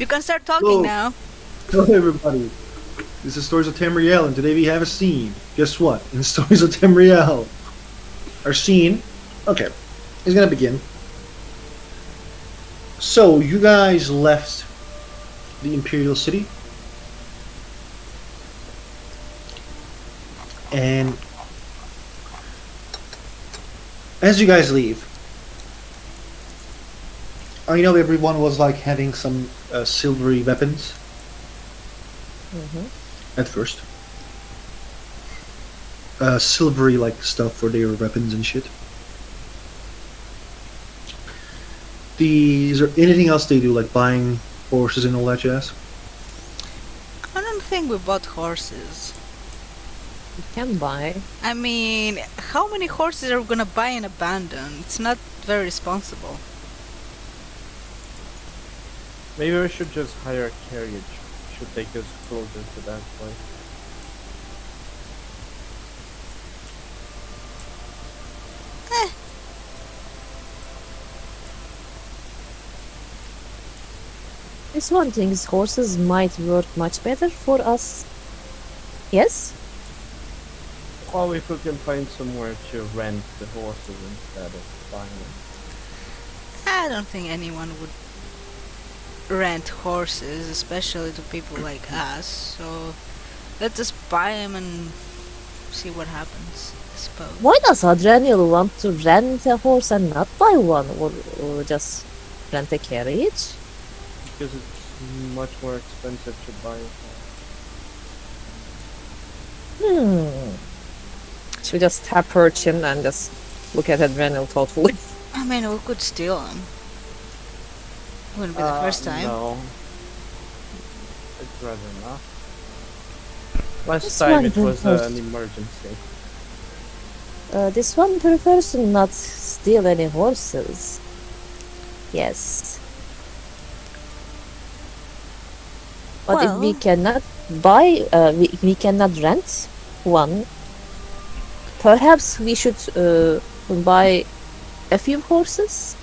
You can start talking Hello. now. Hello, everybody. This is Stories of Tamriel, and today we have a scene. Guess what? In Stories of Tamriel, our scene, okay, is gonna begin. So, you guys left the Imperial City, and as you guys leave, I know everyone was like having some silvery weapons at first. Silvery like stuff for their weapons and shit. Is there anything else they do, like buying horses and all that jazz? I don't think we bought horses. You can buy. I mean, how many horses are we gonna buy and abandon? It's not very responsible. Maybe we should just hire a carriage. Should take us closer to that place. This one thinks horses might work much better for us. Yes? Well, if we can find somewhere to rent the horses instead of buying them. I don't think anyone would rent horses, especially to people like us. So let's just buy them and see what happens, I suppose. Why does Adrenal want to rent a horse and not buy one? Or just rent a carriage? Because it's much more expensive to buy a horse. Should we just tap her chin and just look at Adrenal thoughtfully? I mean, we could steal them. Wouldn't be the first time. No. I'd rather not. Last This time one it was prefers- an emergency. This one prefers to not steal any horses. Yes. But if we Well- cannot buy, we cannot rent one, perhaps we should buy a few horses?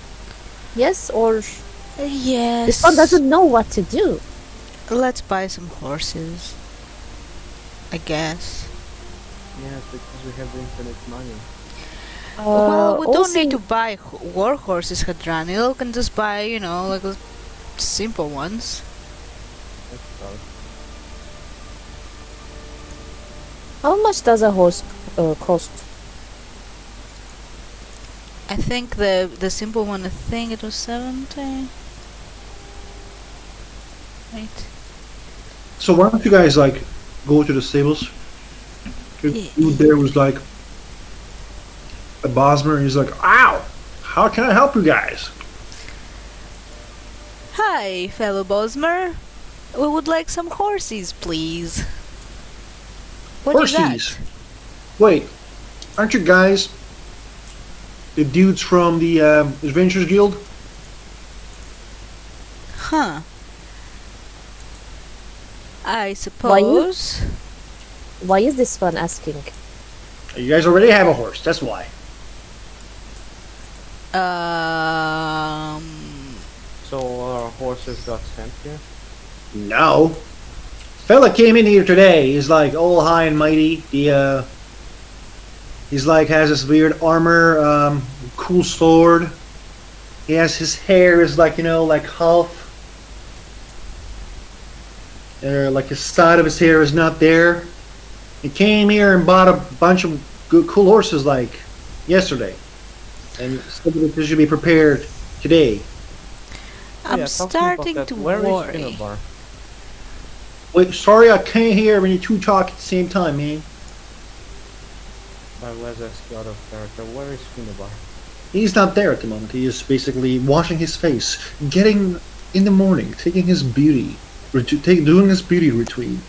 Yes, or Yes. this one doesn't know what to do. Let's buy some horses. I guess. Yes, because we have infinite money. Well, we don't also- need to buy war horses, Hadranil. We can just buy, like simple ones. That's right. How much does a horse cost? I think the simple one, I think it was 70. Right. So why don't you guys like go to the stables? The Yeah. dude there was like a Bosmer, and he's like, "Ow! How can I help you guys?" Hi, fellow Bosmer. We would like some horses, please. What do you got? Horses. Wait, aren't you guys the dudes from the Adventurers Guild? Huh. I suppose. Why is this one asking? You guys already have a horse. That's why. So our horses got sent here? No. Fella came in here today. He's like all high and mighty. He's like has this weird armor, cool sword. He has his hair is like like half. Like his side of his hair is not there. He came here and bought a bunch of good, cool horses like yesterday, and said that they should be prepared today. I'm Yeah, talking about starting that, to where is worry. Finnabar? Wait, sorry, I can't hear when you two talk at the same time, man. I was asking out of character. Where is Finnabar? He's not there at the moment. He is basically washing his face, getting in the morning, taking his beauty, doing his beauty routine.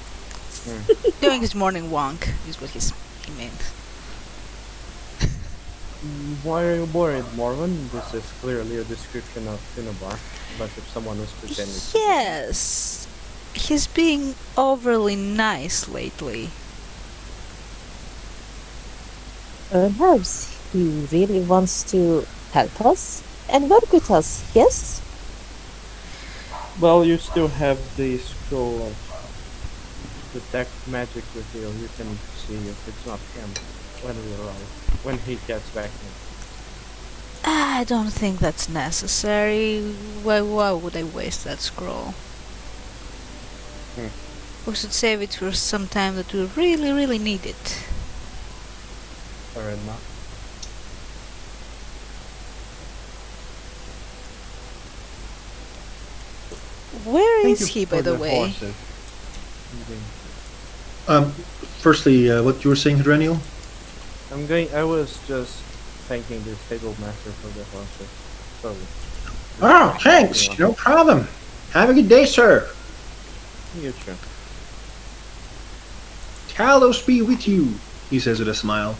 Doing his morning wonk is what he meant. Why are you worried, Morven? This is clearly a description of Finnabar. But if someone was pretending to be- Yes. He's being overly nice lately. Perhaps he really wants to help us and work with us, yes? Well, you still have the scroll of detect magic with you. You can see if it's not him when we arrive. When he gets back in. I don't think that's necessary. Why would I waste that scroll? Hmm. We should save it for some time that we really, really need it. Fair enough. Where Thank is you he, for by the way? horses. Indeed. Firstly, what you were saying, Hadrenial? I was just thanking the stable master for the horses. So. Oh, thanks. No problem. Have a good day, sir. You too. Talos be with you, he says with a smile.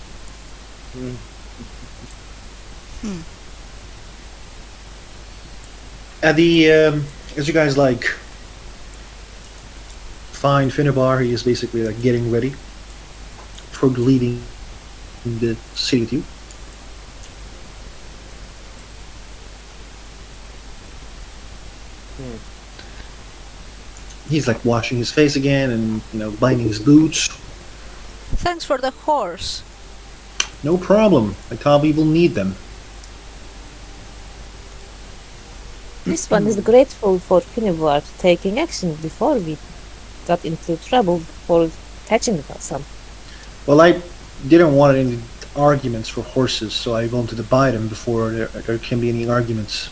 Mm. As you guys like find Finnebar, he is basically like getting ready for leaving the city with you. Hmm. He's like washing his face again and binding his boots. Thanks for the horse. No problem. I thought we will need them. This one is grateful for Finnevar taking action before we got into trouble for catching some. Well, I didn't want any arguments for horses, so I wanted to buy them before there can be any arguments.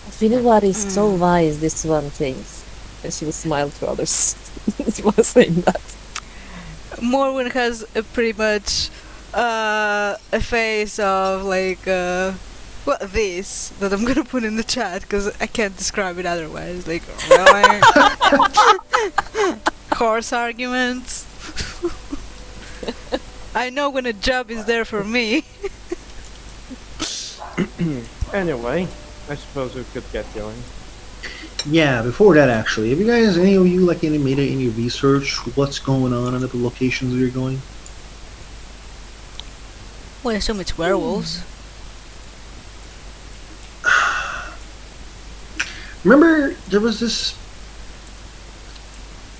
Finnevar is so wise, this one thinks. And she will smile to others. She was saying that. Morwen has a pretty much a face of like this that I'm gonna put in the chat because I can't describe it otherwise. Like really horse arguments. I know when a job is there for me. Anyway, I suppose we could get going. Yeah, before that actually, have you guys, any of you, like made any research what's going on in the locations where you're going? Well, I assume it's werewolves. Remember, there was this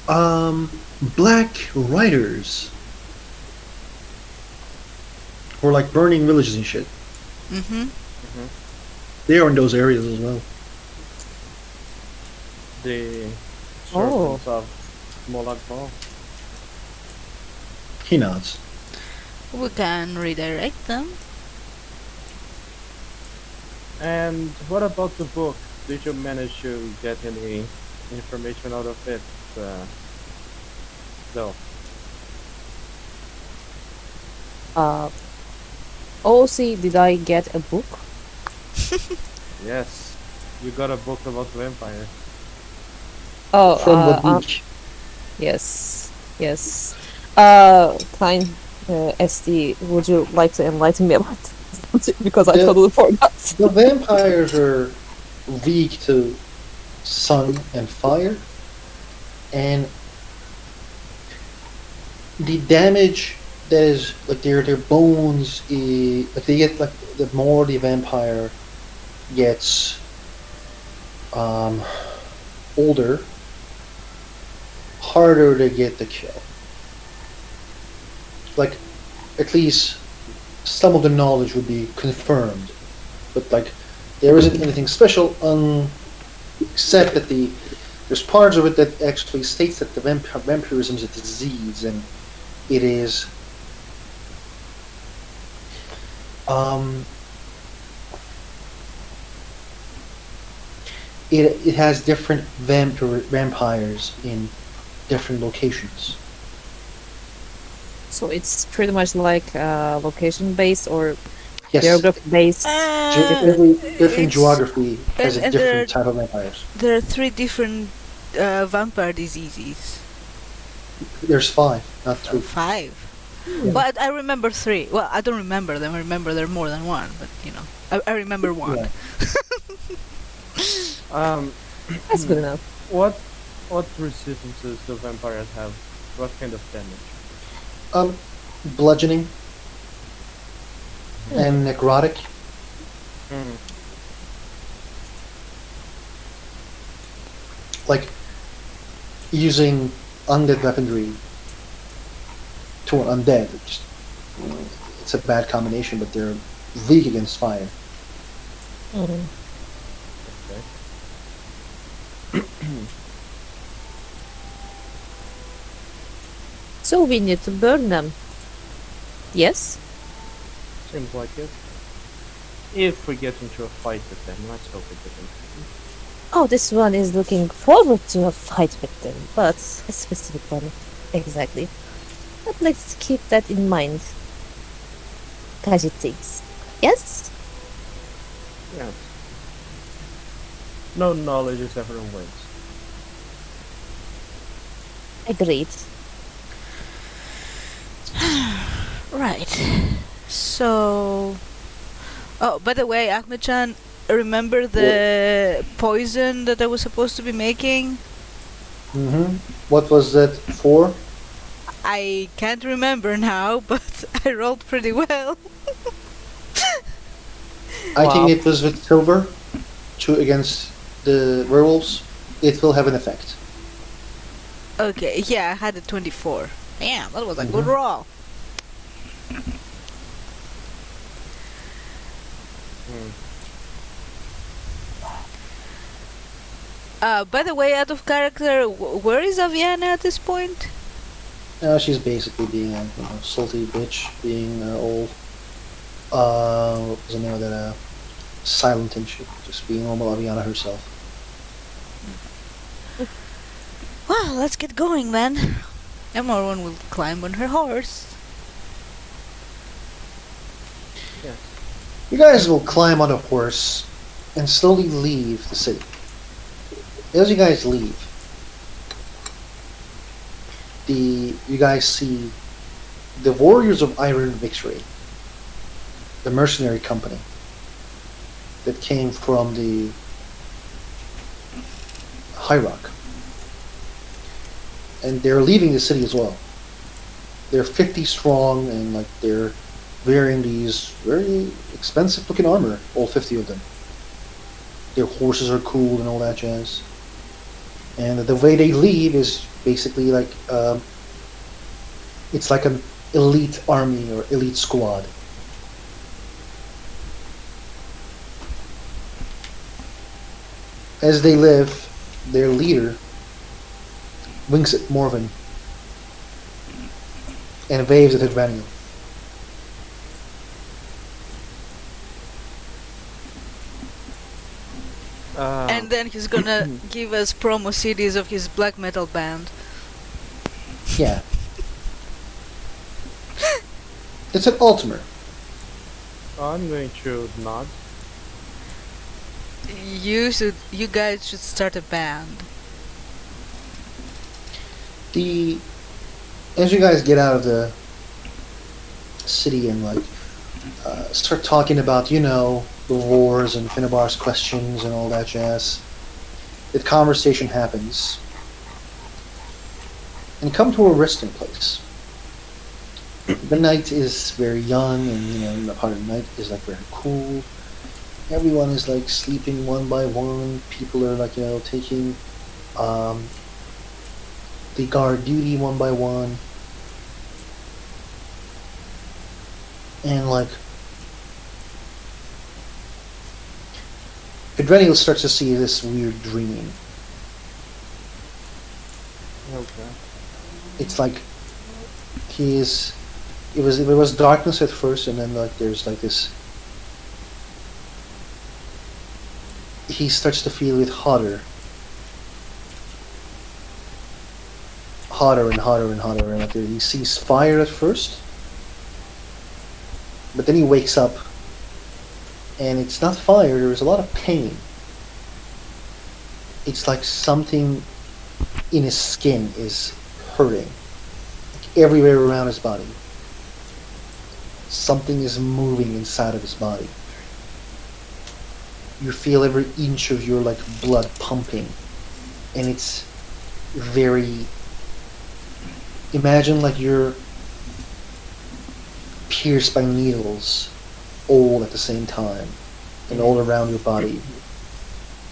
black riders who were like burning villages and shit. Mm-hmm. They are in those areas as well. The Oh. servants of Molag Bal. He nods. We can redirect them. And what about the book? Did you manage to get any information out of it? No. OC, did I get a book? Yes. You got a book about vampires. Oh, From what week? yes, yes. Kind SD, would you like to enlighten me about it? Because I Yeah. totally forgot. The vampires are weak to sun and fire, and the damage that is like their bones, like they get like the more the vampire gets older, harder to get the kill. Like at least some of the knowledge would be confirmed, but like there isn't anything special except that there's parts of it that actually states that the vampirism is a disease, and it is it has different vampires in different locations. So it's pretty much like location based or Yes, geography based. every different it's- geography has a and different type of vampires. There are 3 different vampire diseases. There's 5, not 3. 5. But I remember 3. Well, I don't remember them. I remember there are more than one. But I remember one. Yeah. That's good enough. What resistances do vampires have? What kind of damage? Bludgeoning and necrotic. like using undead weaponry to an undead. It's a bad combination, but they're weak against fire. Mm. Okay. So we need to burn them. Yes? Seems like it. If we get into a fight with them, let's hope it doesn't. Oh, this one is looking forward to a fight with them, but a specific one. Exactly. But let's keep that in mind. Kaji thinks. Yes? Yes. No knowledge is ever wins. Agreed. Right. So. Oh, by the way, Ahmed-chan, remember the poison that I was supposed to be making? Mm-hmm. What was that for? I can't remember now, but I rolled pretty well. I Wow. think it was with silver against the werewolves. It will have an effect. Okay, yeah, I had a 24. Yeah, that was a good Mhm. roll. Hmm. By the way, out of character, where is Aviana at this point? Now she's basically being a salty bitch, being old. What was the name of that? Silent and shit. Just being normal Aviana herself. Well, let's get going then. Everyone will climb on her horse. Yes. You guys will climb on a horse and slowly leave the city. As you guys leave, you guys see the Warriors of Iron Victory, the mercenary company that came from the High Rock. And they're leaving the city as well. They're 50 strong and like they're wearing these very expensive looking armor, all 50 of them. Their horses are cool and all that jazz. And the way they leave is basically like it's like an elite army or elite squad. As they live, their leader winks at Morven and waves at Advaniel. And then he's gonna give us promo CDs of his black metal band. Yeah. It's an Ultimer. I'm going to nod. You guys should start a band. As you guys get out of the city and like start talking about the wars and Finnebar's questions and all that jazz, the conversation happens and come to a resting place. The night is very young and the part of the night is like very cool. Everyone is like sleeping one by one. People are like taking the guard duty one by one. And like Adrenial starts to see this weird dream. Okay. It's like it was darkness at first, and then like there's like this. He starts to feel it hotter and hotter and hotter, and like he sees fire at first, but then he wakes up and it's not fire. There's a lot of pain. It's like something in his skin is hurting, like everywhere around his body. Something is moving inside of his body. You feel every inch of your like blood pumping, and it's very. Imagine like you're pierced by needles all at the same time and all around your body,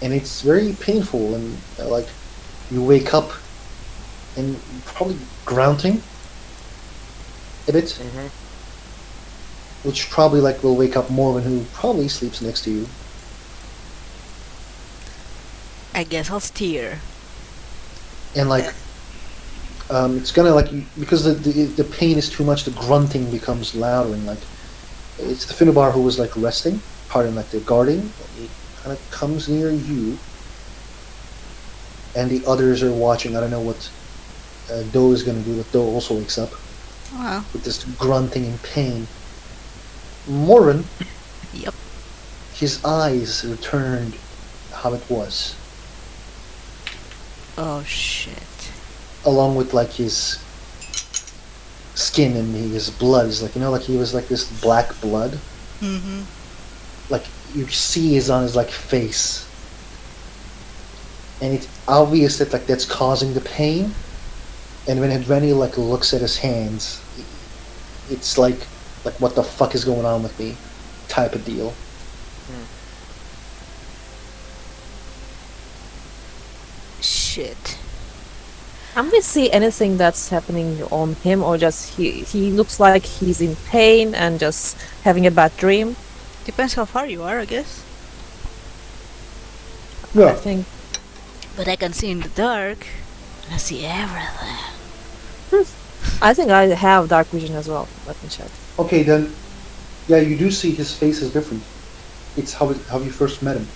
and it's very painful and like You wake up and probably grunting a bit, Mm-hmm. which probably like will wake up Morgan, who probably sleeps next to you. I guess I'll steer. And like it's gonna like because the pain is too much, the grunting becomes louder, and like it's the Finnebar who was like resting, pardon, like the guarding. It kind of comes near you, and the others are watching. I don't know what Doe is gonna do, but Doe also wakes up Well, with this grunting in pain. Morin, yep. his eyes returned how it was, Oh shit. along with like his skin and his blood. Is like, like he was like this black blood. Mm-hmm. Like you see is on his like face, and it's obvious that like that's causing the pain. And when Rennie like looks at his hands, it's like what the fuck is going on with me, type of deal. Shit. Can we see anything that's happening on him, or just he looks like he's in pain and just having a bad dream? Depends how far you are, I guess. I Yeah. think But I can see in the dark. I see everything. I have dark vision as well. Let me check. Okay, then, yeah, you do see his face is different. It's how you first met him.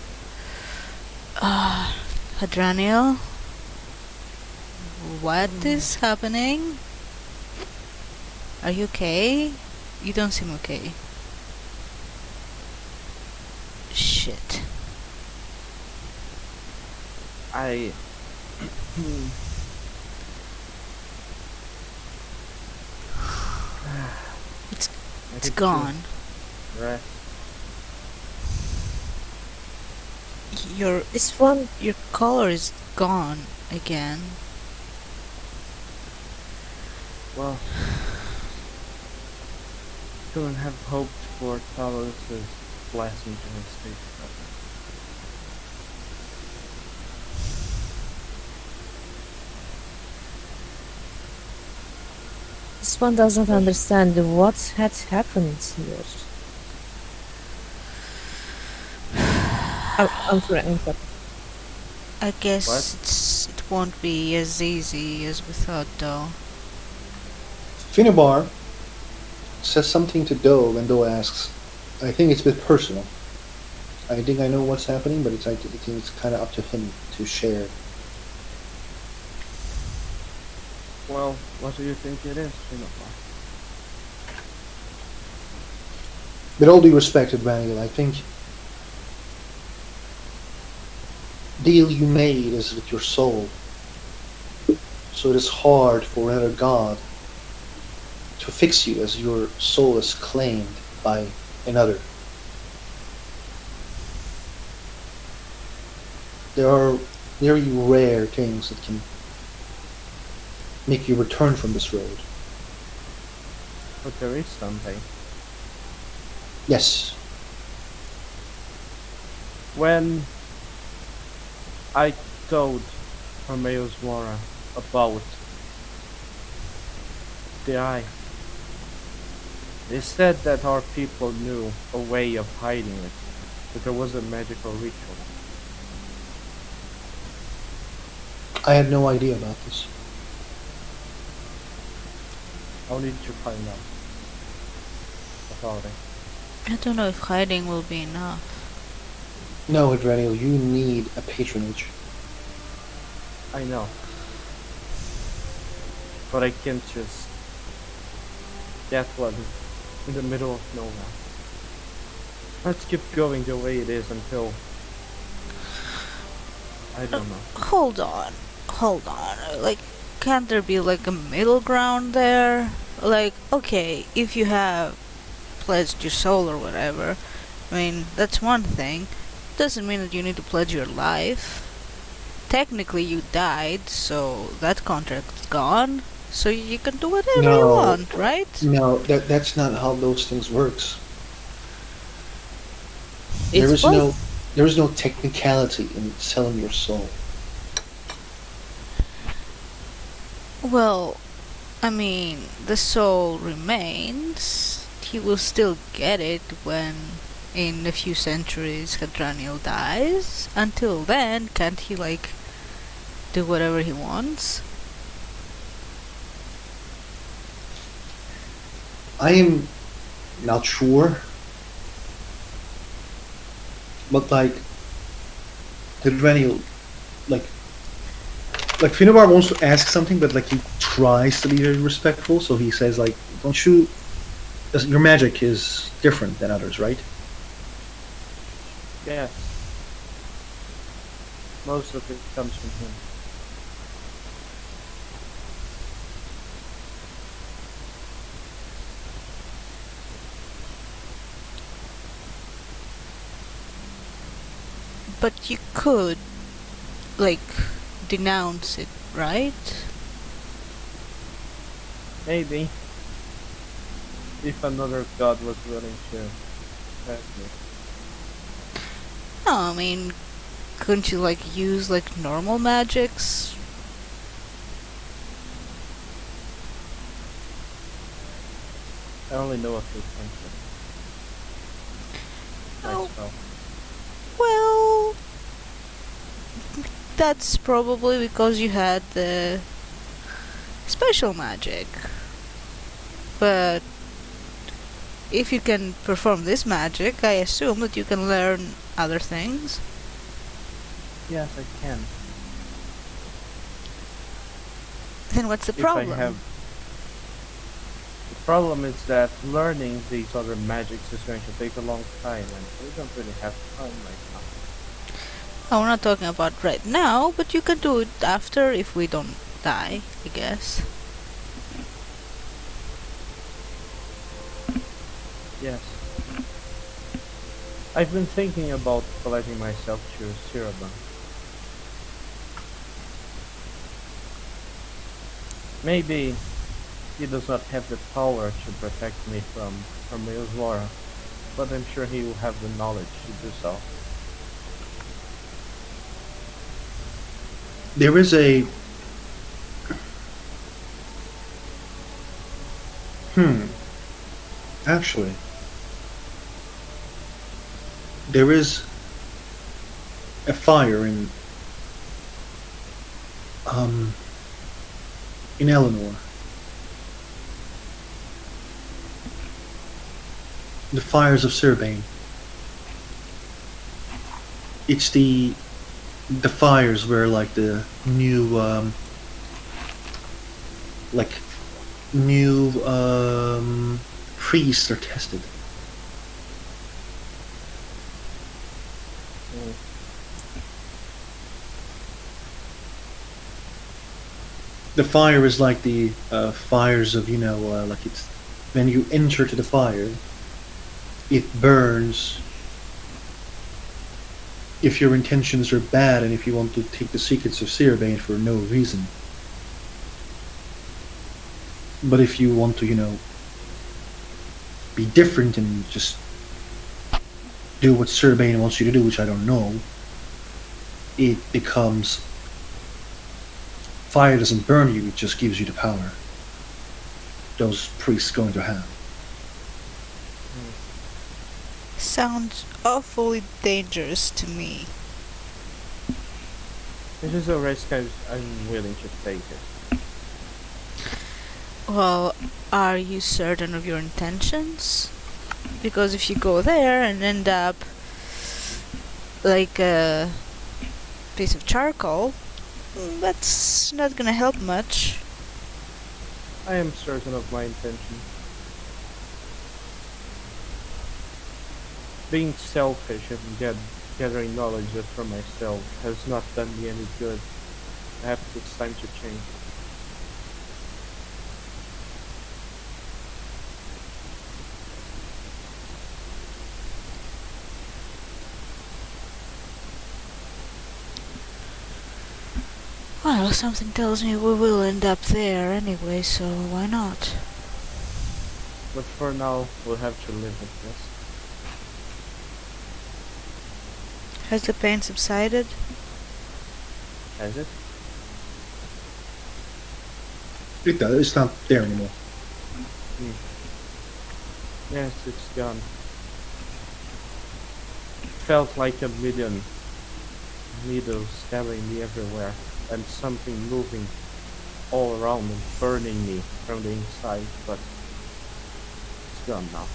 Hadraniel? What is happening? Are you okay? You don't seem okay. Shit. I It's I it's could gone. choose Rest. Your This one, your color is gone again. Well, couldn't have hoped for Talos' blessing to his state. this one doesn't understand what had happened here. I'm sorry, I'm sorry. I guess What? it won't be as easy as we thought, though. Finnebar says something to Doe, and Doe asks, I think it's a bit personal. I think I know what's happening, but I think it's kind of up to him to share. Well, what do you think it is, Finnebar? With all due respect, Daniel, I think deal you made is with your soul. So it is hard for another god to fix you as your soul is claimed by another. There are very rare things that can make you return from this road. But there is something. Yes, When I told Hermeus Mora about the eye, they said that our people knew a way of hiding it, that there was a magical ritual. I had no idea about this. How did you find out about it? I don't know if hiding will be enough. No, Adrenial, you need a patronage. I know. But I can't just get one in the middle of nowhere. Let's keep going the way it is until... I don't know. Hold on. Like, can't there be like a middle ground there? Like, okay, if you have pledged your soul or whatever, I mean, that's one thing. Doesn't mean that you need to pledge your life. Technically, you died, so that contract's gone. So you can do whatever you No. want, right? No, that's not how those things works. It's There is no technicality in selling your soul. Well, I mean, the soul remains. He will still get it when, in a few centuries, Hadraniel dies. Until then, can't he, like, do whatever he wants? I am not sure, but like the Drennial, like Finnebar wants to ask something, but like he tries to be very respectful. So he says like, "Don't you? Your magic is different than others, right?" Yes. Most of it comes from him. But you could, like, denounce it, right? Maybe. If another god was willing to help me. No, I mean, couldn't you, like, use, like, normal magics? I only know a few things. Oh. Nice spell. Well, that's probably because you had the special magic. But if you can perform this magic, I assume that you can learn other things. Yes, I can. Then what's the If problem? I have. The problem is that learning these other magics is going to take a long time, and we don't really have time right now. Oh, we're not talking about right now, but you can do it after if we don't die, I guess. Yes. I've been thinking about pledging myself to Siraban. Maybe he does not have the power to protect me from Eusvara, but I'm sure he will have the knowledge to do so. There is a actually there is a fire in Eleanor. The fires of Sirbane. It's the fires where like the new like new priests are tested. Mm. The fire is like the fires of like it's when you enter to the fire, it burns. If your intentions are bad and if you want to take the secrets of Sirbane for no reason. But if you want to, be different and just do what Sirbane wants you to do, which I don't know, it becomes fire doesn't burn you, it just gives you the power those priests going to have. Sounds awfully dangerous to me. This is a risk I'm willing to take it. Well, are you certain of your intentions? Because if you go there and end up like a piece of charcoal, that's not gonna help much. I am certain of my intention. Being selfish and gathering knowledge just for myself has not done me any good. Perhaps it's time to change. Well, something tells me we will end up there anyway, so why not? But for now, we'll have to live with this. Has the pain subsided? Has it? It does. It's not there anymore. Yes, it's gone. Felt like a million needles stabbing me everywhere, and something moving all around and burning me from the inside, but it's gone now.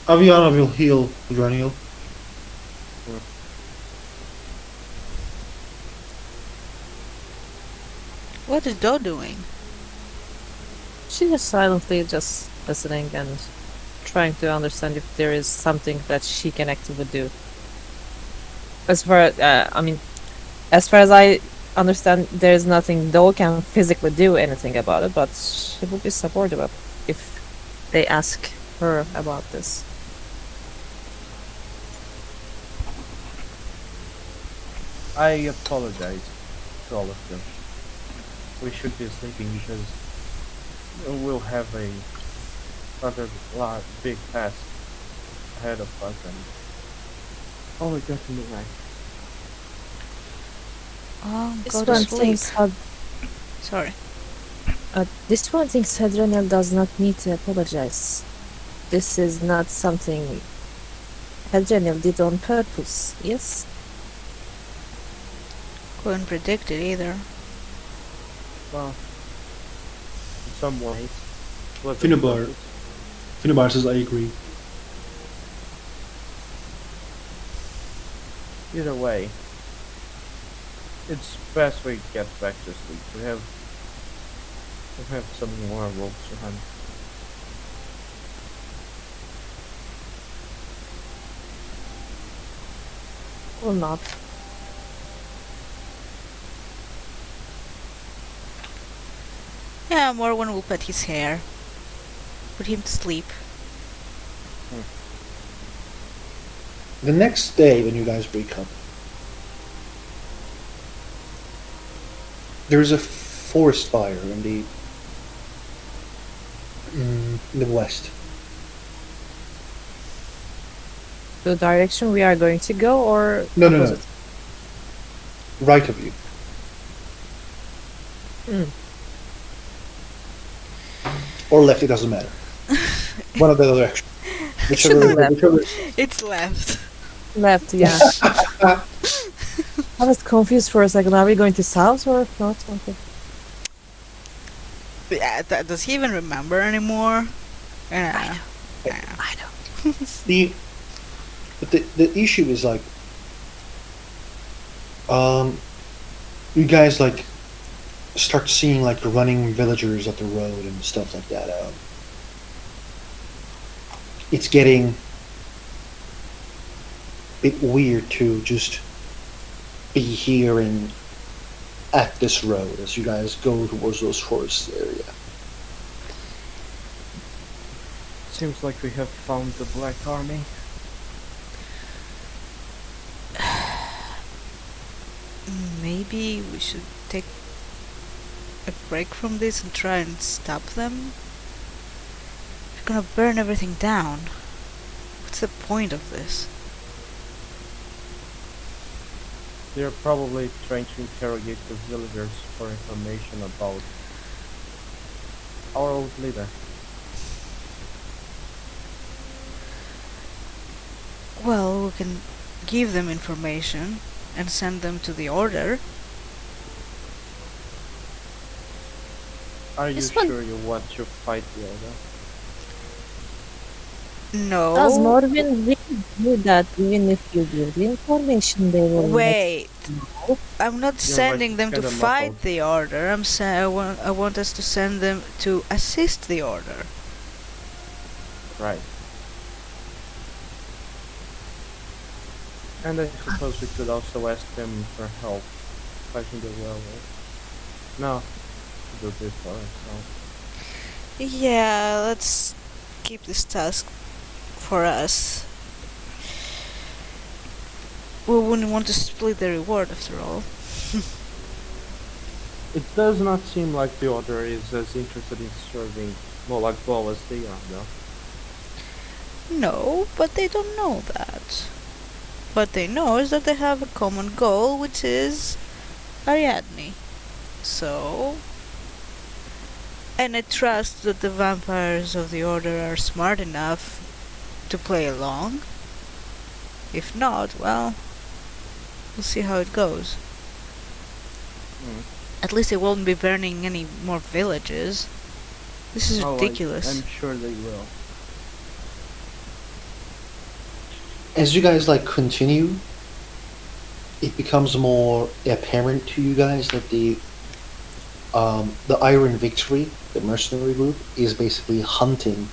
Aviana will heal Raniel. What is Do doing? She just silently just listening and trying to understand if there is something that she can actively do. As far as far as I understand, there is nothing Dole can physically do anything about it, but she will be supportive if they ask her about this. I apologize to all of them. We should be sleeping because we'll have a rather big task ahead of us, and only got in the night. This Go to one sleep. thinks Sorry. this one thinks Hadrianel does not need to apologize. This is not something Hadrianel did on purpose, yes? Couldn't predict it either. Well, in some ways, it was a Finnebar. purpose. Finnebar says, I agree. Either way, it's best we get back to sleep. We have some more wolves to hunt. Or not. Yeah, Morwen will pet his hair. Put him to sleep. The next day, when you guys wake up, there's a forest fire in the west. The direction we are going to go, or No, no, no. opposite? Right of you. Mm. Or left, it doesn't matter. One of the other direction. Should've left. Whichever. It's left. Left, yeah. I was confused for a second. Are we going to south or not? Okay. Yeah, does he even remember anymore? Yeah. I know. But the issue is like, you guys like start seeing like running villagers up the road and stuff like that. It's getting a bit weird to just be here and at this road as you guys go towards those forest area. Seems like we have found the Black Army. Maybe we should take a break from this and try and stop them. We're gonna burn everything down. What's the point of this? They're probably trying to interrogate the villagers for information about our old leader. Well, we can give them information and send them to the order. Are you This one- sure you want to fight the order? No. Does Morvin really do that even if you give the information they will Wait. No. I'm not Your sending voice them is to kinda fight muffled. the order. I want us to send them to assist the order. Right. And I suppose we could also ask them for help fighting the werewolf. No, to do this for ourselves. Yeah, let's keep this task for us. We wouldn't want to split the reward after all. It does not seem like the order is as interested in serving Molag Bal as they are, though. No, but they don't know that. What they know is that they have a common goal, which is Ariadne. So, and I trust that the vampires of the Order are smart enough to play along. If not, well, we'll see how it goes. At least they won't be burning any more villages. This is ridiculous. I'm sure they will. As you guys like continue, it becomes more apparent to you guys that the Iron Victory, the mercenary group, is basically hunting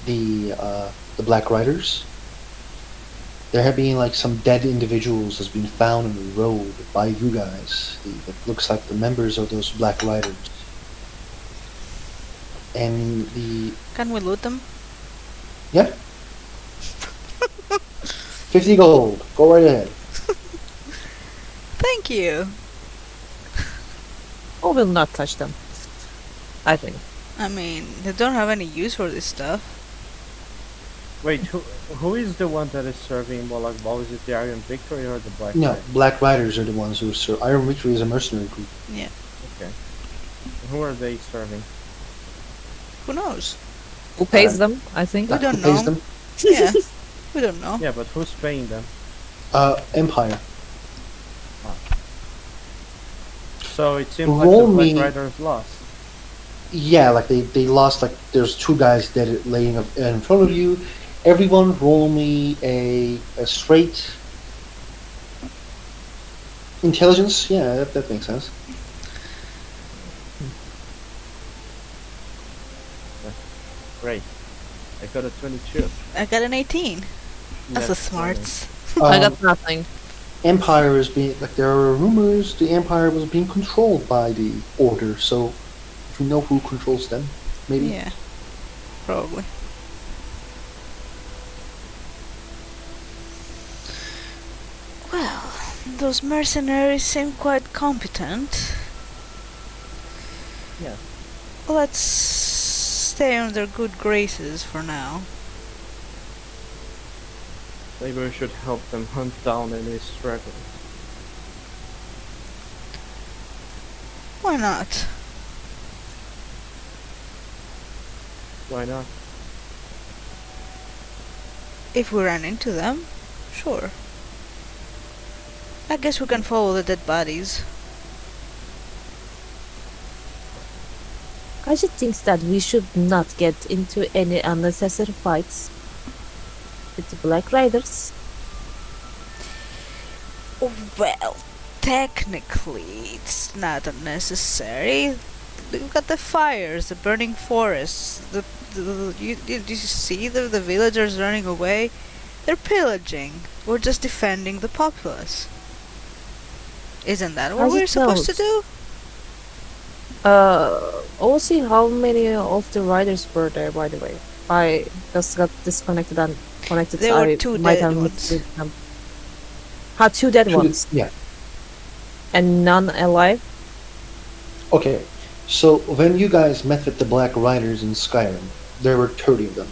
the Black Riders. There have been like some dead individuals has been found on the road by you guys. That looks like the members of those Black Riders. And Can we loot them? yeah, 50 gold. Go right ahead. Thank you. Or will not touch them. I think. I mean, they don't have any use for this stuff. Wait, who is the one that is serving Molag Bal? Is it the Iron Victory or the Black No, Knight? Black Riders are the ones who serve. Iron Victory is a mercenary group. Yeah. Okay. Who are they serving? Who knows? Who pays them? I think. We don't Who pays know. them? Yeah. We don't know. Yeah, but who's paying them? Empire. So it seems Roll like the me- Black Riders lost. Yeah, like they lost. Like there's two guys dead laying in front of you. Everyone, roll me a straight intelligence. Yeah, that makes sense. Great. I got a 22. I got an 18. That's a That's smarts. I Um, got nothing. Empire is being like there are rumors the Empire was being controlled by the Order. So, if you know who controls them, maybe. Yeah. Probably. Well, those mercenaries seem quite competent. Yeah. Let's stay on their good graces for now. Maybe we should help them hunt down any stragglers. Why not? Why not? If we run into them, sure. I guess we can follow the dead bodies. Kaji thinks that we should not get into any unnecessary fights with the Black Riders. Well, technically, it's not unnecessary. Look at the fires, the burning forests. You see the villagers running away? They're pillaging. We're just defending the populace. Isn't that what How's we're it supposed to sound? do? We'll see how many of the riders were there, by the way. I just got disconnected and connected. There so were I two might dead have ones. missed them. Two dead ones Yeah. and none alive. Okay. So when you guys met with the Black Riders in Skyrim, there were 30 of them,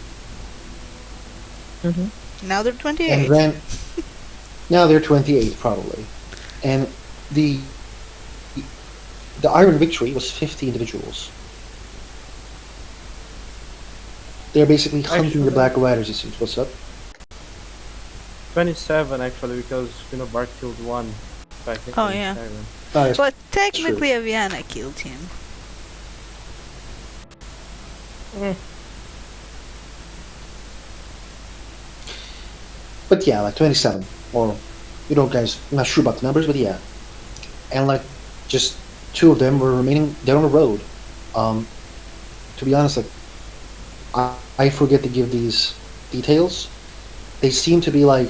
Now they're 28. and then now they're 28 probably, and the Iron Victory was 50 individuals. They're basically hunting the Actually- Black Riders. It seems. What's up? 27 actually, because Bart killed one back in Oh, yeah. Skyrim. That's But technically, Aviana killed him. But yeah, like 27, or you know, guys, I'm not sure about the numbers, but yeah, and like just two of them were remaining dead on the road. To be honest, like I forget to give these details. They seem to be like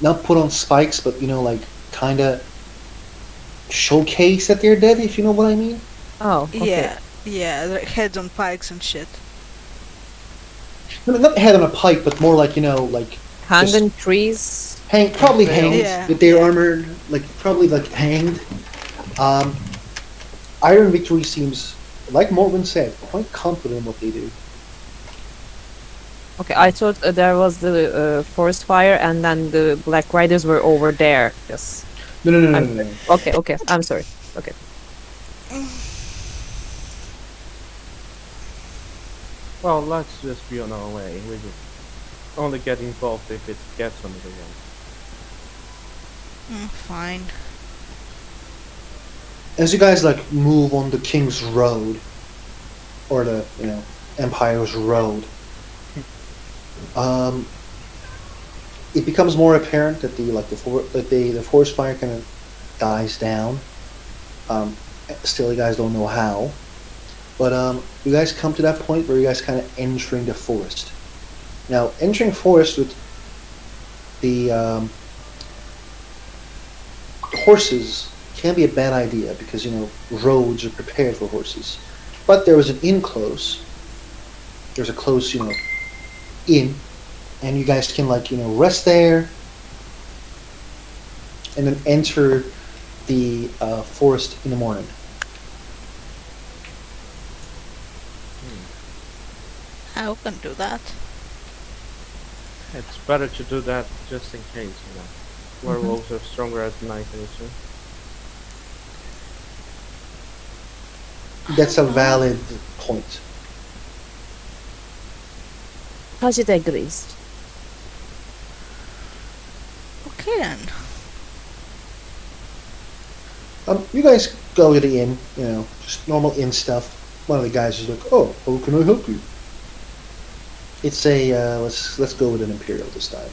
not put on spikes, but you know, like kind of showcase that they're dead, if you know what I mean. Oh, okay. Yeah, their heads on pikes and shit. No, not head on a pike, but more like, you know, like Hanging trees. probably Impaled. hanged Yeah. with their armor, like probably like hanged. Iron Victory seems, like Morgan said, quite confident in what they do. Okay, I thought there was the forest fire and then the Black Riders were over there. Yes. No, no, no, no, I'm no, sorry. no. Okay, okay. I'm sorry. Okay. Well, let's just be on our way. We will only get involved if it gets under the way. Fine. As you guys like move on the King's Road, or the Empire's Road, um, it becomes more apparent that the forest fire kind of dies down. Still, you guys don't know how, but you guys come to that point where you guys kind of entering the forest. Now, entering forest with the horses can be a bad idea because roads are prepared for horses. But there was an inn close. There's a close inn, and you guys can rest there, and then enter the forest in the morning. I can do that. It's better to do that just in case, Werewolves are stronger at night, I assume. That's a valid point. Kajit agrees. Okay then. You guys go to the inn, just normal inn stuff. One of the guys is like, "Oh, how can I help you?" It's a let's go with an imperial this time.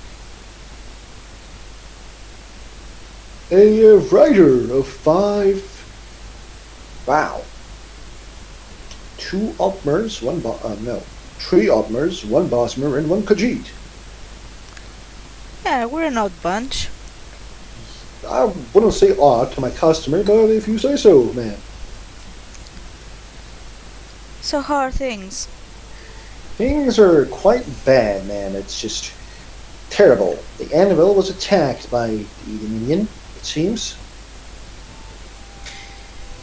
A rider of 5. Wow. 2 Opmers, 3 Opmers, 1 Bosmer, and 1 Khajiit. Yeah, we're an odd bunch. I wouldn't say odd to my customer, but if you say so, man. So how are things? Things are quite bad, man. It's just terrible. The Anvil was attacked by the Dominion, it seems.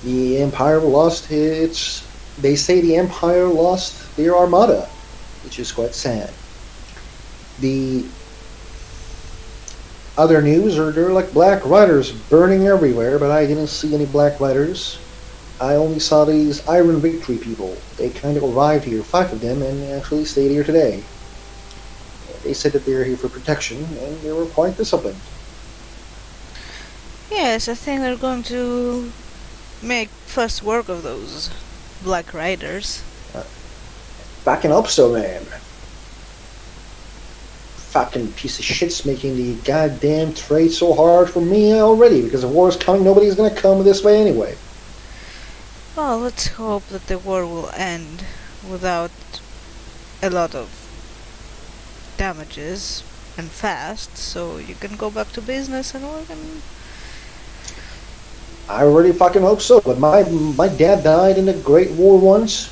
The Empire lost its... They say the Empire lost their armada, which is quite sad. The other news are there are like Black Riders burning everywhere, but I didn't see any Black Riders. I only saw these Iron Victory people. They kind of arrived here, 5 of them, and actually stayed here today. They said that they were here for protection, and they were quite disciplined. Yes, I think they're going to make first work of those Black Riders. Backing up so, man. Fucking piece of shit's making the goddamn trade so hard for me already, because the war is coming, nobody's gonna come this way anyway. Well, let's hope that the war will end without a lot of damages and fast, so you can go back to business and work and... I really fucking hope so, but my dad died in the Great War once,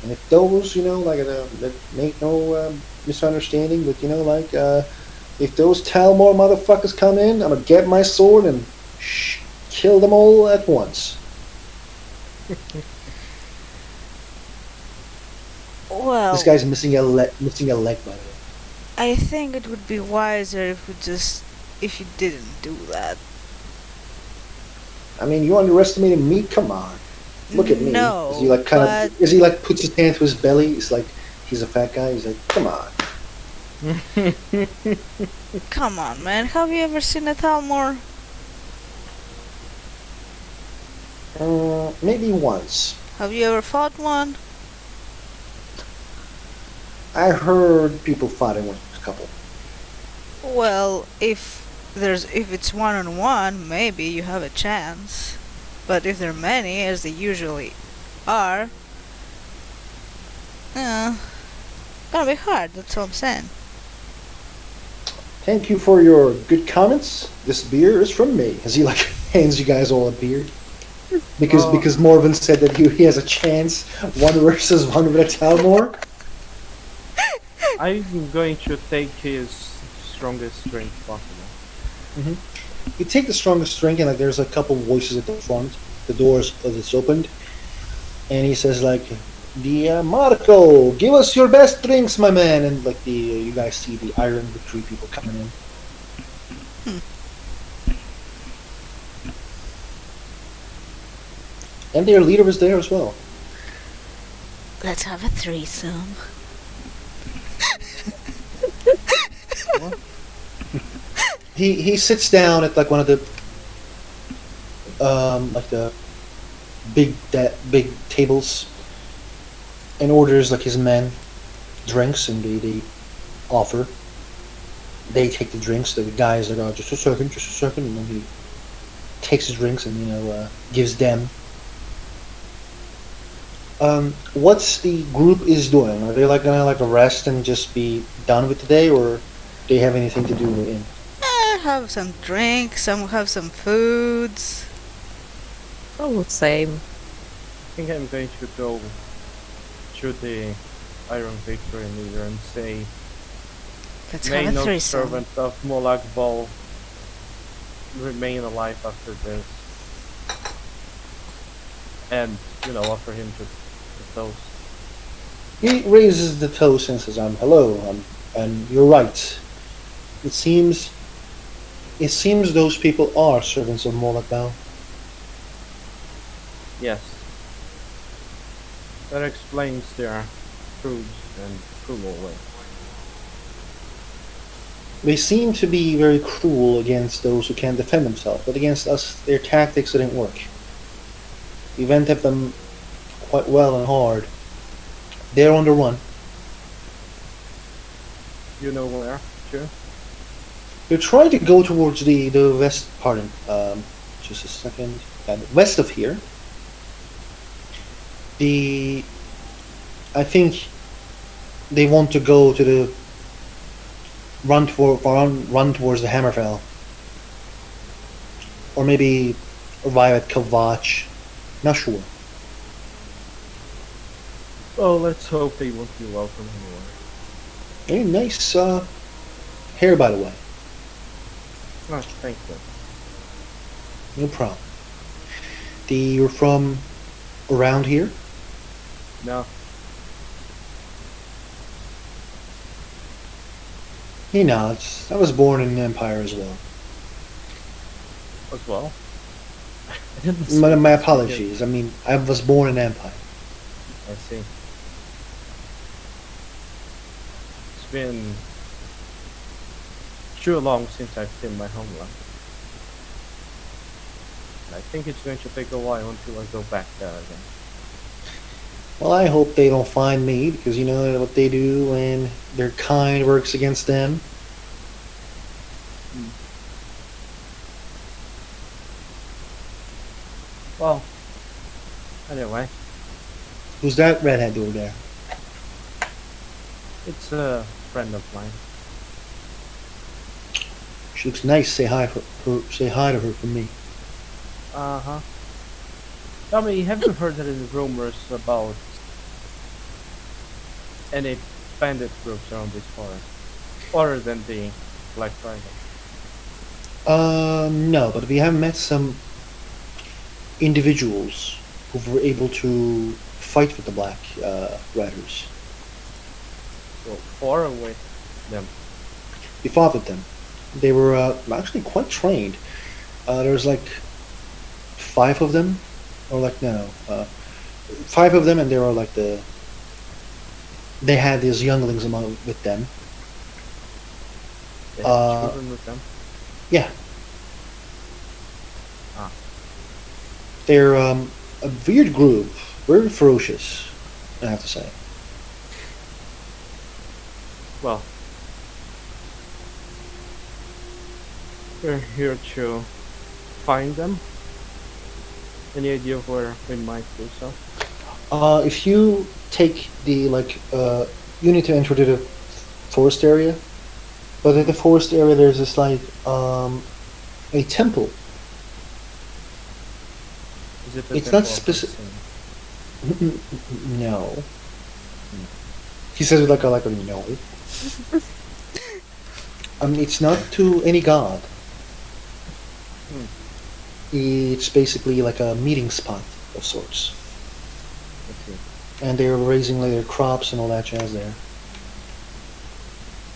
and if those, that make no misunderstanding, but if those Talmor motherfuckers come in, I'm gonna get my sword and kill them all at once. Well, This guy's missing a leg, by the way. I think it would be wiser if you didn't do that. I mean, you underestimated me? Come on. Look at me. No, Is he puts his hand to his belly? It's like he's a fat guy. He's like, come on. Come on, man. Have you ever seen a Talmor? Maybe once. Have you ever fought one? I heard people fighting with a couple. Well, if it's 1-on-1, maybe you have a chance. But if there are many, as they usually are, gonna be hard. That's all I'm saying. Thank you for your good comments. This beer is from me. As he hands you guys all a beer. Because Morven said that he has a chance 1 versus 1 with a Talmor. I'm going to take his strongest drink possible. You take the strongest drink, and there's a couple voices at the front. The doors it's opened, and he says The Marco, give us your best drinks, my man. And like you guys see the Iron Victory people coming in. And their leader is there as well. Let's have a threesome. He sits down at like one of the like the big tables and orders like his men drinks, and they offer. They take the drinks. The guys are just a second, and then he takes his drinks and gives them. What's the group is doing? Are they like gonna like rest and just be done with today, or do they have anything to do in? Have some drinks, have some foods. I would say I think I'm going to go to the Iron Victory leader and say, Let's may have a no threesome. servant of Molag Bal remain alive after this. And, offer him to toast. He raises the toast and says, hello, and you're right. It seems those people are servants of Molag Bal. Yes. That explains their crude and cruel way. They seem to be very cruel against those who can't defend themselves, but against us, their tactics didn't work. We went at them quite well and hard. They're on the run. You know where, too? They're trying to go towards the west part. Just a second. West of here. I think they want to go to the run towards the Hammerfell, or maybe arrive at Kavach. Not sure. Well, let's hope they won't be welcome anymore. Very nice hair, by the way. Oh, thank you. No problem. You're from around here? No, He nods. I was born in Empire as well. as well. I didn't My see- apologies. I mean, I was born in Empire. I see. It's been too long since I've seen my homeland. I think it's going to take a while until I go back there again. Well, I hope they don't find me, because you know what they do when their kind works against them. Well, anyway, Who's that redhead over there? it's a friend of mine. She looks nice. Say hi say hi to her from me. Uh-huh. Tell me, have you heard any rumors about any bandit groups around this forest? Other than the Black Dragon? No, but we have met some individuals who were able to fight with the Black Riders. Well, far away them. We fought with them. They were actually quite trained. There's like 5 of them, or like no, 5 of them, and they were like they had these younglings among with them. They have children with them. Yeah. Ah. They're a weird group, very ferocious, I have to say. Well, we're here to find them. Any idea of where we might do so? If you take the you need to enter to the forest area, but at the forest area there's this like a temple. Is it the It's not temple of specific. Hudson? No. He says it like a no. It's not to any god. Hmm. It's basically like a meeting spot of sorts. Let's see. and they're raising like their crops and all that jazz there.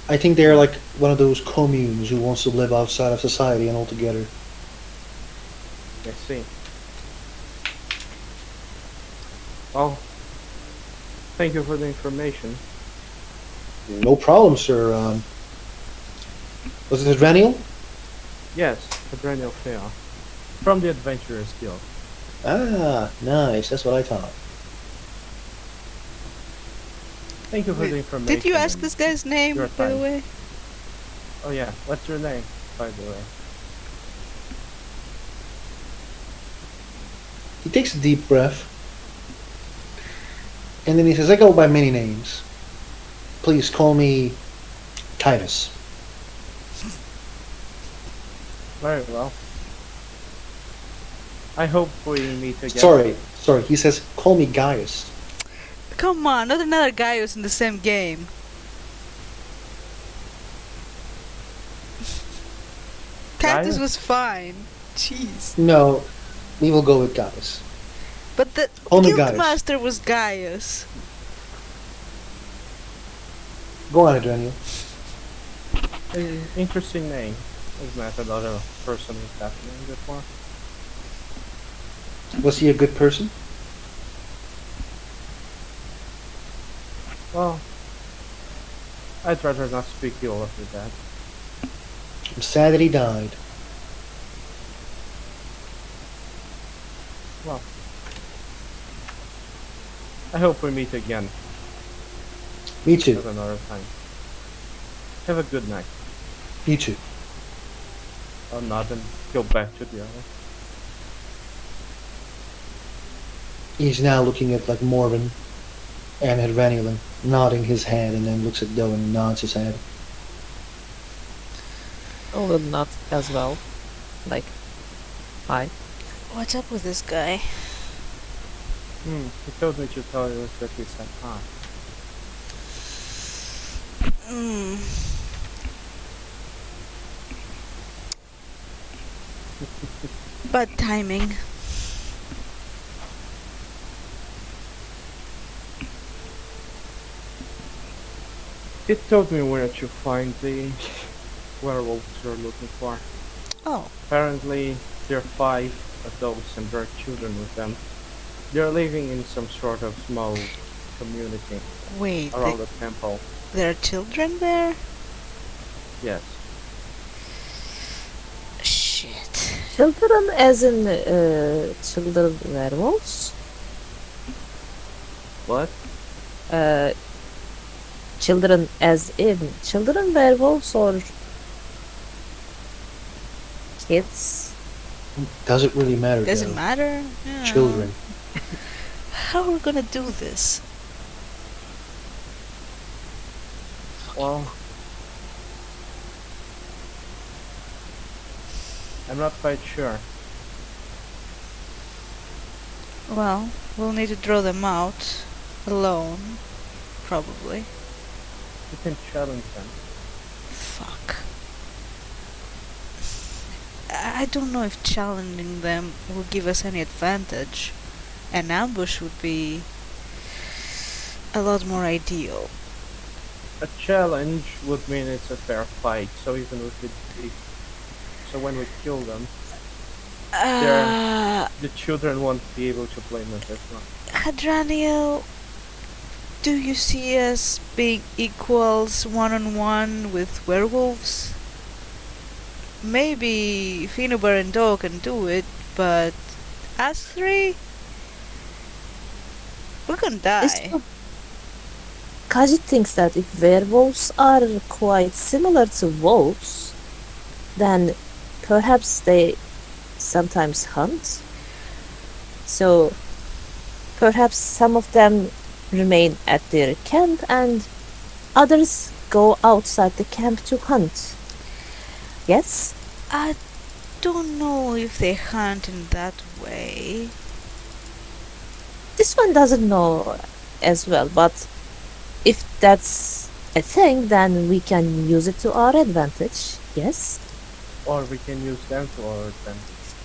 I think they're like one of those communes who wants to live outside of society and all together. I see. Well, thank you for the information. No problem, sir. Was it Raniel? Yes, Adrenial Fair. From the Adventurers Guild. Ah, nice. That's what I thought. Thank you for Wait, the information. Did you ask and this guy's name, your by the time. way? Oh yeah, what's your name, by the way? He takes a deep breath, and then he says, I go by many names. Please call me Titus. Very well. I hope we meet again. Sorry. He says, call me Gaius. Come on, not another guy who's in the same game. Titus Gaius? was fine. Jeez. No, we will go with Gaius. But the Only Gaius. Guildmaster was Gaius. Go on, Adrenial. Interesting name. I've met another person with that name before. Was he a good person? Well, I'd rather not speak ill of your dad. I'm sad that he died. Well, I hope we meet again Me at too. another time. Have a good night. You too. I'll nod and go back to the other. He's now looking at like Morbin and at Raniel and nodding his head, and then looks at Doe and nods his head. I will not as well. Like, hi. What's up with this guy? He told me to tell you that he said hi. Hmm. Bad timing. He told me where to find the werewolves you're looking for. Oh, Apparently, there are 5 adults and their children with them. They're living in some sort of small community wait. around the temple. There are children there? Yes. Shit. Children as in children werewolves? What? Uh, children as in children werewolves or kids? Does it really matter? Doesn't Doe? matter. Yeah. Children. How are we gonna do this? Well, I'm not quite sure. Well, we'll need to draw them out alone, probably. You can challenge them. Fuck. I don't know if challenging them will give us any advantage. An ambush would be a lot more ideal. A challenge would mean it's a fair fight, so even if so when we kill them, the children won't be able to blame us as well. Hadraniel, do you see us being equals one-on-one with werewolves? Maybe Finubar and Doe can do it, but us 3? We're gonna die. Kaji thinks that if werewolves are quite similar to wolves, then perhaps they sometimes hunt. So perhaps some of them remain at their camp and others go outside the camp to hunt. Yes? I don't know if they hunt in that way. This one doesn't know as well, but if that's a thing, then we can use it to our advantage. Yes? Or we can use them to our advantage.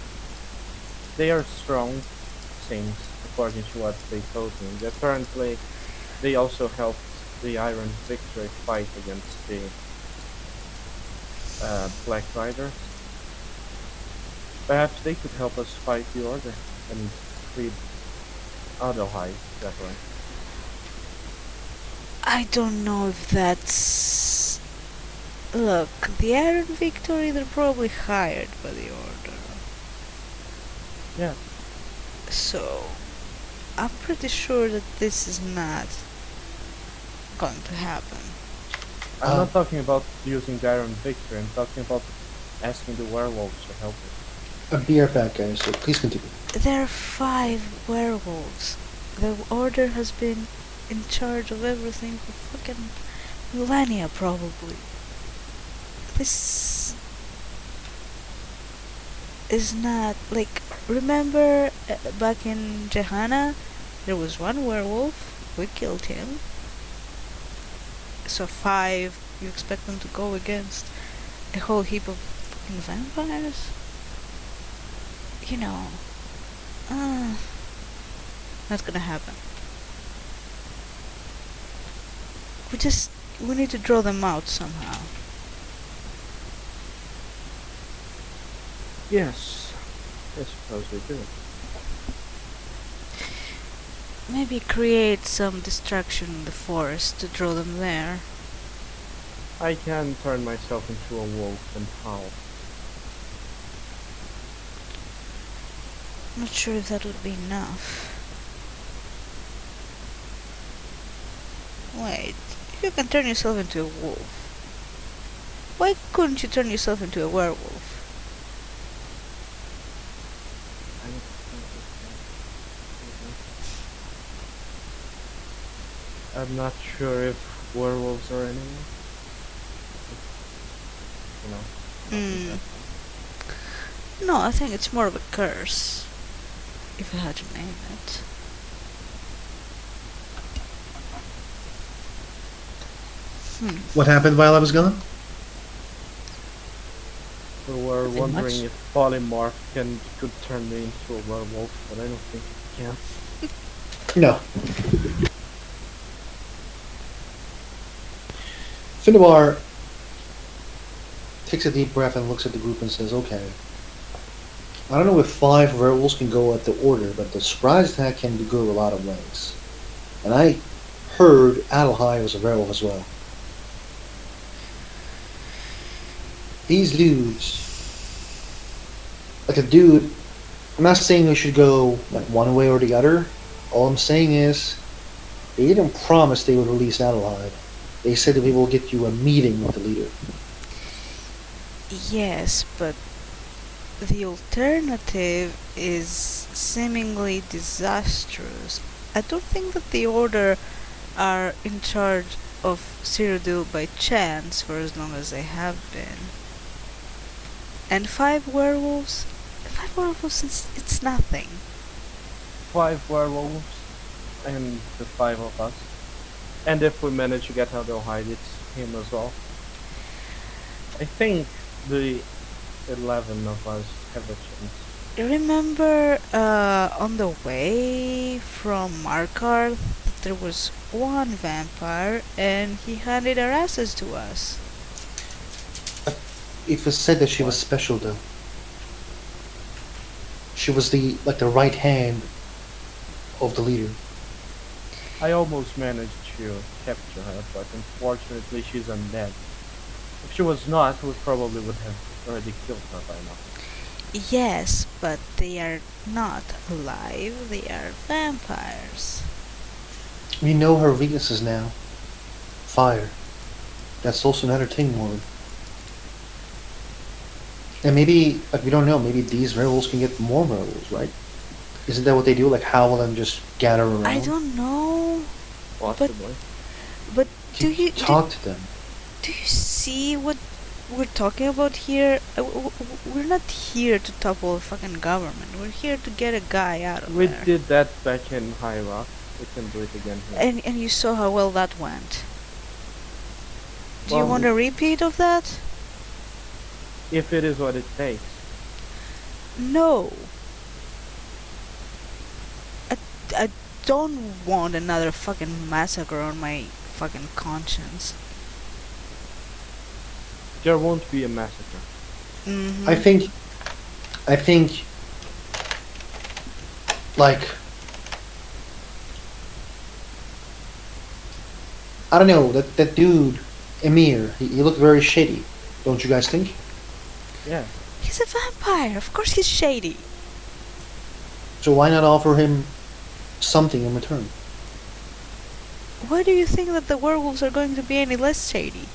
They are strong, seems, according to what they told me. Apparently, they also helped the Iron Victory fight against the Black Riders. Perhaps they could help us fight the Order and free Adelheid that way. I don't know if that's. Look, the Iron Victory, they're probably hired by the Order. Yeah, So, I'm pretty sure that this is not going to happen. I'm not talking about using the Iron Victory, I'm talking about asking the werewolves to help us. I'll be right back, guys. So please continue. There are 5 werewolves. The Order has been in charge of everything for fucking millennia, probably. This is not like. Remember back in Jehana, there was one werewolf. We killed him. So 5. You expect them to go against a whole heap of fucking vampires? You know, not gonna happen. We need to draw them out somehow. Yes, I suppose we do. Maybe create some distraction in the forest to draw them there. I can turn myself into a wolf and howl. I'm not sure if that would be enough. Wait, if you can turn yourself into a wolf, why couldn't you turn yourself into a werewolf? I'm not sure if werewolves are anyone. You know. No, I think it's more of a curse, if I had to name it. What happened while I was gone? We were Nothing wondering much. if polymorph could turn me into a werewolf, but I don't think it can. No. Finnebar takes a deep breath and looks at the group and says, okay. I don't know if 5 werewolves can go at the Order, but the surprise attack can go a lot of ways. And I heard Adelheid was a werewolf as well. These dudes, like a dude, I'm not saying we should go like one way or the other. All I'm saying is, they didn't promise they would release Adelheid. They said that we will get you a meeting with the leader. Yes, but the alternative is seemingly disastrous. I don't think that the Order are in charge of Cyrodiil by chance for as long as they have been. And 5 werewolves? 5 werewolves, it's nothing. 5 werewolves, and the 5 of us. And if we manage to get Adelheid, it's him as well. I think the 11 of us have a chance. Remember on the way from Markarth, there was one vampire and he handed our asses to us. It was said that she was special, though. She was the right hand of the leader. I almost managed to capture her, but unfortunately she's undead. If she was not, we probably would have already killed her by now. Yes, but they are not alive, they are vampires. We know her weaknesses now. Fire. That's also another thing, Morgan. And maybe, we don't know, maybe these werewolves can get more werewolves, right? Isn't that what they do? Like howl and just gather around? I don't know, Possibly. but do you talk to them? do you see what we're talking about here? We're not here to topple a fucking government. We're here to get a guy out of We there. did that back in High Rock. We can do it again here. And you saw how well that went. Do you Well, want a repeat of that? if it is what it takes. No. I don't want another fucking massacre on my fucking conscience. There won't be a massacre. Mm-hmm. I think, like, I don't know, that dude, Emir, he looked very shady, don't you guys think? Yeah. He's a vampire. Of course he's shady. So why not offer him something in return? Why do you think that the werewolves are going to be any less shady?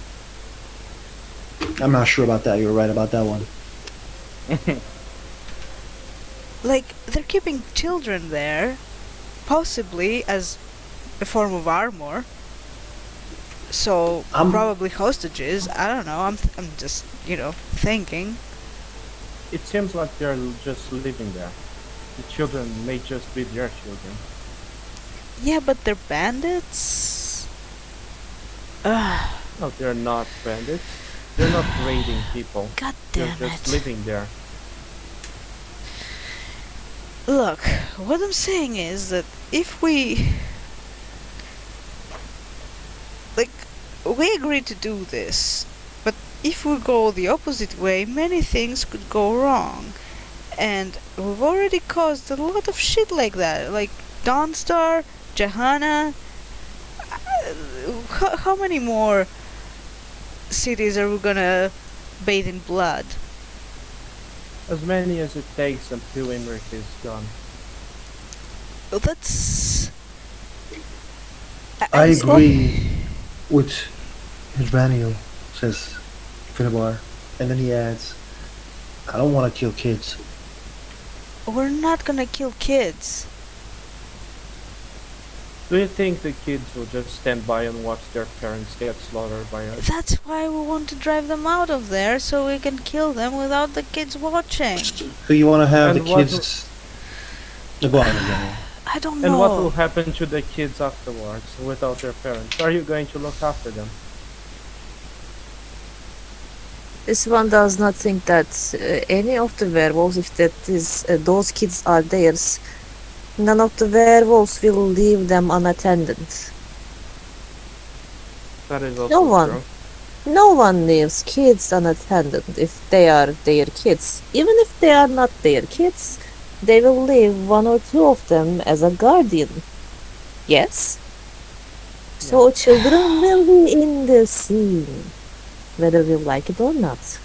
I'm not sure about that. You're right about that one. Like, they're keeping children there, possibly as a form of armor. So, probably hostages. I don't know. I'm just, thinking. It seems like they're just living there. The children may just be their children. Yeah, but they're bandits. Ugh, No, they're not bandits. They're not raiding people. God They're damn just it. living there. Look, what I'm saying is that if we... Like, we agreed to do this, but if we go the opposite way, many things could go wrong. And we've already caused a lot of shit like that, like Dawnstar, Jahana. How many more cities are we gonna bathe in blood? As many as it takes until Imric is gone. Well, that's... I it's not- agree with Hydranio, says Finnebar. And then he adds, I don't want to kill kids. We're not gonna kill kids. Do you think the kids will just stand by and watch their parents get slaughtered by us? That's why we want to drive them out of there, so we can kill them without the kids watching. So you want to have And the what kids... No, go on, Hydranio. I don't know. And what will happen to the kids afterwards without their parents? Are you going to look after them? This one does not think that any of the werewolves, if that is those kids are theirs, none of the werewolves will leave them unattended. That is also No one. true. No one leaves kids unattended if they are their kids. Even if they are not their kids, they will leave one or two of them as a guardian. Yes? So children will be in the scene, whether we like it or not.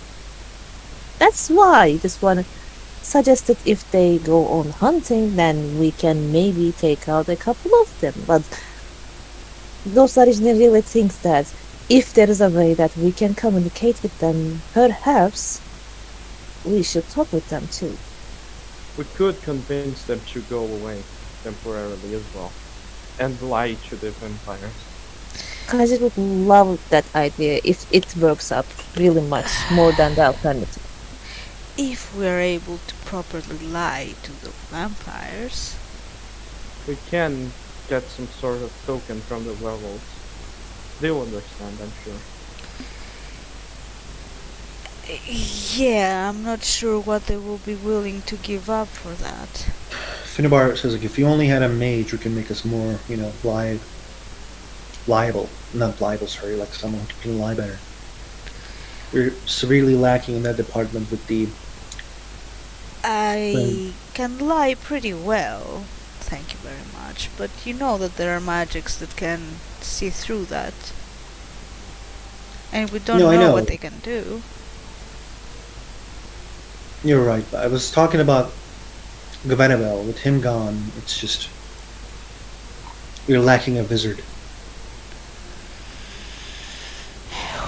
That's why this one suggested if they go on hunting, then we can maybe take out a couple of them. But those originally really thinks that if there is a way that we can communicate with them, perhaps we should talk with them too. We could convince them to go away temporarily as well. And lie to the vampires. Kaji would love that idea if it works out really much more than the alternative. If we're able to properly lie to the vampires... We can get some sort of token from the werewolves. They'll understand, I'm sure. Yeah, I'm not sure what they will be willing to give up for that. Finnebar says, like, if you only had a mage who can make us more, liable. Not liable, sorry, like someone who can lie better. We're severely lacking in that department with the... I can lie pretty well, thank you very much, but you know that there are magics that can see through that. And we don't No, I know know. what they can do. You're right, but I was talking about Gavanabel. With him gone, it's just... We're lacking a wizard.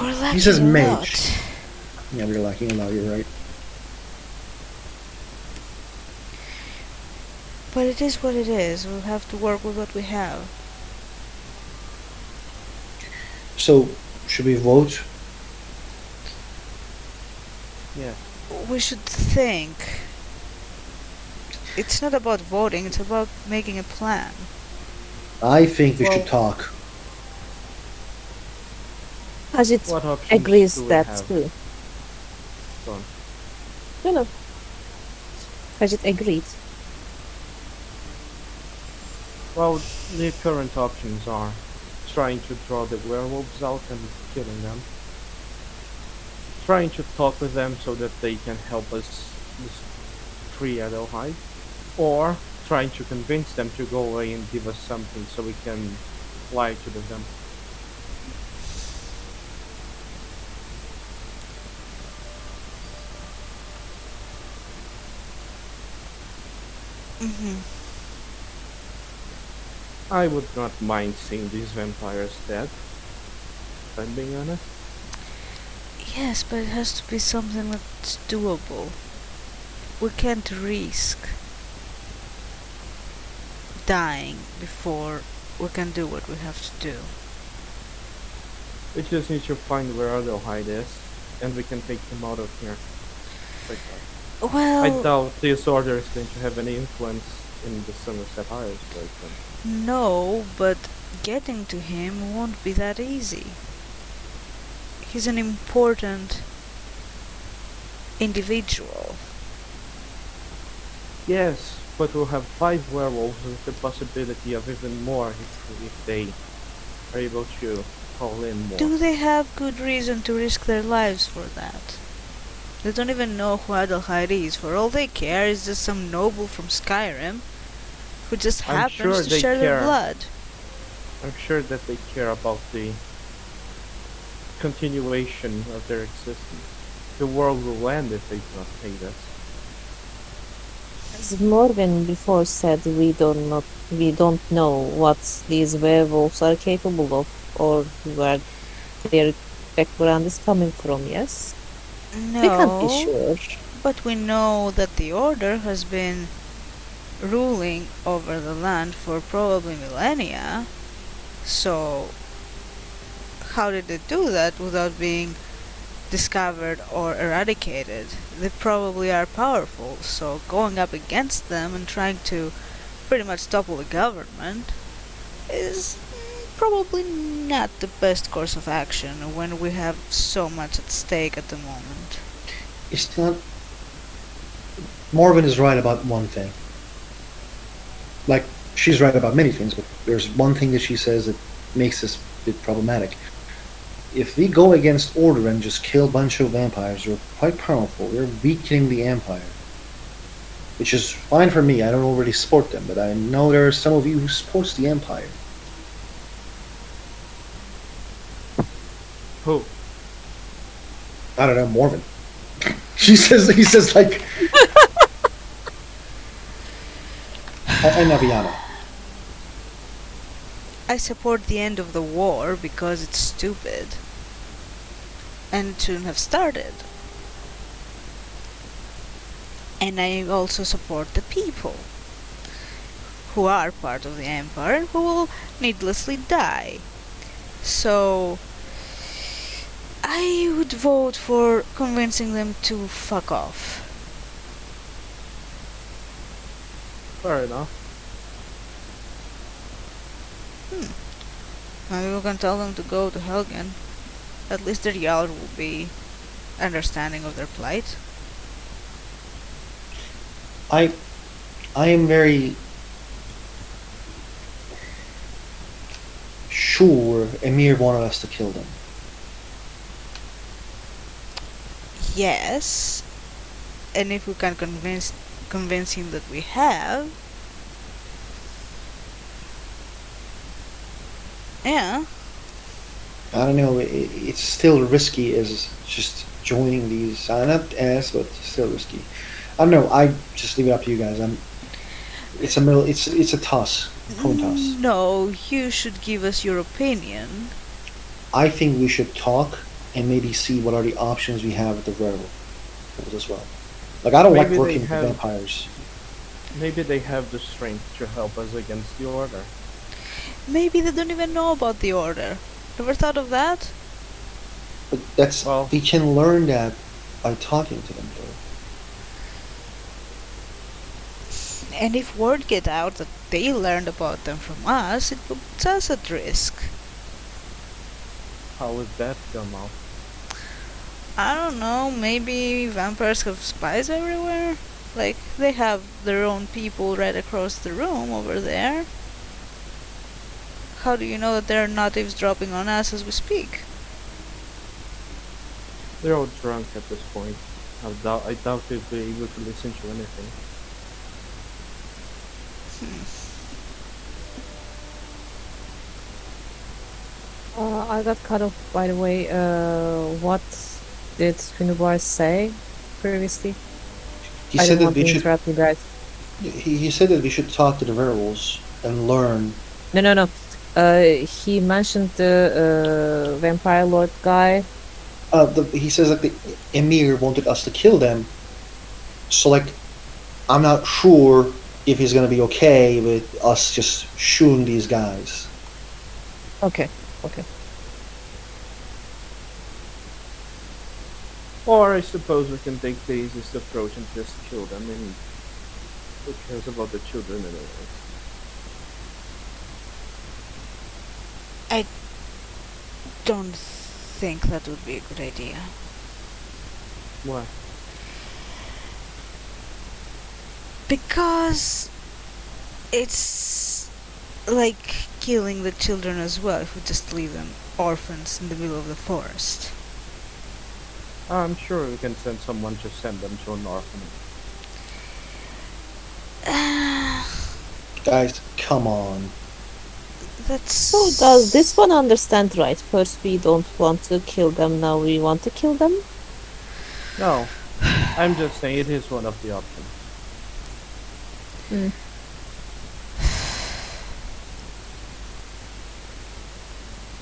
We're lacking says a mage. lot. Yeah, we're lacking a lot, you're right. But it is what it is. We'll have to work with what we have. So, should we vote? Yeah. We should think. It's not about voting, it's about making a plan. I think we Well- should talk. Kajit What options agrees do we that have? too. Go on. No. Kajit agreed. Well, the current options are trying to draw the werewolves out and killing them, trying to talk with them so that they can help us free Adelheid, or trying to convince them to go away and give us something so we can lie to them. Hmm. I would not mind seeing these vampires dead, if I'm being honest. Yes, but it has to be something that's doable. We can't risk dying before we can do what we have to do. We just need to find where Adelheid is, and we can take them out of here. Like that. I Well, doubt this order is going to have any influence in the Somerset Isles, for example. no, but getting to him won't be that easy. He's an important individual. Yes, but we'll have 5 werewolves with the possibility of even more if they are able to call in more. Do they have good reason to risk their lives for that? They don't even know who Adelheid is. For all they care, is just some noble from Skyrim who just I'm happens sure to they share their care. blood. I'm sure that they care about the continuation of their existence. The world will end if they do not hate us. As Morgan before said, we don't know what these werewolves are capable of or where their background is coming from, yes? We can't be No, sure. but we know that the Order has been ruling over the land for probably millennia. So, how did they do that without being discovered or eradicated? They probably are powerful, so going up against them and trying to pretty much topple the government is probably not the best course of action when we have so much at stake at the moment. It's not. Morven is right about one thing. Like, she's right about many things, but there's one thing that she says that makes this a bit problematic. If we go against Order and just kill a bunch of vampires, they're quite powerful. They're weakening the Empire. Which is fine for me. I don't already support them, but I know there are some of you who supports the Empire. Who? I don't know, Morven. He says like and Naviana. I support the end of the war because it's stupid. And it shouldn't have started. And I also support the people who are part of the Empire and who will needlessly die. So I would vote for convincing them to fuck off. Fair enough. Maybe we can tell them to go to Helgen. At least the Jarl will be understanding of their plight. I am very sure Emir wanted us to kill them. Yes, and if we can convince him that we have, yeah. I don't know. It's still risky as just joining these. Not as, but still risky. I don't know. I just leave it up to you guys. It's a middle. It's a toss, coin toss. No, you should give us your opinion. I think we should talk and maybe see what are the options we have with the werewolf as well. Like, I don't Maybe like they working with have- vampires. Maybe they have the strength to help us against the Order. Maybe they don't even know about the Order. Ever thought of that? But that's Well- we can learn that by talking to them, though. And if word get out that they learned about them from us, it puts us at risk. How would that come out? I don't know, maybe vampires have spies everywhere? Like, they have their own people right across the room over there. how do you know that they're not eavesdropping on us as we speak? They're all drunk at this point. I doubt they'd be able to listen to anything. I got cut off, by the way. What did Finubar say previously? He I said didn't that want to we should. interrupt you guys. He said that we should talk to the werewolves and learn. No. He mentioned the vampire lord guy. He says that the emir wanted us to kill them. So like, I'm not sure if he's gonna be okay with us just shooting these guys. Okay. Or I suppose we can take the easiest approach and just kill them. I mean, who cares about the children anyway? Don't think that would be a good idea. Why? Because it's like killing the children as well if we just leave them orphans in the middle of the forest. I'm sure we can send someone to send them to an orphanage. Guys, come on. That's So does this one understand right? First we don't want to kill them, now we want to kill them? No, I'm just saying it is one of the options. Hmm.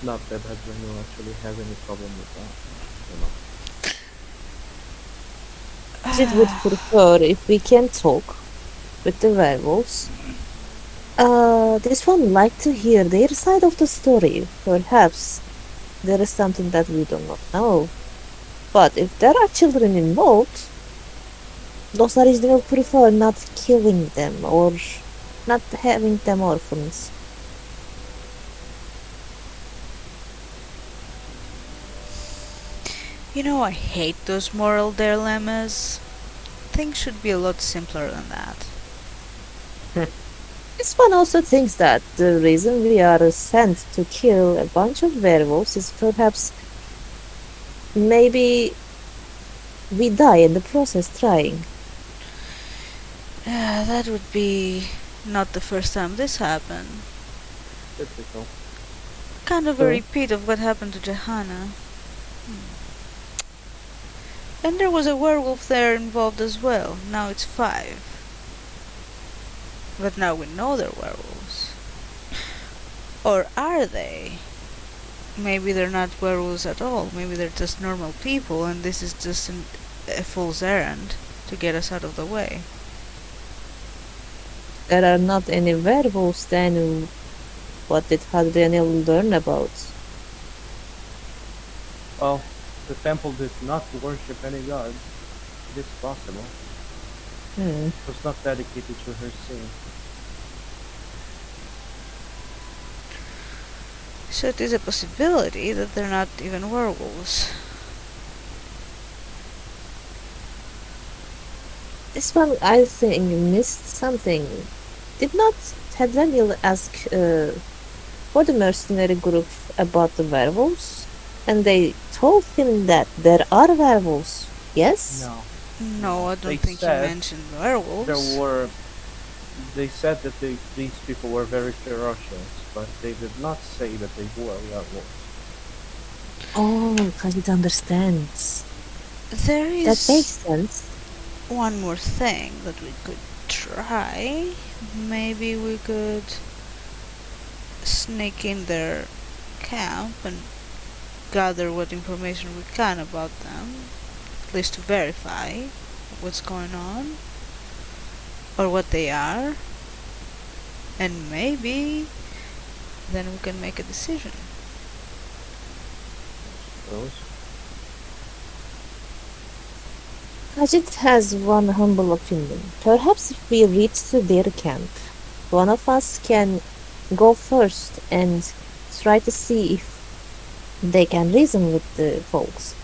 Not that Adrenaline actually has any problem with that. You know. It would prefer if we can talk with the werewolves. This one like to hear their side of the story. Perhaps there is something that we do not know. But if there are children involved, those original prefer not killing them or not having them orphans. You know, I hate those moral dilemmas. Things should be a lot simpler than that. This one also thinks that the reason we are sent to kill a bunch of werewolves is perhaps maybe we die in the process trying. That would be not the first time this happened. Typical. Kind of a Sure. repeat of what happened to Johanna. And there was a werewolf there involved as well. Now it's 5. But now we know they're werewolves. Or are they? Maybe they're not werewolves at all. Maybe they're just normal people and this is just a fool's errand to get us out of the way. There are not any werewolves, then what did Hadrianel learn about? Well, the temple did not worship any god. It is possible. Hmm. It was not dedicated to her sin. So it is a possibility that they're not even werewolves. This one, I think, missed something. Did not Hadrianel ask for the mercenary group about the werewolves? And they told him that there are werewolves, yes? No. No, I don't They think he said mentioned werewolves. There were. They said that these people were very ferocious, but they did not say that they were werewolves. Oh, because it understands. There That is makes sense. one more thing that we could try. Maybe we could sneak in their camp and gather what information we can about them, at least to verify what's going on or what they are, and maybe then we can make a decision. Those. Khajiit has one humble opinion. Perhaps if we reach to their camp, one of us can go first and try to see if they can reason with the folks.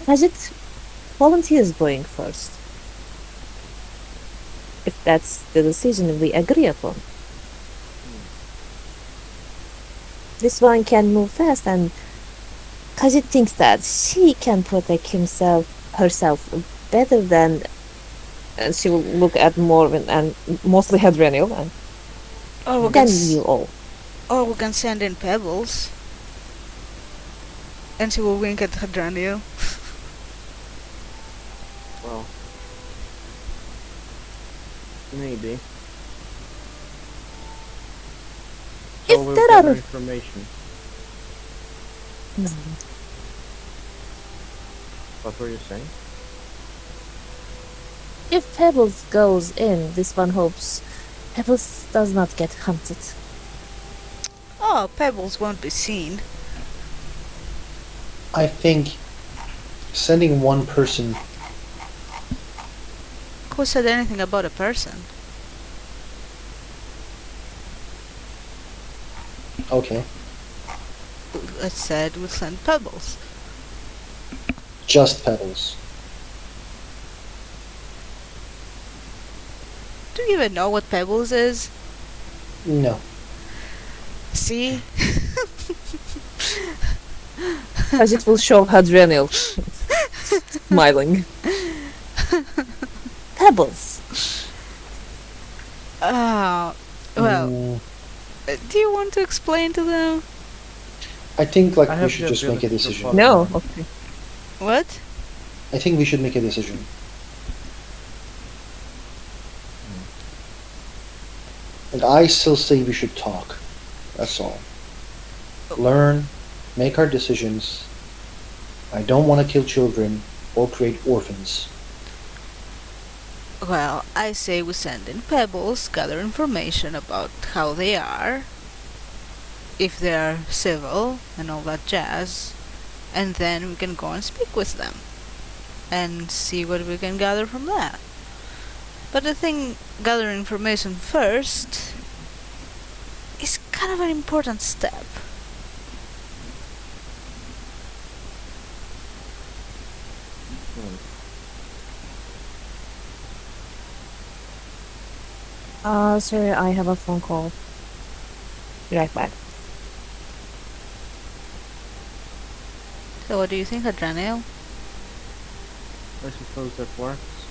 Khajiit volunteers going first. If that's the decision we agree upon. this one can move fast, and Kaji thinks that she can protect herself better than, and she will look at Morven and mostly Hadrianil and Or we can, then s- you all. or we can send in pebbles. And she will wink at Hadranio. Well, maybe. So If we'll there gather are- information. What were you saying? If Pebbles goes in, this one hopes Pebbles does not get hunted. Oh, pebbles won't be seen. I think sending one person. Who said anything about a person? Okay, I said we'll send pebbles. just Pebbles. Do you even know what pebbles is? No. See? As it will show Hadrianil smiling. Pebbles. Well, Mm, do you want to explain to them? I think like I we have should the just make a ability to decision. follow. No, okay. What? I think we should make a decision. And I still say we should talk. That's all. Learn, make our decisions. I don't want to kill children or create orphans. Well, I say we send in pebbles, gather information about how they are, if they are civil and all that jazz, and then we can go and speak with them and see what we can gather from that. But I think gathering information first is kind of an important step. Sorry, I have a phone call. Be right back. So what do you think, Adranil? I suppose that works.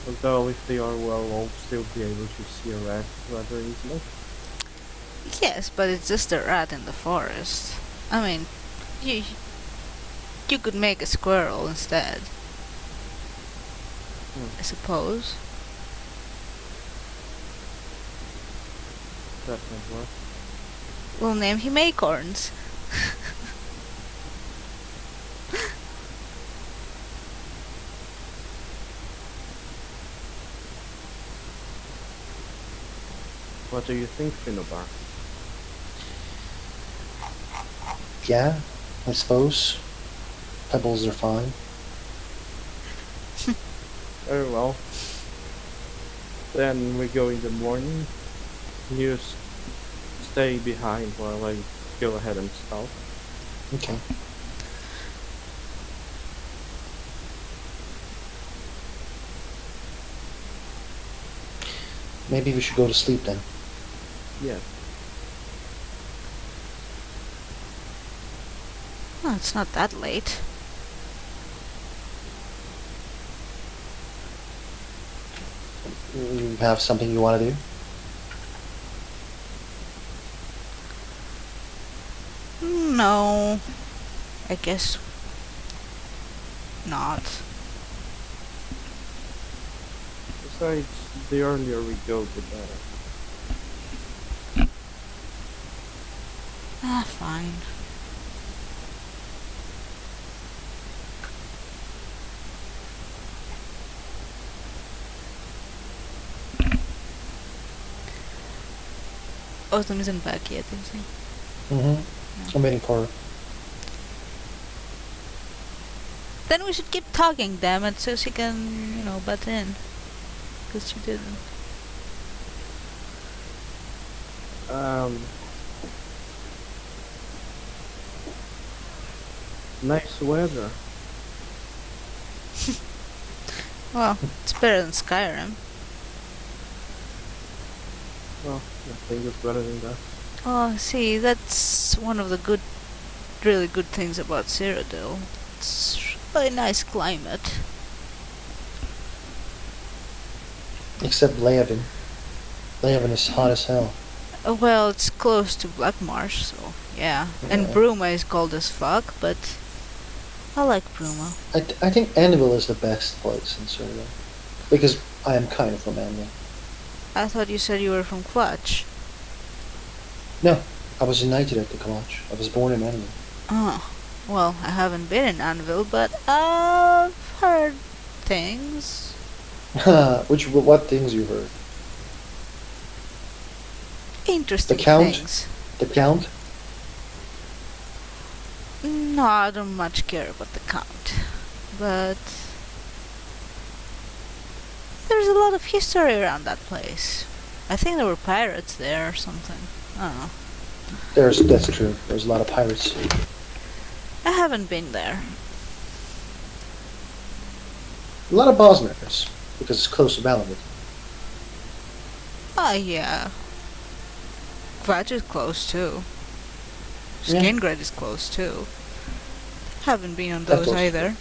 Although if they are well, I'll still be able to see a rat rather easily. Yes, but it's just a rat in the forest. I mean, you could make a squirrel instead. I suppose. That might work. We'll name him Acorns. What do you think, Finnobar? Yeah, I suppose. Pebbles are fine. Very well. Then we go in the morning. You stay behind while I go ahead and scout. Okay. Maybe we should go to sleep then. Yeah. Oh, it's not that late. You have something you want to do? No. I guess not. Besides, the earlier we go, the better. Ah, fine. Autumn isn't back yet, is he? Mm-hmm. I'm waiting for her. Then we should keep talking, damn it, so she can, butt in. Because she didn't. Nice weather. Well, it's better than Skyrim. Well, I think it's better than that. Oh, see, that's one of the really good things about Cyrodiil. It's really nice climate. Except Leovan. Leovan is hot as hell. Well, it's close to Black Marsh, so yeah. And Yeah. Bruma is cold as fuck, but I like Bruma. I think Anvil is the best place in Serbia. Because I am kind of from Anvil. I thought you said you were from Clutch. No, I was united at the college. I was born in Anvil. Oh, well, I haven't been in Anvil, but I've heard things. What things you heard? Interesting Count? things. The Count? No, I don't much care about the Count. But there's a lot of history around that place. I think there were pirates there or something. I don't know. That's true. There's a lot of pirates. I haven't been there. A lot of Bosniaks, because it's close to Balamut. Oh, yeah. Kvatch is close too. Yeah. Skingrad is close too. Haven't been on That's those also either.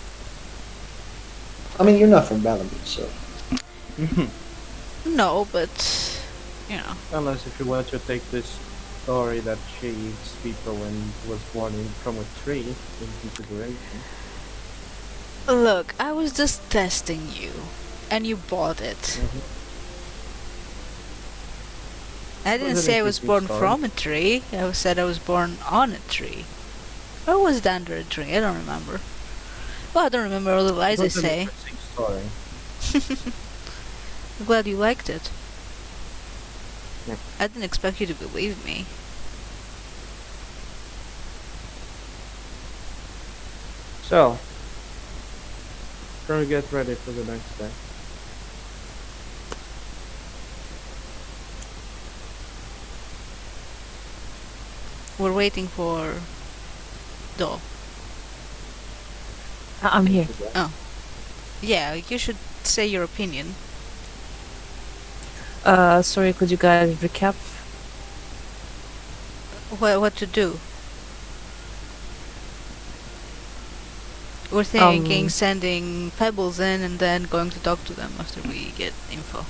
I mean, you're not from Balamut, so... No, but you know. Unless if you want to take this story that she eats people and was born from a tree in consideration. Look, I was just testing you, and you bought it. I didn't Was it say I a was creepy born story? from a tree. I said I was born on a tree. Or was it under a tree? I don't remember. Well, I don't remember all the lies I It was an say. interesting story. I'm glad you liked it. Yeah. I didn't expect you to believe me. So, gonna get ready for the next day. We're waiting for Do. I'm here. Yeah, you should say your opinion. Sorry, could you guys recap? What to do? We're thinking sending pebbles in and then going to talk to them after we get info.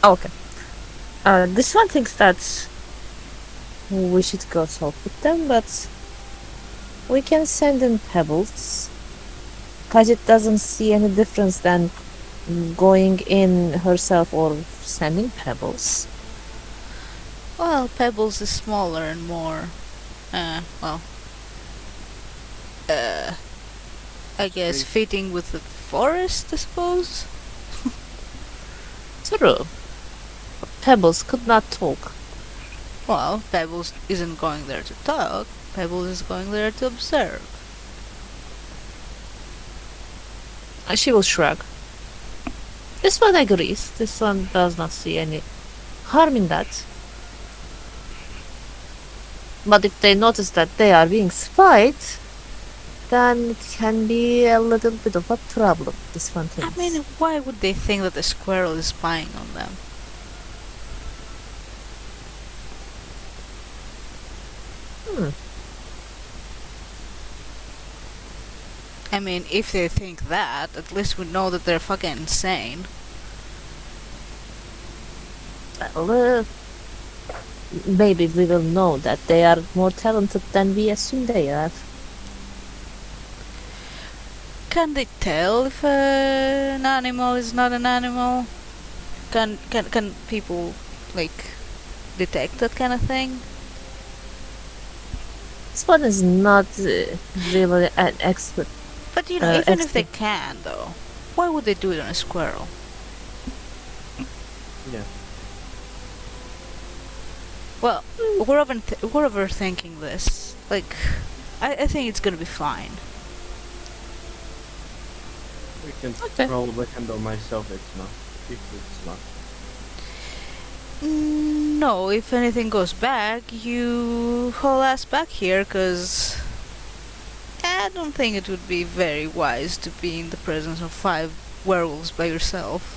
Oh, okay. This one thinks that we should go talk with them, but we can send in pebbles. Kajit doesn't see any difference than going in herself or sending pebbles. Well, pebbles is smaller and more, well, I guess fitting with the forest, I suppose. True. Pebbles could not talk. Well, Pebbles isn't going there to talk. Pebbles is going there to observe. She will shrug. This one agrees. This one does not see any harm in that. But if they notice that they are being spied, then it can be a little bit of a problem, this one I thinks. mean, why would they think that the squirrel is spying on them? I mean, if they think that, at least we know that they're fucking insane. Well, maybe we will know that they are more talented than we assume they are. Can they tell if an animal is not an animal? Can people, like, detect that kind of thing? This one is not really an expert. But you know, even if they expert. can, though, why would they do it on a squirrel? Yeah. Well, we're overthinking this. Like, I think it's gonna be fine. We can Okay. probably handle myself if it's not. No, if anything goes back, you haul ass back here, cause I don't think it would be very wise to be in the presence of 5 werewolves by yourself.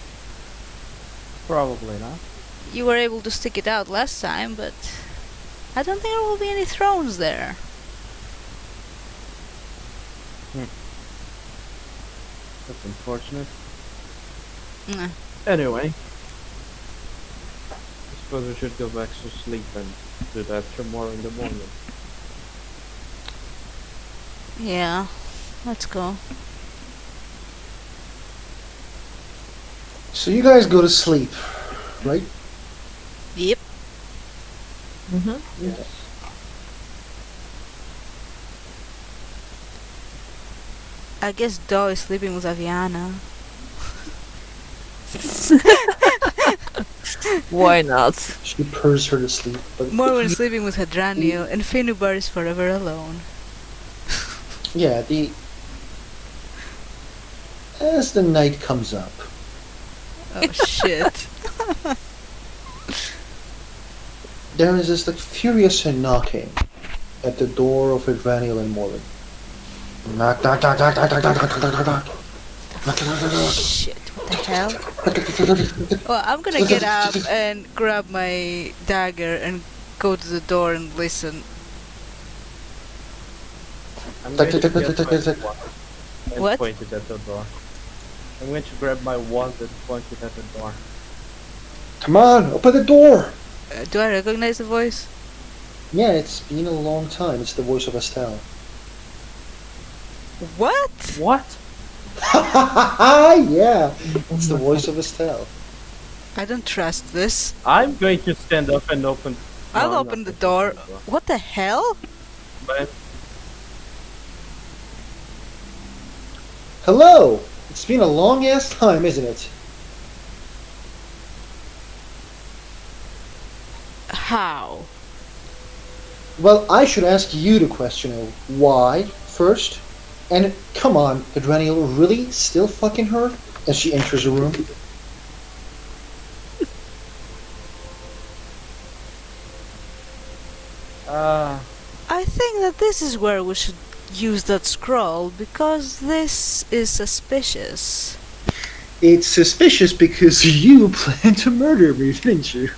Probably not. You were able to stick it out last time, but I don't think there will be any thrones there. That's unfortunate. Nah. Anyway, I suppose we should go back to sleep and do that tomorrow in the morning. Yeah, let's go. So you guys go to sleep, right? Yep. Mm-hmm. Yes. I guess Do is sleeping with Aviana. Why not? She purrs her to sleep. But Morwen sleeping with Hadraniel, and Finubar is forever alone. yeah, as the night comes up, Oh shit. there is this like furious knocking at the door of Edraniel and Morven. Knock, knock, knock, knock, knock, knock, knock, knock, knock, knock, knock. Knock, knock, knock, knock. Shit, what the hell? Knock. Well, I'm gonna get up and grab my dagger and go to the door and listen. I'm Tick, going to tick, tick, get tick, my tick, tick. wand and What? point it at the door. I'm going to grab my wand and point it at the door. Come on, open the door. Do I recognize the voice? Yeah, it's been a long time. It's the voice of Estelle. What? What? Yeah, it's the voice of Estelle. I don't trust this. I'm going to stand up and open. I'll No, I'm open not the going to door. open the What the hell? But Hello. It's been a long ass time, isn't it? How? Well, I should ask you the question of why first. And come on, Adrenial really still fucking her as she enters the room? I think that this is where we should use that scroll, because this is suspicious. It's suspicious because you planned to murder me, didn't you?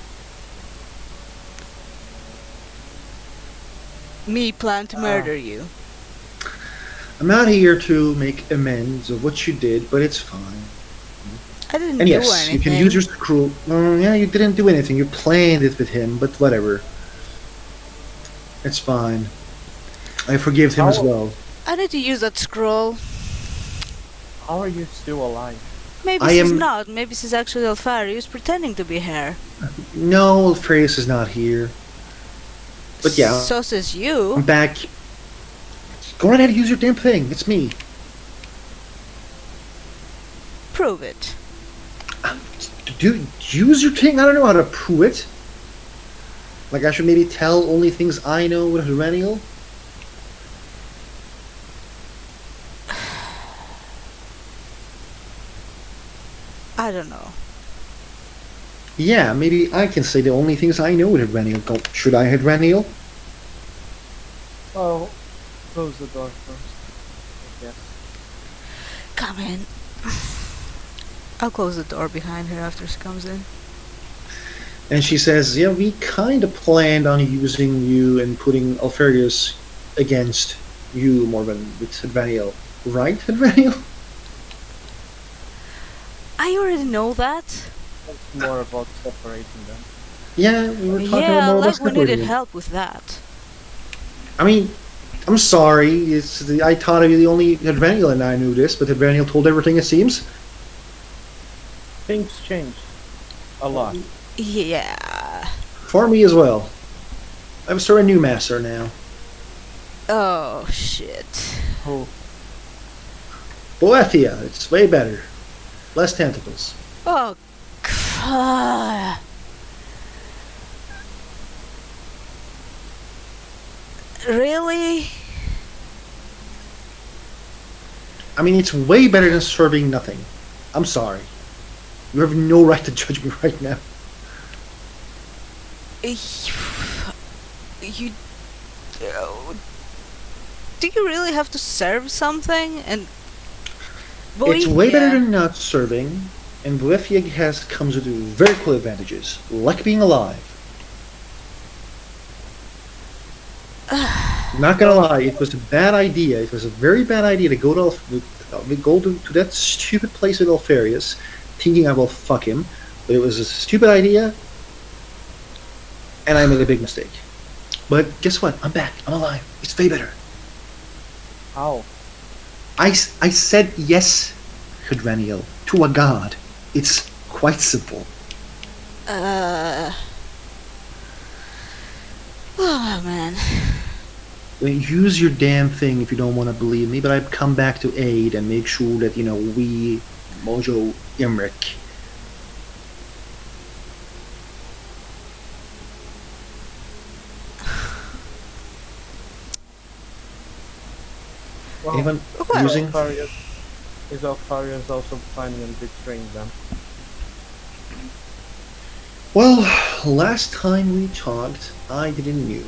Me plan to murder you. I'm not here to make amends of what you did, but it's fine. I didn't And do yes, anything. you can use your scroll. Yeah, you didn't do anything. You planned it with him, but whatever. It's fine. I forgive him as well. I need to use that scroll. how are you still alive? Maybe I she's am- not. Maybe she's actually Alfarius pretending to be her. No, Freya's is not here. But yeah, So says I'm you. back. Go right ahead and use your damn thing. It's me. Prove it. Use your thing. I don't know how to prove it. Like I should maybe tell only things I know with Herenial. I don't know. Yeah, maybe I can say the only things I know with Herenial. Should I, Herenial? Oh, close the door first. Yes. Come in. I'll close the door behind her after she comes in. And she says, yeah, we kind of planned on using you and putting Alfarius against you, Morven, with Hedvaniel. Right, Hedvaniel? I already know that. It's more about separating them. Yeah, we were talking Yeah, about like we needed separating. help with that. I mean, I'm sorry. I thought the only Hedvaniel and I knew this, but Hedvaniel told everything it seems. Things changed a lot. Yeah. For me as well. I'm sort of a new master now. Oh, shit. Who? Boethia, it's way better. Less tentacles. Oh, really? I mean, it's way better than serving nothing. I'm sorry. You have no right to judge me right now. You. Do you really have to serve something? And. It's way better Boethia- than not serving, and Boethia comes with very cool advantages, like being alive. Not gonna lie, it was a bad idea. It was a very bad idea to go to to that stupid place with Alfarius, thinking I will fuck him. But it was a stupid idea, and I made a big mistake. But guess what? I'm back. I'm alive. It's way better. How? I said yes, Hydraniel, to a god. It's quite simple. Oh man. I mean, use your damn thing if you don't want to believe me, but I've come back to aid and make sure that, we, Mojo Imric, Well, anyone Well, using? Is Alfarius also planning on betraying them? Well, last time we talked, I didn't know,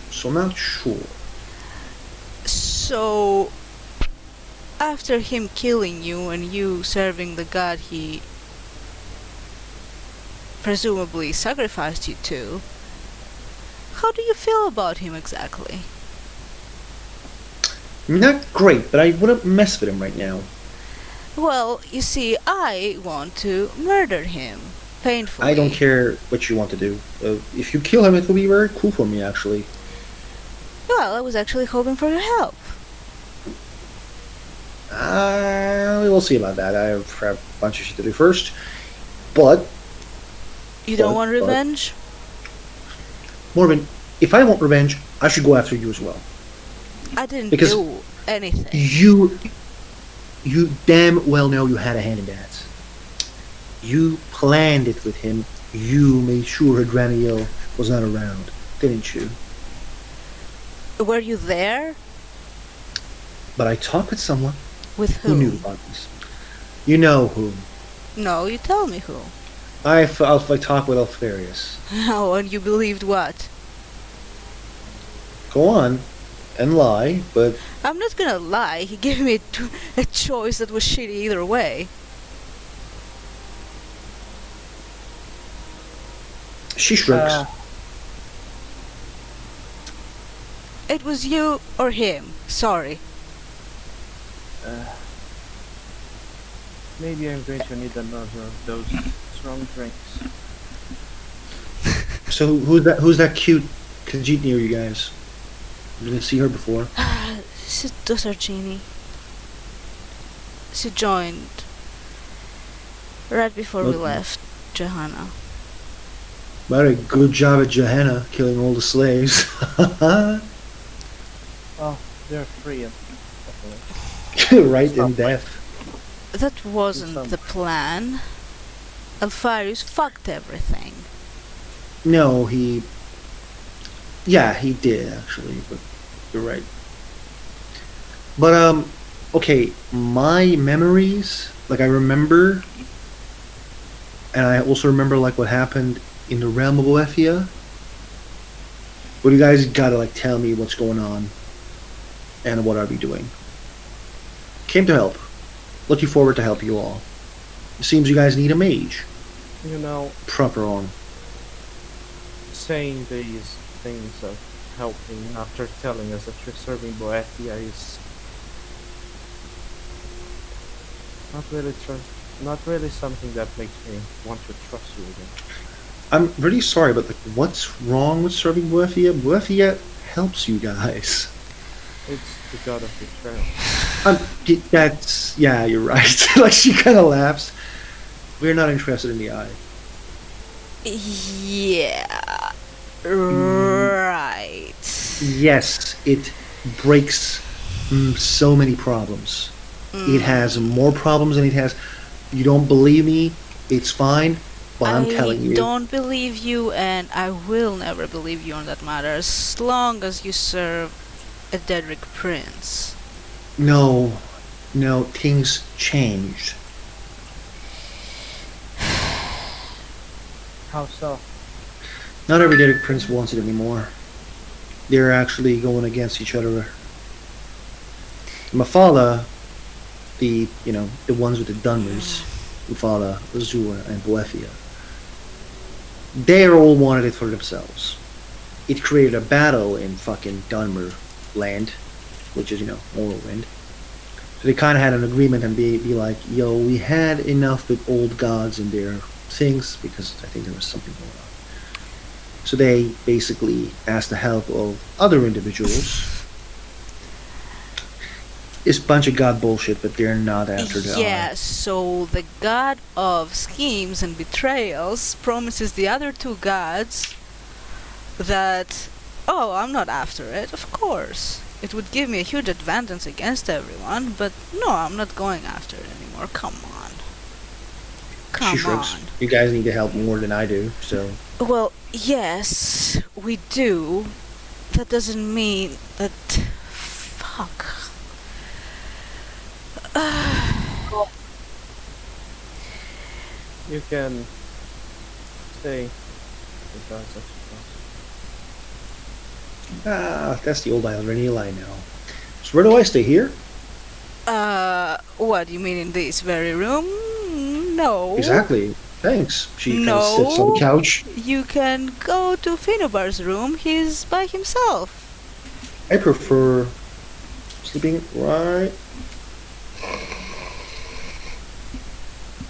so I'm not sure. so after him killing you and you serving the god he presumably sacrificed you to, how do you feel about him exactly? Not great, but I wouldn't mess with him right now. Well, you see, I want to murder him painfully. I don't care what you want to do. If you kill him, it will be very cool for me, actually. Well, I was actually hoping for your help. We'll see about that. I have a bunch of shit to do first. But, You don't But- want but- revenge? Morven, if I want revenge, I should go after you as well. I didn't Because- do anything. You damn well know you had a hand in that. You planned it with him. You made sure Hydraniel was not around, didn't you? Were you there? But I talked with someone With who whom? knew about this. You know who. No, you tell me who. I talked with Alfarius. Oh, and you believed what? Go on and lie, but I'm not gonna lie, he gave me a choice that was shitty either way. she shrugs. It was you or him. Sorry. Maybe I'm going to need another of those strong drinks. So who's that cute Khajiit near you guys? You didn't see her before. She's Dosargini. She joined right before we Okay. left Johanna. Very good job at Johanna killing all the slaves. Oh, they're free and definitely. Right in Stop. death. That wasn't some- the plan. Alfarius fucked everything. No, yeah, he did actually, but you're right. But okay, my memories, like I remember, and I also remember like what happened in the realm of Boethia. But you guys gotta like tell me what's going on, and what are we doing? Came to help. Looking forward to help you all. It seems you guys need a mage. You know, Proper on. saying these things of helping after telling us that you're serving Boethia is not really something that makes me want to trust you again. I'm really sorry, but like, what's wrong with serving Boethia? Boethia helps you guys. It's the god of betrayal. That's yeah, you're right. Like she kind of laughs. We're not interested in the eye. Yeah. Right. Yes, it breaks so many problems. It has more problems than it has. You don't believe me? It's fine, but I'm telling you. I don't believe you, and I will never believe you on that matter, as long as you serve a Dedrick prince. No, things changed. How so? Not every Derek Prince wants it anymore. They're actually going against each other. Mafala, the ones with the Dunmers, Mafala, Azura, and Boethia, they all wanted it for themselves. it created a battle in fucking Dunmer land, which is, Morrowind. So they kind of had an agreement and be like, yo, we had enough with old gods and their things because I think there was something going on. So they basically asked the help of other individuals. It's a bunch of god bullshit, but they're not after the Yeah, so the god of schemes and betrayals promises the other two gods that, oh, I'm not after it, of course. It would give me a huge advantage against everyone, but no, I'm not going after it anymore. Come on. She Come shrugs. on. You guys need to help more than I do, so Well, yes, we do. That doesn't mean that. Fuck. You can stay with us, I suppose. that's the old Irene line now. So where do I stay here? What, you mean in this very room? No. Exactly. Thanks. She kind No. of sits on the couch. You can go to Finnebar's room. He's by himself. I prefer sleeping right.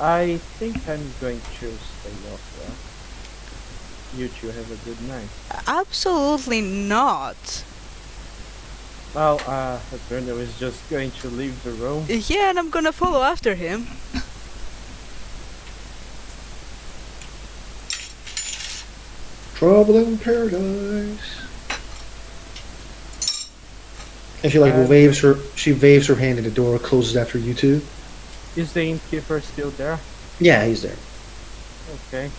I think I'm going to stay off there. You two have a good night. Absolutely not. Well, Bruno is just going to leave the room. Yeah, and I'm gonna follow after him. Trouble in paradise. And she like Um, waves her. She waves her hand, and the door closes after you two. Is the innkeeper still there? Yeah, he's there. Okay.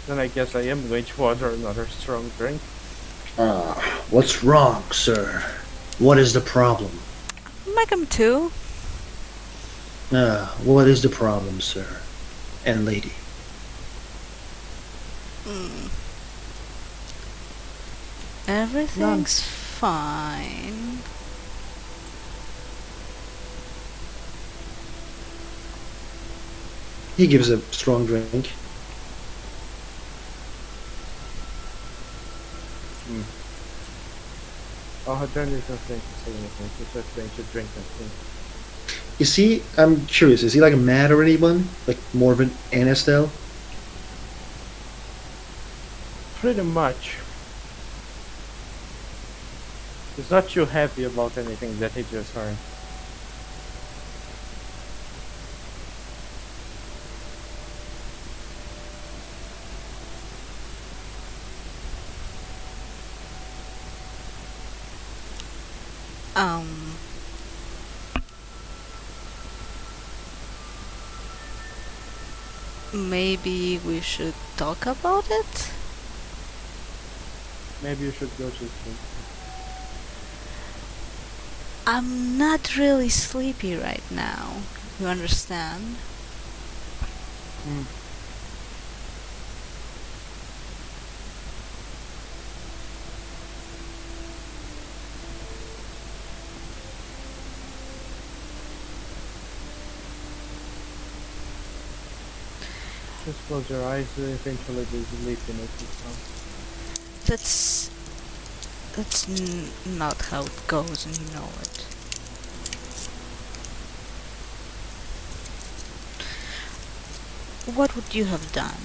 Then I guess I am going to order another strong drink. What's wrong, sir? What is the problem? Make him too. What is the problem, sir? And lady. Everything's fine. He gives a strong drink. Oh, Hadron is not going to say anything. He's just going to drink and think. Is he? I'm curious. Is he like mad or anyone? Like more of an Anastel? Pretty much. He's not too happy about anything that he just heard. Um. Maybe we should talk about it? Maybe you should go to sleep. I'm not really sleepy right now. You understand? Just close your eyes, eventually be sleepiness will come. That's not how it goes, and you know it. What would you have done?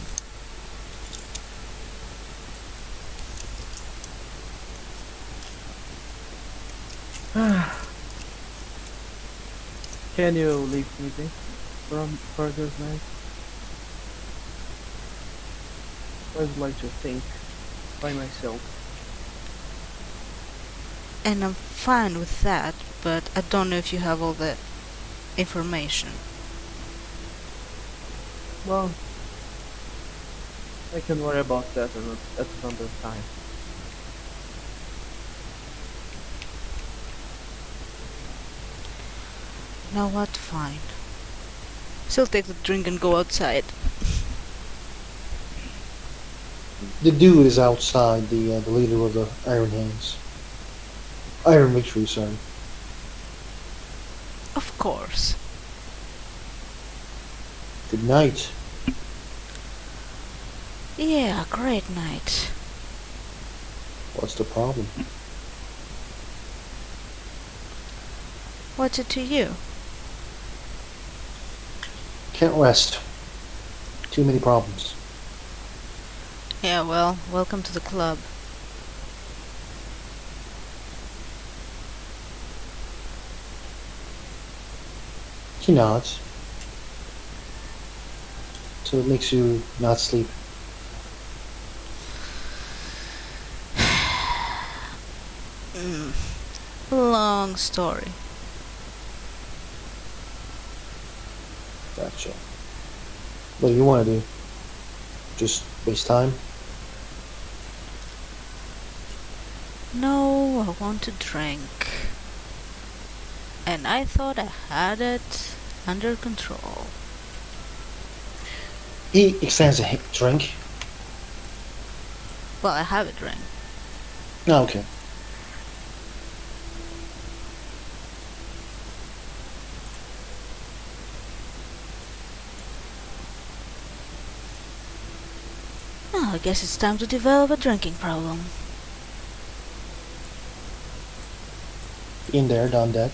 Can you leave me be for this night? I'd like to think by myself. And I'm fine with that, but I don't know if you have all the information. Well, I can worry about that at another time. Know what? Fine. Still take the drink and go outside. The dude is outside. The leader of the Iron Hands. Iron Victory, sorry. Of course. Good night. Yeah, great night. What's the problem? What's it to you? Can't rest. Too many problems. Yeah, well, welcome to the club. He nods. So it makes you not sleep. Long story. Gotcha. What do you want to do? Just waste time? No, I want to drink. And I thought I had it under control. He extends a drink. Well, I have a drink. Oh, okay. Oh, I guess it's time to develop a drinking problem. In there, done that.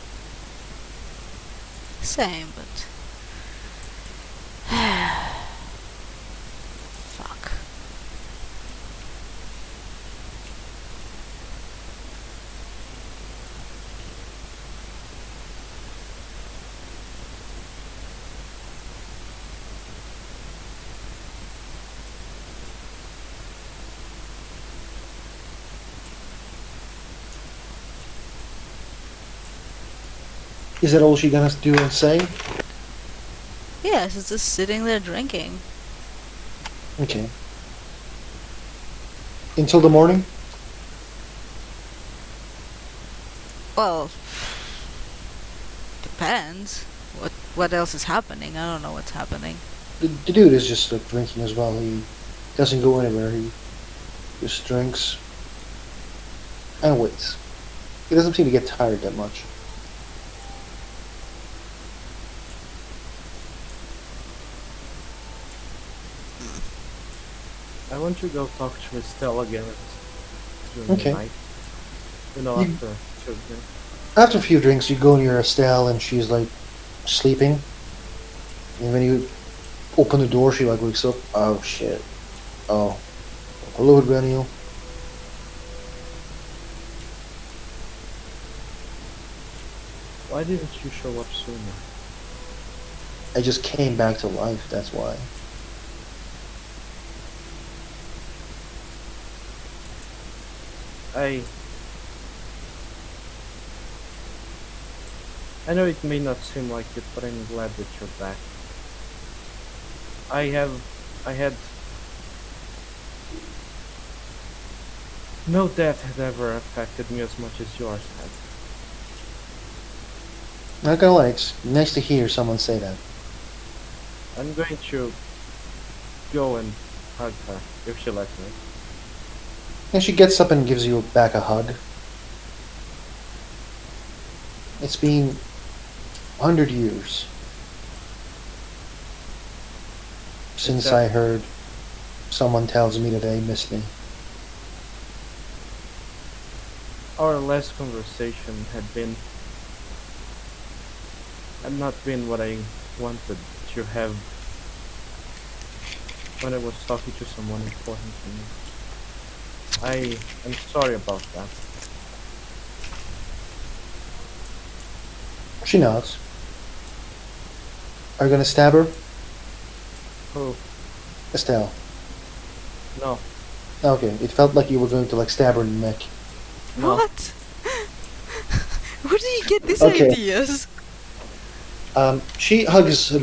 Same, but... Fuck. Is that all she gonna do and say? Yes, it's just sitting there drinking. Okay. Until the morning? Well, depends. What else is happening? I don't know what's happening. The dude is just like drinking as well. He doesn't go anywhere. He just drinks and waits. He doesn't seem to get tired that much. I want to go talk to Estelle again during Okay. the night. You know, You- after children. After a few drinks, you go near Estelle and she's like sleeping. And when you open the door, she like wakes up. Oh shit. Oh. Hello, Daniel. Why didn't you show up sooner? I just came back to life, that's why. I know it may not seem like it, but I'm glad that you're back. I had no death had ever affected me as much as yours had. Not gonna lie, it's nice to hear someone say that. I'm going to go and hug her if she lets me. And she gets up and gives you back a hug. It's been 100 years since Exactly. I heard someone tells me that they miss me. Our last conversation had not been what I wanted to have when I was talking to someone important to me. I am sorry about that. She nods. Are you gonna stab her? Oh, Estelle. no, Okay, it felt like you were going to like stab her in the neck. no. What? Where do you get these Okay. ideas? She hugs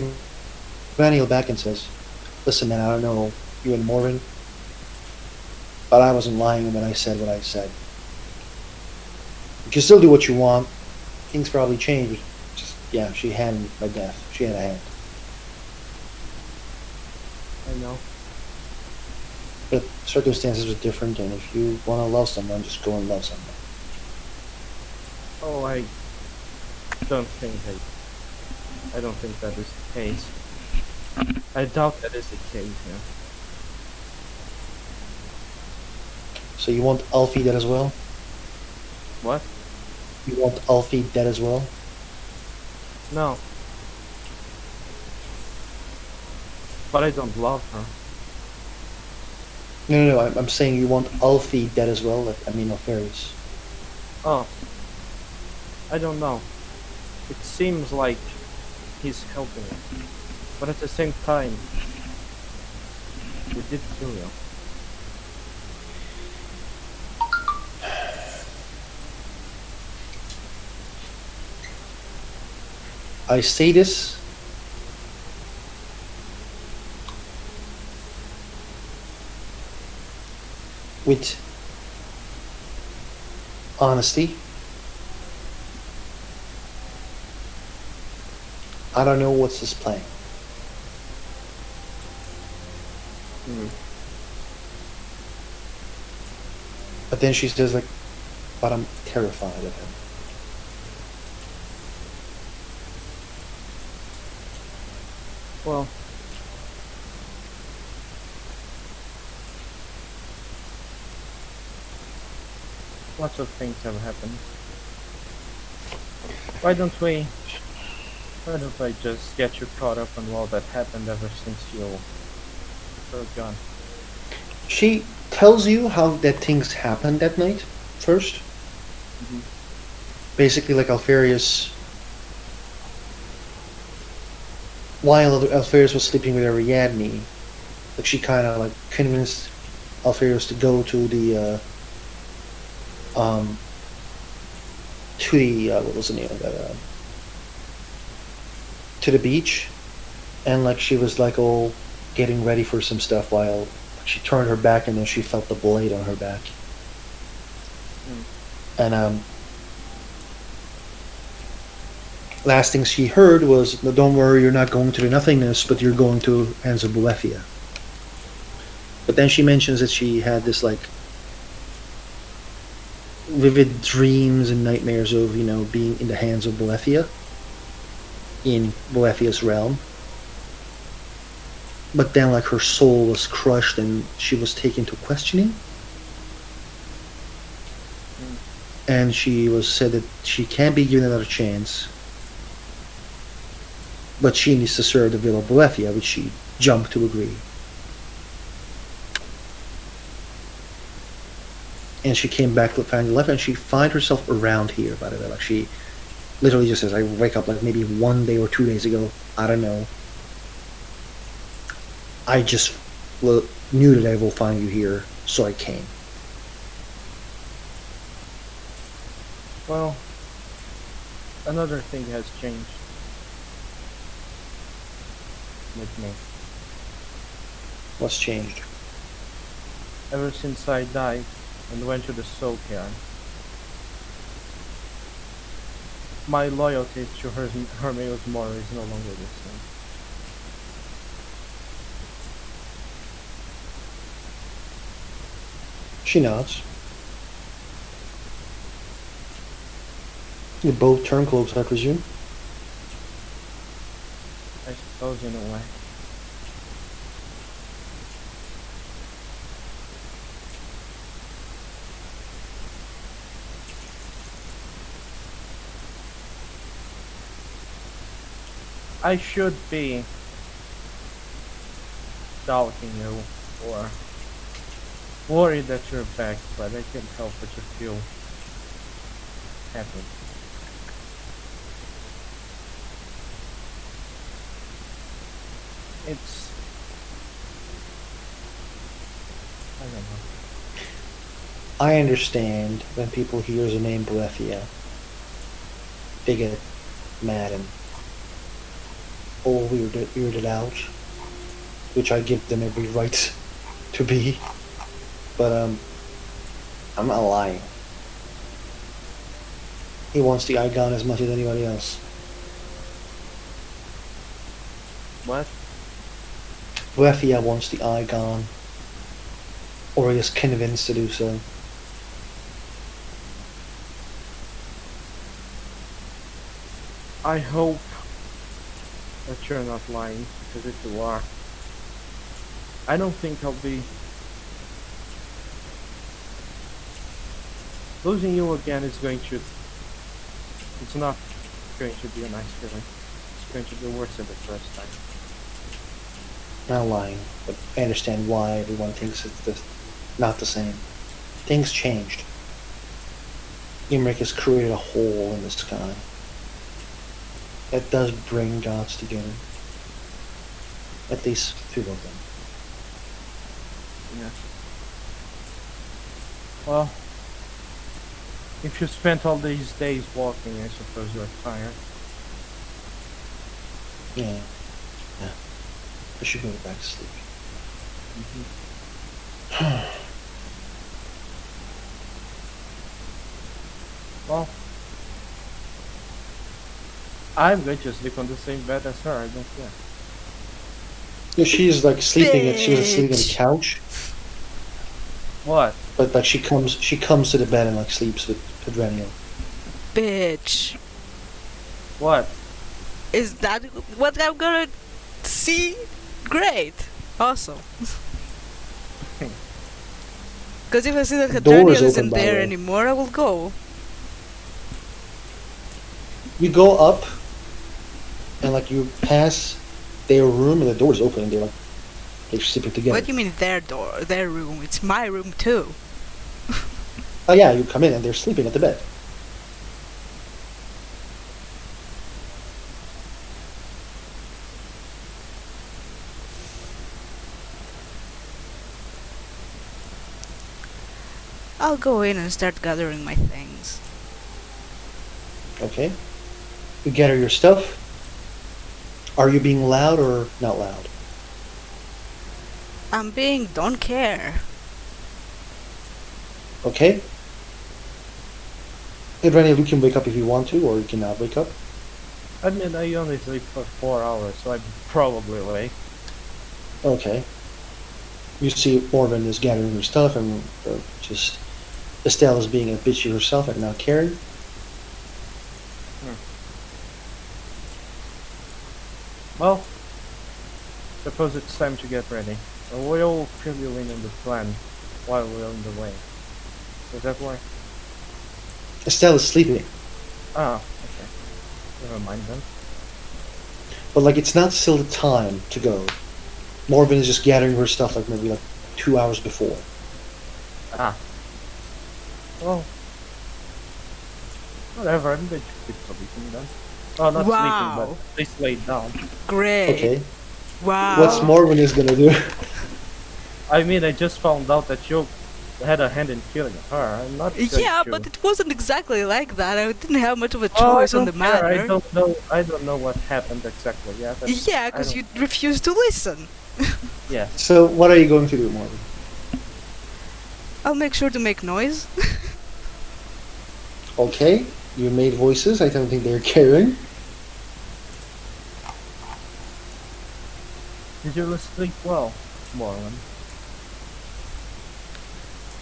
Daniel back and says, "Listen, man, I don't know you and Morgan, but I wasn't lying when I said what I said. You can still do what you want. Things probably changed. Just, yeah, she had my death. She had a hand. I know. But circumstances were different, and if you want to love someone, just go and love someone." Oh, I don't think I don't think that is the case. I doubt that is the case, yeah. So you want Alfie dead as well? What? You want Alfie dead as well? No. But I don't love her. No. I'm saying you want Alfie dead as well. Like, I mean, Alfarius. Oh. I don't know. It seems like he's helping us. But at the same time, we did kill him. I say this with honesty. I don't know what's his plan. Hmm. But then she says like, but I'm terrified of him. Well, lots of things have happened. Why don't I just get you caught up on all that happened ever since you were gone? She tells you how that things happened that night first. Mhm. Basically, like Alfarius, while Alfarius was sleeping with Ariadne, like she kind of like convinced Alfarius to go to the what was the name of that to the beach, and like she was like all getting ready for some stuff while she turned her back and then she felt the blade on her back. And last thing she heard was, "No, don't worry, you're not going to the nothingness, but you're going to Hands of Boethia." But then she mentions that she had this like vivid dreams and nightmares of, you know, being in the hands of Boethia, in Boethia's realm. But then like her soul was crushed and she was taken to questioning. And she was said that she can't be given another chance, but she needs to serve the will of Boethia, which she jumped to agree. And she came back to find the life, and she find herself around here, by the way. Like, she literally just says, I wake up like maybe 1 day or 2 days ago. I don't know. I just knew that I will find you here, so I came. Well, another thing has changed with me. What's changed? Ever since I died and went to the soul cairn, my loyalty to Hermeus Mora is no longer the same. She nods. You both turncloaks, I presume? I suppose in a way. I should be doubting you or worried that you're back, but I can't help but to feel happy. It's... I don't know. I understand when people hear the name Boethia, they get mad and all weirded out, which I give them every right to be. But I'm not lying. He wants the Igon as much as anybody else. What? Boethia wants the Igon, or he is convinced to do so. I hope that you're not lying, because if you are, I don't think I'll be Losing you again is going to. It's not going to be a nice feeling. It's going to be worse than the first time. Not lying, but I understand why everyone thinks it's not the same. Things changed. Imric has created a hole in the sky that does bring gods together. At least two of them. Yeah. Well, if you spent all these days walking, I suppose you're tired. Yeah. Yeah. I should go back to sleep. Well, I'm going to sleep on the same bed as her. I don't care. Yeah, she's like sleeping. She was sleeping on the Bitch. couch, What? but like she comes to the bed and like sleeps with Pedrenio. Bitch. What? Is that what I'm gonna see? Great. Awesome. Because if I see that The door Hadronian is open, isn't by the there way. anymore, I will go. You go up, and like you pass their room, and the door's open, and they're sleeping together. What do you mean their door, their room? It's my room too. Oh yeah, you come in and they're sleeping at the bed. I'll go in and start gathering my things. Okay. You gather your stuff. Are you being loud or not loud? I'm being don't care. Okay. Pedrenio, you can wake up if you want to, or you cannot wake up. I mean, I only sleep for 4 hours, so I'm probably awake. Okay. You see Morven is gathering her stuff, and just Estelle is being a bitchy herself and not caring. Well, suppose it's time to get ready. And we'll fill you in on the plan while we're on the way. Does that work? Estelle is sleeping, Ah, okay. Never mind then. but like it's not still the time to go. Morven is just gathering her stuff like maybe like 2 hours before. Ah. Well, whatever, I'm going to keep sleeping then. Oh, not Wow. sleeping, but at least laid down. Great. Okay. Wow. What's Morven is gonna do? I mean, I just found out that you had a hand in killing her. I'm not going Yeah, to... but it wasn't exactly like that. I didn't have much of a Oh, I choice on the don't care. matter. I don't know what happened exactly. Yeah, that's, Yeah, I because don't- you refused to listen. Yes. So what are you going to do, Morven? I'll make sure to make noise. Okay. You made voices. I don't think they're caring. Did you sleep well, Morlan?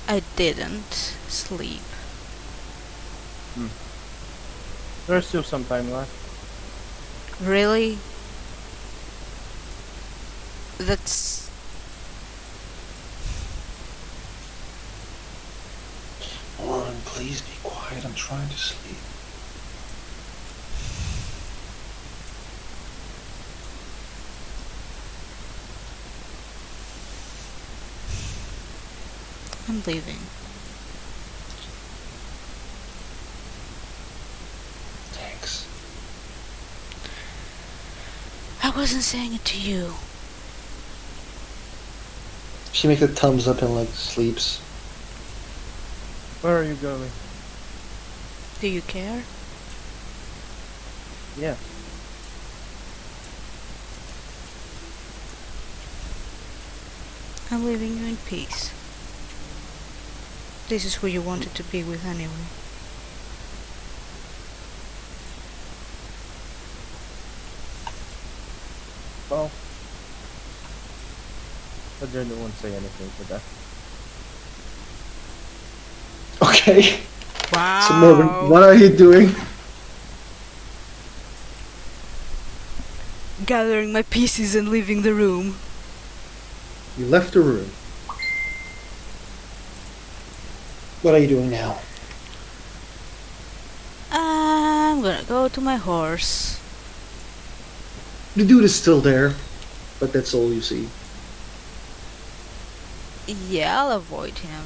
I didn't sleep. There's still some time left. Really? That's... Morven, please be quiet. I'm trying to sleep. I'm leaving. Thanks. I wasn't saying it to you. She makes a thumbs up and like sleeps. Where are you going? Do you care? Yeah. I'm leaving you in peace. This is who you wanted to be with anyway. Well, I didn't want to say anything to that. Okay. Wow. So Morven, what are you doing? Gathering my pieces and leaving the room. You left the room. What are you doing now? gonna go to my horse. The dude is still there, but that's all you see. Yeah, I'll avoid him.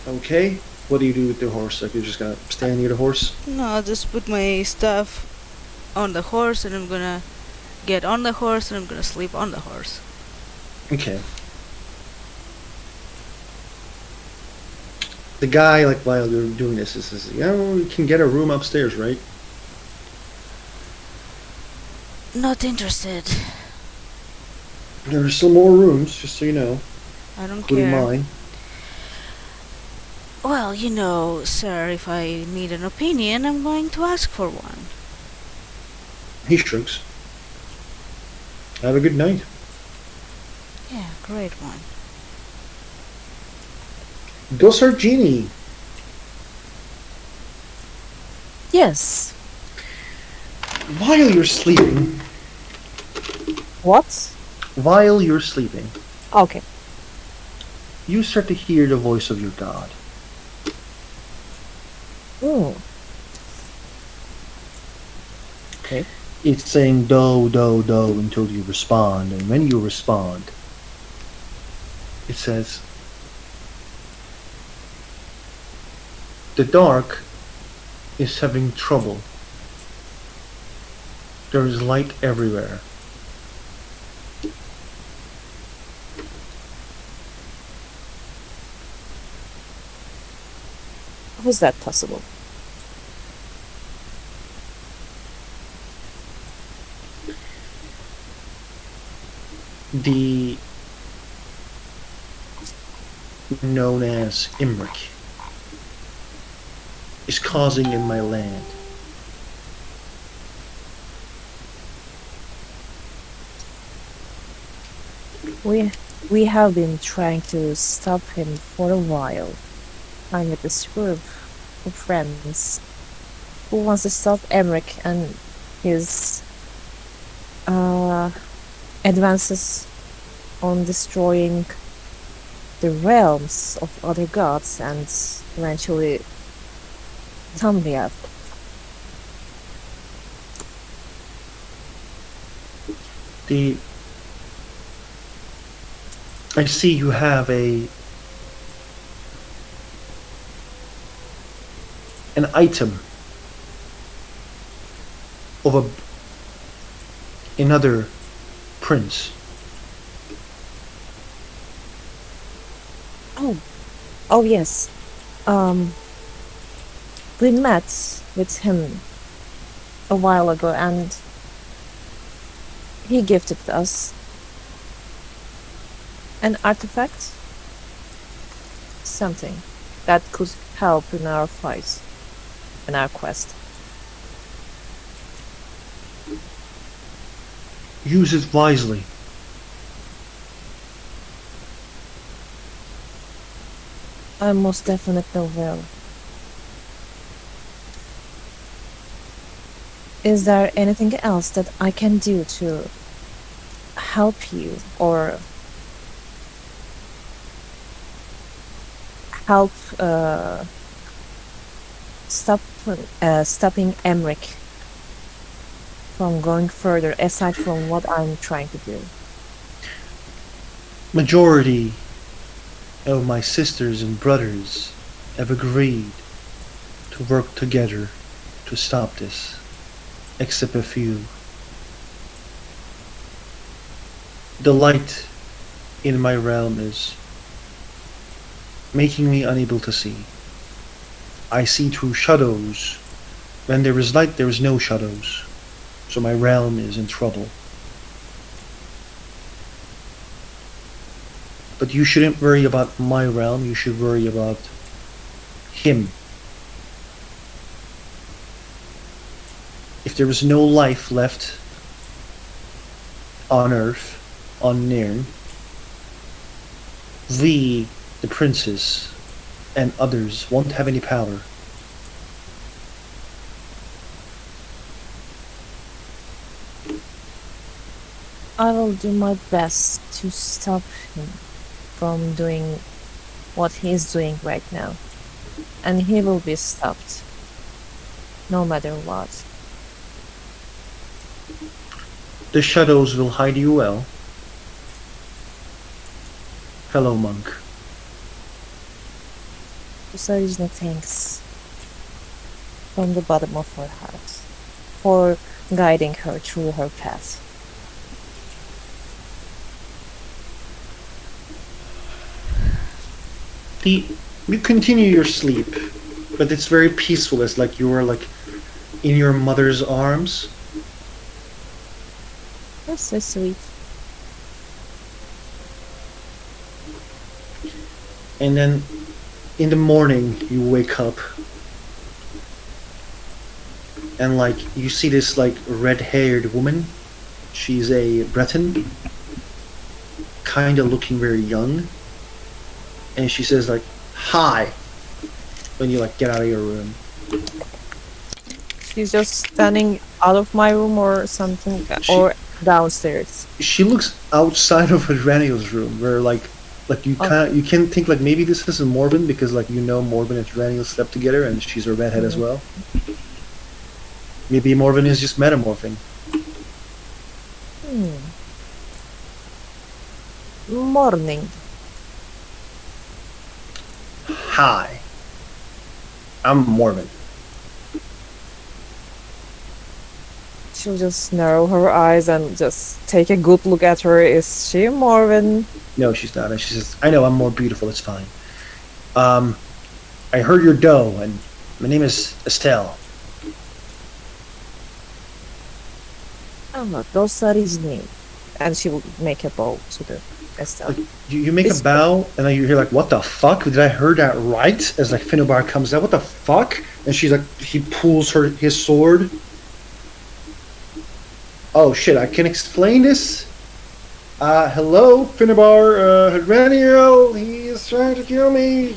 Okay. What do you do with the horse? Like, you just gonna stand near the horse? No, I'll just put my stuff on the horse and I'm gonna get on the horse and I'm gonna sleep on the horse. Okay. The guy, like, while you're doing this, says, you can get a room upstairs, right? Not interested. There are still more rooms, just so you know, I don't including care. mine. Well, you know, sir, if I need an opinion, I'm going to ask for one. He shrugs. Have a good night. Yeah, great one. Dos Argini. Yes. While you're sleeping, What? while you're sleeping, Okay. you start to hear the voice of your god. Hmm. Okay. It's saying do, do, do until you respond, and when you respond, it says, the dark is having trouble. There is light everywhere. How is that possible? The known as Imric is causing in my land. We we have been trying to stop him for a while. I'm with this group of friends who wants to stop Emmerich and his advances on destroying the realms of other gods and eventually Tambria. The I see you have an item of another prince. Oh yes. We met with him a while ago and he gifted us an artifact. Something that could help in our fight, in our quest. Use it wisely. I most definitely will. Is there anything else that I can do to help you or help stopping Emmerich from going further aside from what I'm trying to do? Majority of my sisters and brothers have agreed to work together to stop this, except a few. The light in my realm is making me unable to see. I see through shadows. When there is light, there is no shadows. So my realm is in trouble. But you shouldn't worry about my realm, you should worry about him. If there is no life left on Earth, on Nirn, we, the princes, and others won't have any power. I will do my best to stop him from doing what he's doing right now. And he will be stopped. no matter what. The shadows will hide you well, fellow monk. Sarajna thanks from the bottom of her heart for guiding her through her path. The you continue your sleep, but it's very peaceful. It's like you are like in your mother's arms. That's so sweet. And then in the morning you wake up and like you see this like red-haired woman. She's a Breton, kind of looking very young, and she says like hi when you like get out of your room. She's just standing out of my room or something, or downstairs. She looks outside of Raniel's room where like you can think like maybe this is Morbin because like you know Morbin and Raniel slept together and she's a redhead as well. Maybe Morbin is just metamorphing. Morning. Hi, I'm Morbin. She'll just narrow her eyes and just take a good look at her. Is she Morven? No, she's not. And she says, I know I'm more beautiful, it's fine. I heard your doe, and my name is Estelle. Oh, those are his name. And she will make a bow to the Estelle. Like, you make a bow, and then you hear like, what the fuck? Did I hear that right? As like Finnebar comes out, what the fuck? And she's like, he pulls his sword. Oh shit, I can explain this? Hello, Finnebar, Raniel, he is trying to kill me.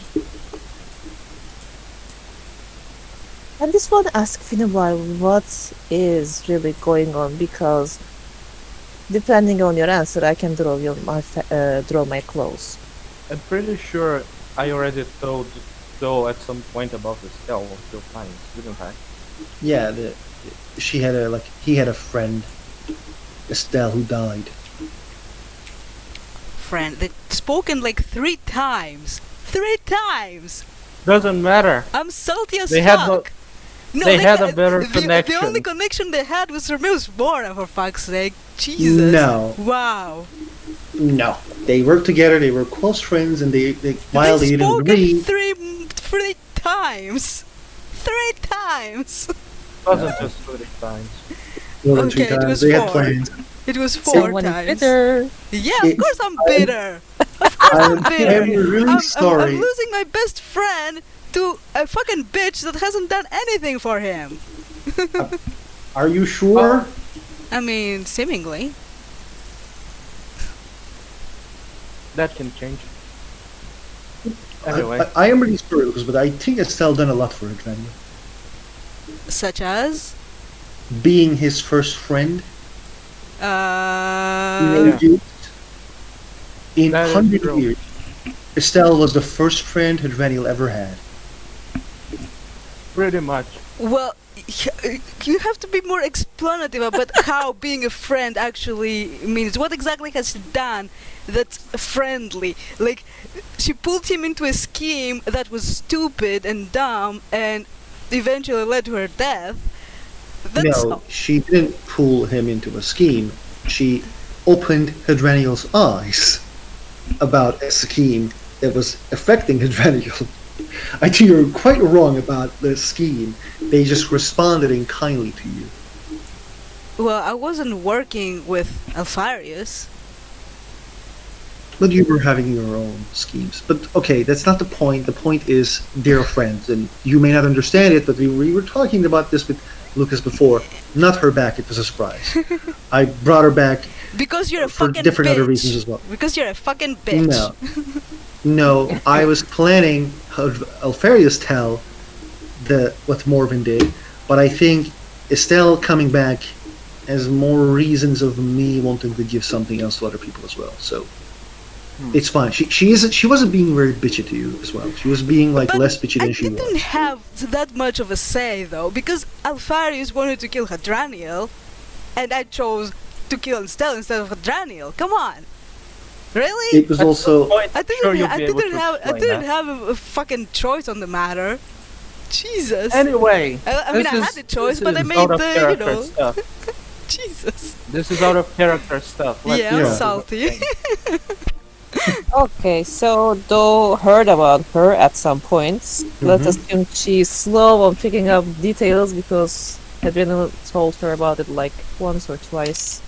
I just want to ask Finnebar what is really going on, because depending on your answer, I can draw draw my clothes. I'm pretty sure I already told Joe at some point about the spell of Joe Pines, didn't I? Yeah, he had a friend, Estelle, who died. Friend, they've spoken like 3 times. 3 times! Doesn't matter. I'm salty as They had fuck. No, they had a had- better the connection. only connection they had was Ramirez Bora, for fuck's sake. Jesus. No. Wow. No, they worked together. They were close friends, and while they They've didn't spoken agree, 3 times. 3 times. Wasn't just 30 times. more than 3 Okay, it times, was they had 4. plans. It was 4 Someone is times. bitter. Yeah, of It's- course I'm bitter. Of course I'm bitter. I'm really I'm sorry. losing my best friend to a fucking bitch that hasn't done anything for him. Are you sure? I mean, seemingly. That can change. Anyway, I am really sorry, Lucas, but I think Estelle done a lot for it, Raniel. Such as? Being his first friend, introduced in That is 100 true. years. Estelle was the first friend that Raniel ever had. pretty much. Well, you have to be more explanative about how being a friend actually means. What exactly has she done that's friendly? Like, she pulled him into a scheme that was stupid and dumb and eventually led to her death. That's No, she didn't pull him into a scheme. She opened Hadraniel's eyes about a scheme that was affecting Hadraniel. I think you're quite wrong about the scheme. They just responded in kindly to you. Well, I wasn't working with Alpharius. But you were having your own schemes. But okay, that's not the point. The point is they're friends, and you may not understand it, but we were talking about this with Lucas before. Not her back, it was a surprise. I brought her back Because you're a for fucking different bitch. other reasons as well. Because you're a fucking bitch. No. No, I was planning how Alpharius tell what Morven did, but I think Estelle coming back has more reasons of me wanting to give something else to other people as well. So It's fine. She wasn't being very bitchy to you as well. She was being like But less bitchy I than she didn't was. have that much of a say though, because Alpharius wanted to kill Hadraniel, and I chose to kill Estelle instead of Hadraniel. Come on, really? It was At some also point, I I'm didn't. sure you'll I be able didn't to have. I explain didn't that. have a fucking choice on the matter. Jesus. Anyway, I mean, this I is- had the choice, this but I is made out of the character stuff. Jesus. This is out of character stuff. Let's Yeah, go I'm Yeah. to salty. the thing. Okay, so though heard about her at some point, let's assume she's slow on picking up details because Adriana told her about it like once or twice.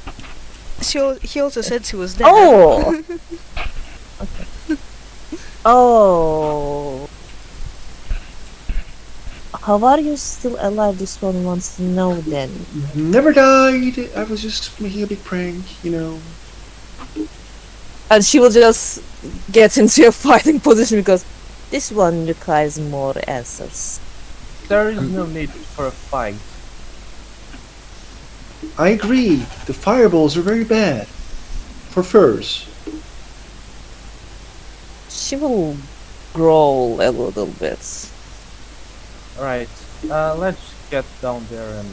He also said she was dead. Oh! Okay. Oh. How are you still alive? This one wants to know then. never died. I was just making a big prank, you know. And she will just get into a fighting position because this one requires more answers. There is no need for a fight. I agree. The fireballs are very bad for furs. She will growl a little bit. Alright, let's get down there and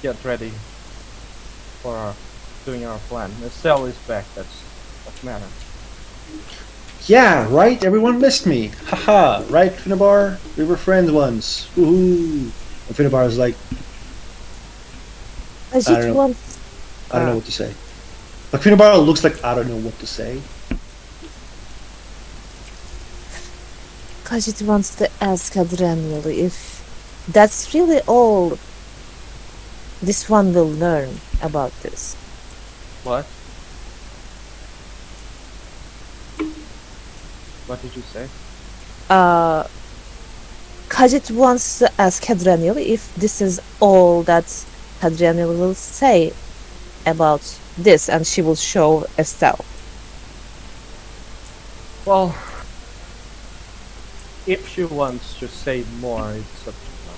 get ready for doing our plan. Estelle is back, that's what matters. Yeah, right. Everyone missed me. Haha. Right, Finnabar? We were friends once. Woohoo! And Finnabar is like, I don't know. just want. I don't know what to say. Like Finnabar looks like I don't know what to say. Kajit wants to ask Adrianel if that's really all this one will learn about this. What? What did you say? Kajit wants to ask Hadrianil if this is all that Hadrianil will say about this, and she will show Estelle. Well, if she wants to say more, it's up to her.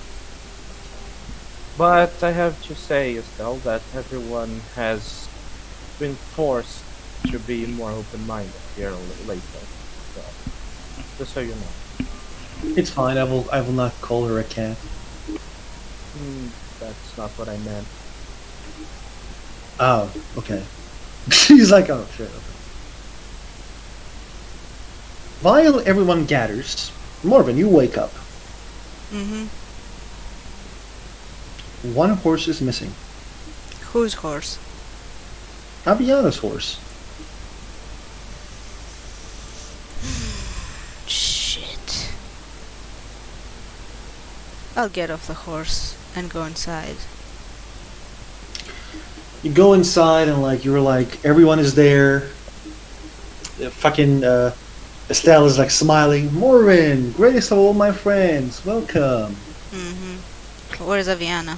But I have to say, Estelle, that everyone has been forced to be more open-minded here lately. So, just so you know. It's fine. I will not call her a cat. That's not what I meant. Oh, okay. She's like, oh shit. Okay. While everyone gathers, Marvin, you wake up. Mm-hmm. One horse is missing. Whose horse? Aviana's horse. Shit. I'll get off the horse and go inside. You go inside and like you're like everyone is there. Fucking Estelle is like smiling. Marvin, greatest of all my friends, welcome. Mm-hmm. Where's Aviana?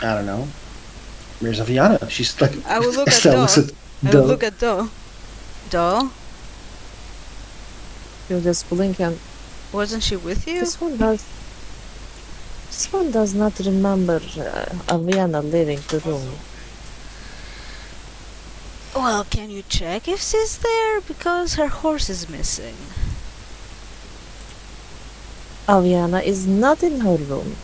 I don't know. Where's Aviana? She's like. I will look at Estelle Do. looks at I Do. will look at Do. Do? You'll just blink and Wasn't she with you? this one does not remember Aviana leaving the room. Well, can you check if she's there? Because her horse is missing. Aviana is not in her room.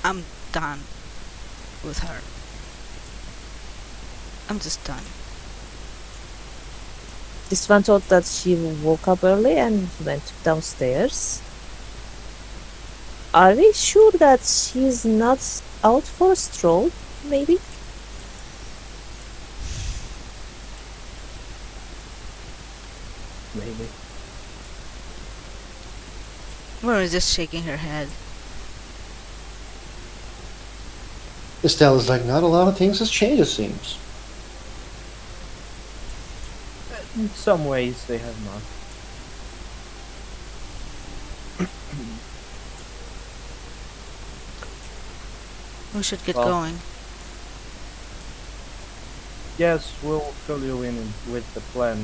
I'm done with her. I'm just done. This one thought that she woke up early and went downstairs. Are we sure that she's not out for a stroll, maybe? Maybe. Mara is just shaking her head. Estelle is like, not a lot of things has changed, it seems. In some ways, they have not. We should get Well, going. Yes, we'll fill you in with the plan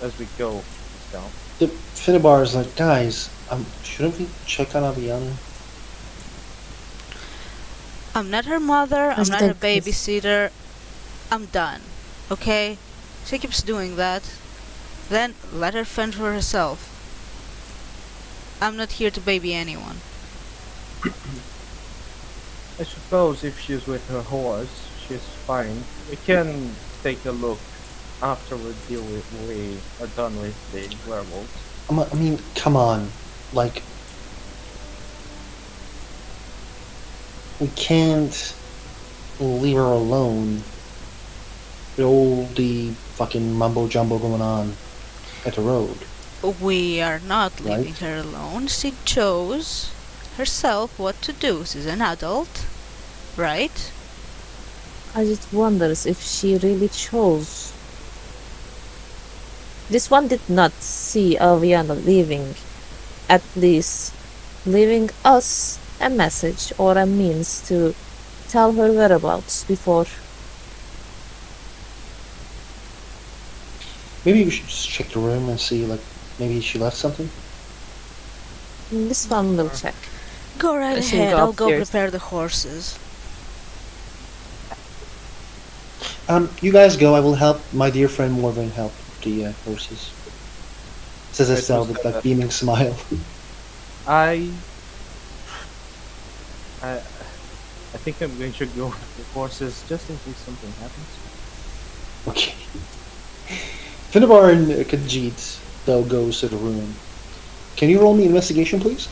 as we go, Estelle. The Finnabar is like, guys, shouldn't we check on Aviana? I'm not her mother, I'm not her Kajita agrees. babysitter. I'm done. Okay? She keeps doing that. Then let her fend for herself. I'm not here to baby anyone. I suppose if she's with her horse, she's fine. We can take a look after we are done with the werewolves. I mean, come on. Like, we can't leave her alone with all the fucking mumbo jumbo going on at the road. We are not leaving Right. her alone. She chose herself what to do. She's an adult, right? I just wonders if she really chose. This one did not see Aviana leaving, at least leaving us a message or a means to tell her whereabouts before. Maybe we should just check the room and see, like, maybe she left something? This one will check. Go right I should ahead. go I'll go upstairs. prepare the horses. You guys go. I will help my dear friend Morven help the horses. Says Right, Estelle who's with that? like beaming smile. I I think I'm going to go with the horses just in case something happens. Okay. Finnebar and Khajiit though goes to the room. Can you roll me investigation, please?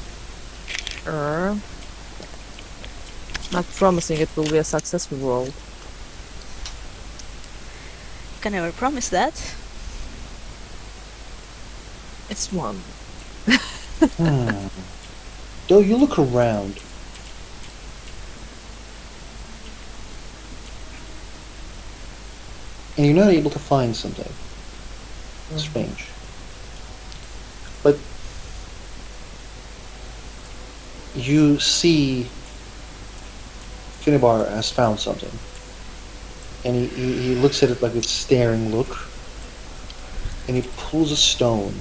Not promising it will be a successful roll. Can never promise that. It's one. Though you look around. And you're not able to find something. Strange. But you see Finnebar has found something. And he looks at it like with staring look. And he pulls a stone.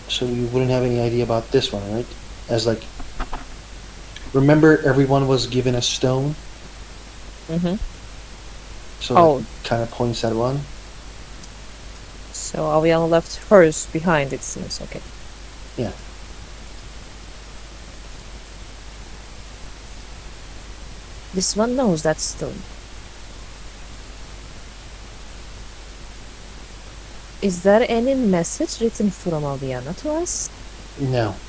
So you wouldn't have any idea about this one, right? As like, remember everyone was given a stone? Mm-hmm. So Oh. it kind of points at one. So Aviana left hers behind, it seems. Okay. Yeah. This one knows that stone. Is there any message written from Aviana to us? No.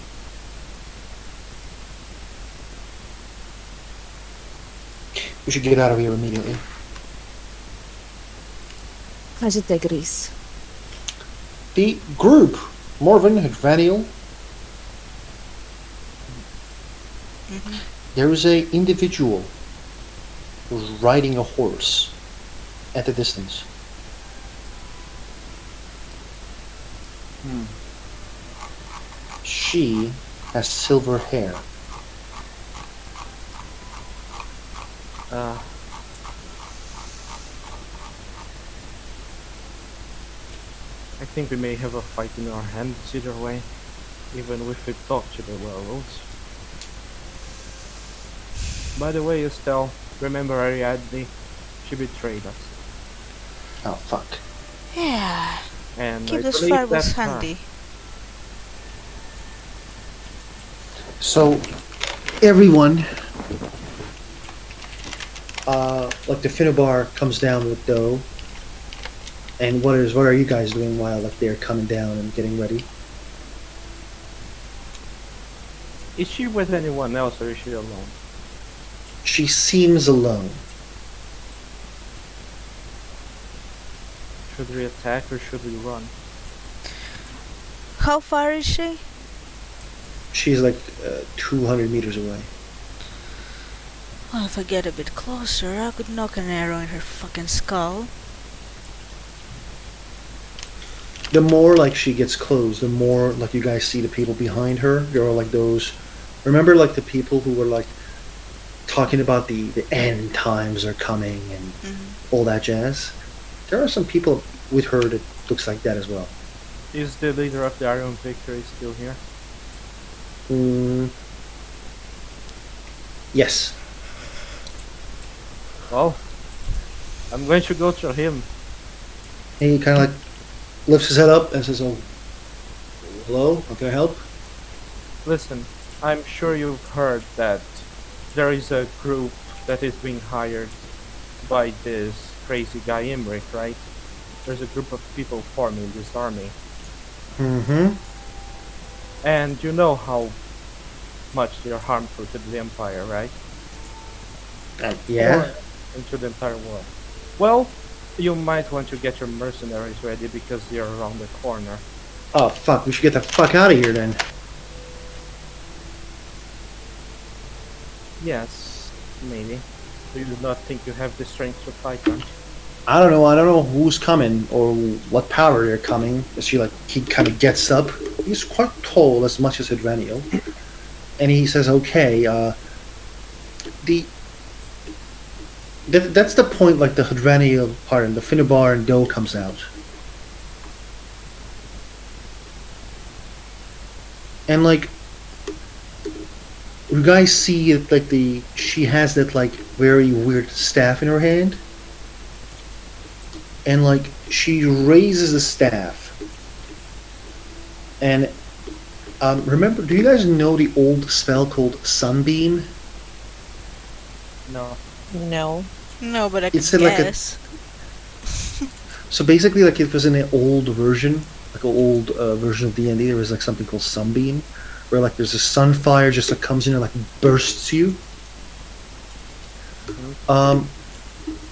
We should get out of here immediately. Khajiit agrees. The group, Morven and Vaniel, there is a individual who's riding a horse at the distance. She has silver hair. Uh, I think we may have a fight in our hands either way, even if we talk to the werewolves. By the way, Estelle, remember Ariadne? She betrayed us. Oh, fuck. Yeah. And Keep I those believe fireballs that's her. handy. So, everyone, like the Finnebar comes down with dough. And what are you guys doing while like they're coming down and getting ready? Is she with anyone else or is she alone? She seems alone. Should we attack or should we run? How far is she? She's like 200 meters away. Well, if I get a bit closer, I could knock an arrow in her fucking skull. The more like she gets close, the more like you guys see the people behind her. There are like those. Remember like the people who were like talking about the end times are coming and all that jazz. There are some people with her that looks like that as well. Is the leader of the Iron Victory still here? Mm, yes. Well, I'm going to go to him. He kind of like lifts his head up and says, "Oh, hello. How can I help?" Listen, I'm sure you've heard that there is a group that is being hired by this crazy guy Imric, right? There's a group of people forming this army. Mm-hmm. And you know how much they are harmful to the Empire, right? Yeah. Or into the entire world. Well, you might want to get your mercenaries ready because they are around the corner. Oh fuck. We should get the fuck out of here then. Yes, maybe. Do you not think you have the strength to fight them? I don't know. I don't know who's coming or what power they're coming. She like he kind of gets up. He's quite tall, as much as Adrenial, and he says, "Okay, the that's the point. Like the Hadrenial part, and the Finnebar and Doe comes out, and like you guys see it. Like she has that like very weird staff in her hand." And like she raises the staff, and remember, do you guys know the old spell called Sunbeam? No. No. No, but I can It's like a- guess. So basically, like it was in an old version, like an old version of D&D. There was like something called Sunbeam, where like there's a sunfire just like comes in and like bursts you. I'm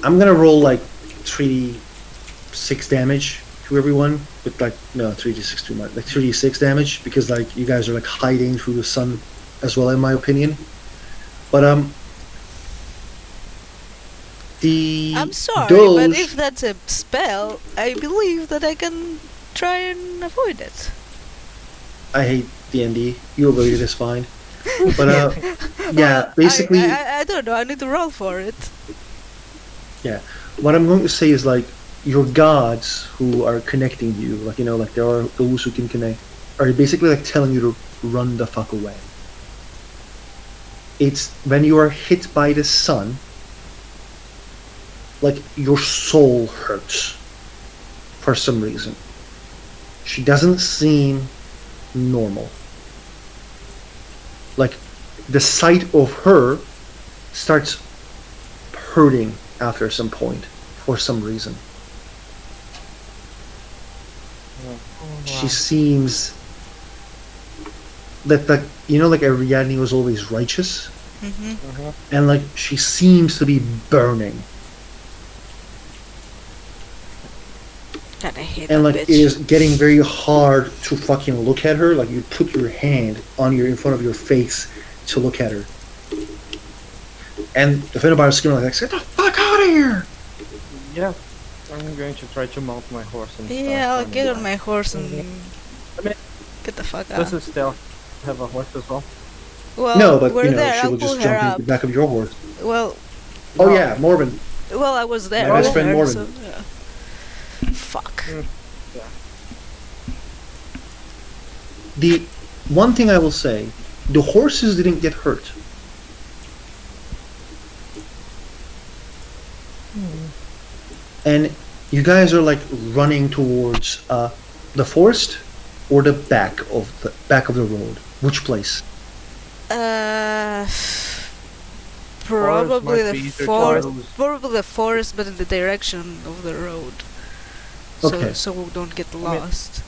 gonna roll like 3d6 damage to everyone, with like no 3d6 too much, like 3d6 damage because like you guys are like hiding through the sun as well, in my opinion. But the I'm sorry, those, but if that's a spell, I believe that I can try and avoid it. I hate D&D. You avoid it is fine. But yeah, Well, basically, I don't know. I need to roll for it. what I'm going to say is like your gods who are connecting you, like you know, like there are those who can connect, are basically like telling you to run the fuck away. It's when you are hit by the sun, like your soul hurts for some reason. She doesn't seem normal. Like the sight of her starts hurting after some point for some reason. She seems that like you know like Ariadne was always righteous, Mm-hmm. and like she seems to be burning, God, I hate and that like bitch. it is getting very hard to fucking look at her. Like you put your hand on your in front of your face to look at her, and the Finnebar is screaming like, "Get the fuck out of here!" Yeah, I'm going to try to mount my horse and start Yeah, I'll running get on back. my horse and I mean, get the fuck out. Does it still have a horse as well? Well, No, but we're you know there. she I'll will pull just her jump up. into the back of your horse. Well, Oh No. yeah, Morbin. I was there. My best with friend her, Morgan. so, yeah. Fuck. The one thing I will say, the horses didn't get hurt. And you guys are like running towards the forest or the back of the road. Which place? Probably might the be easier to forest. lose. Probably the forest, but in the direction of the road. Okay. So we don't get mean- lost.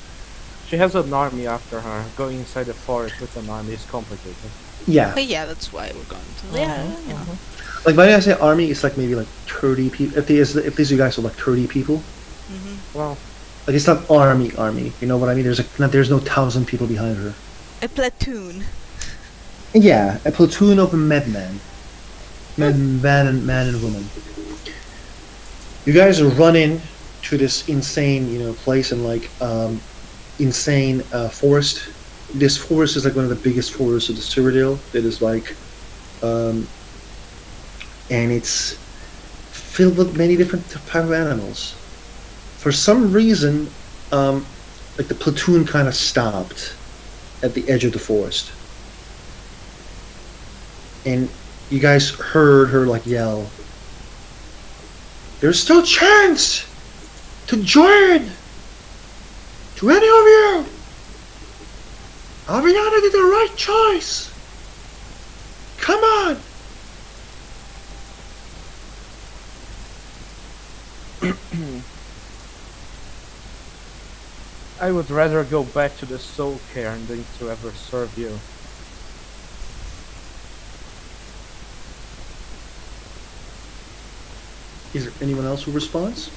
She has an army after her. Going inside the forest with an army is complicated. Yeah. But yeah, that's why we're going to there. You know. Like when I say army, it's like maybe like 30 people. If these you guys are like 30 people, Hmm. Well, like it's not army. You know what I mean? There's no 1,000 people behind her. A platoon. Yeah, a platoon of man and woman. You guys are running to this insane, place and like insane forest. This forest is like one of the biggest forests of the Cyrodiil. It is like, and it's filled with many different type of animals. For some reason, like the platoon kind of stopped at the edge of the forest. and you guys heard her like yell, "There's still a chance to join. To any of you, Ariana did the right choice. Come on." I would rather go back to the soul cairn than to ever serve you. Is there anyone else who responds?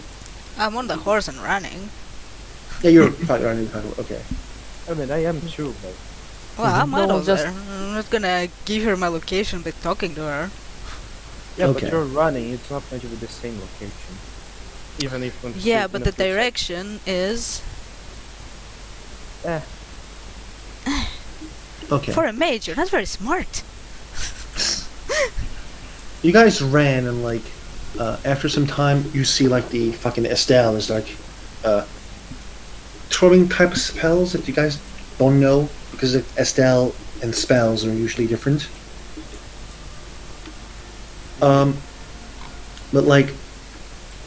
I'm on the horse and running. Yeah, you're running. Okay. I mean, I am too, but Well, I might No, over just- there. I'm not gonna give her my location by talking to her. yeah, Okay. but you're running. It's not going to be the same location, even if when Yeah, but the direction is Okay. for a mage. You're not very smart. You guys ran and like after some time you see like the fucking Estelle is like throwing type of spells that you guys don't know because Estelle and spells are usually different. But like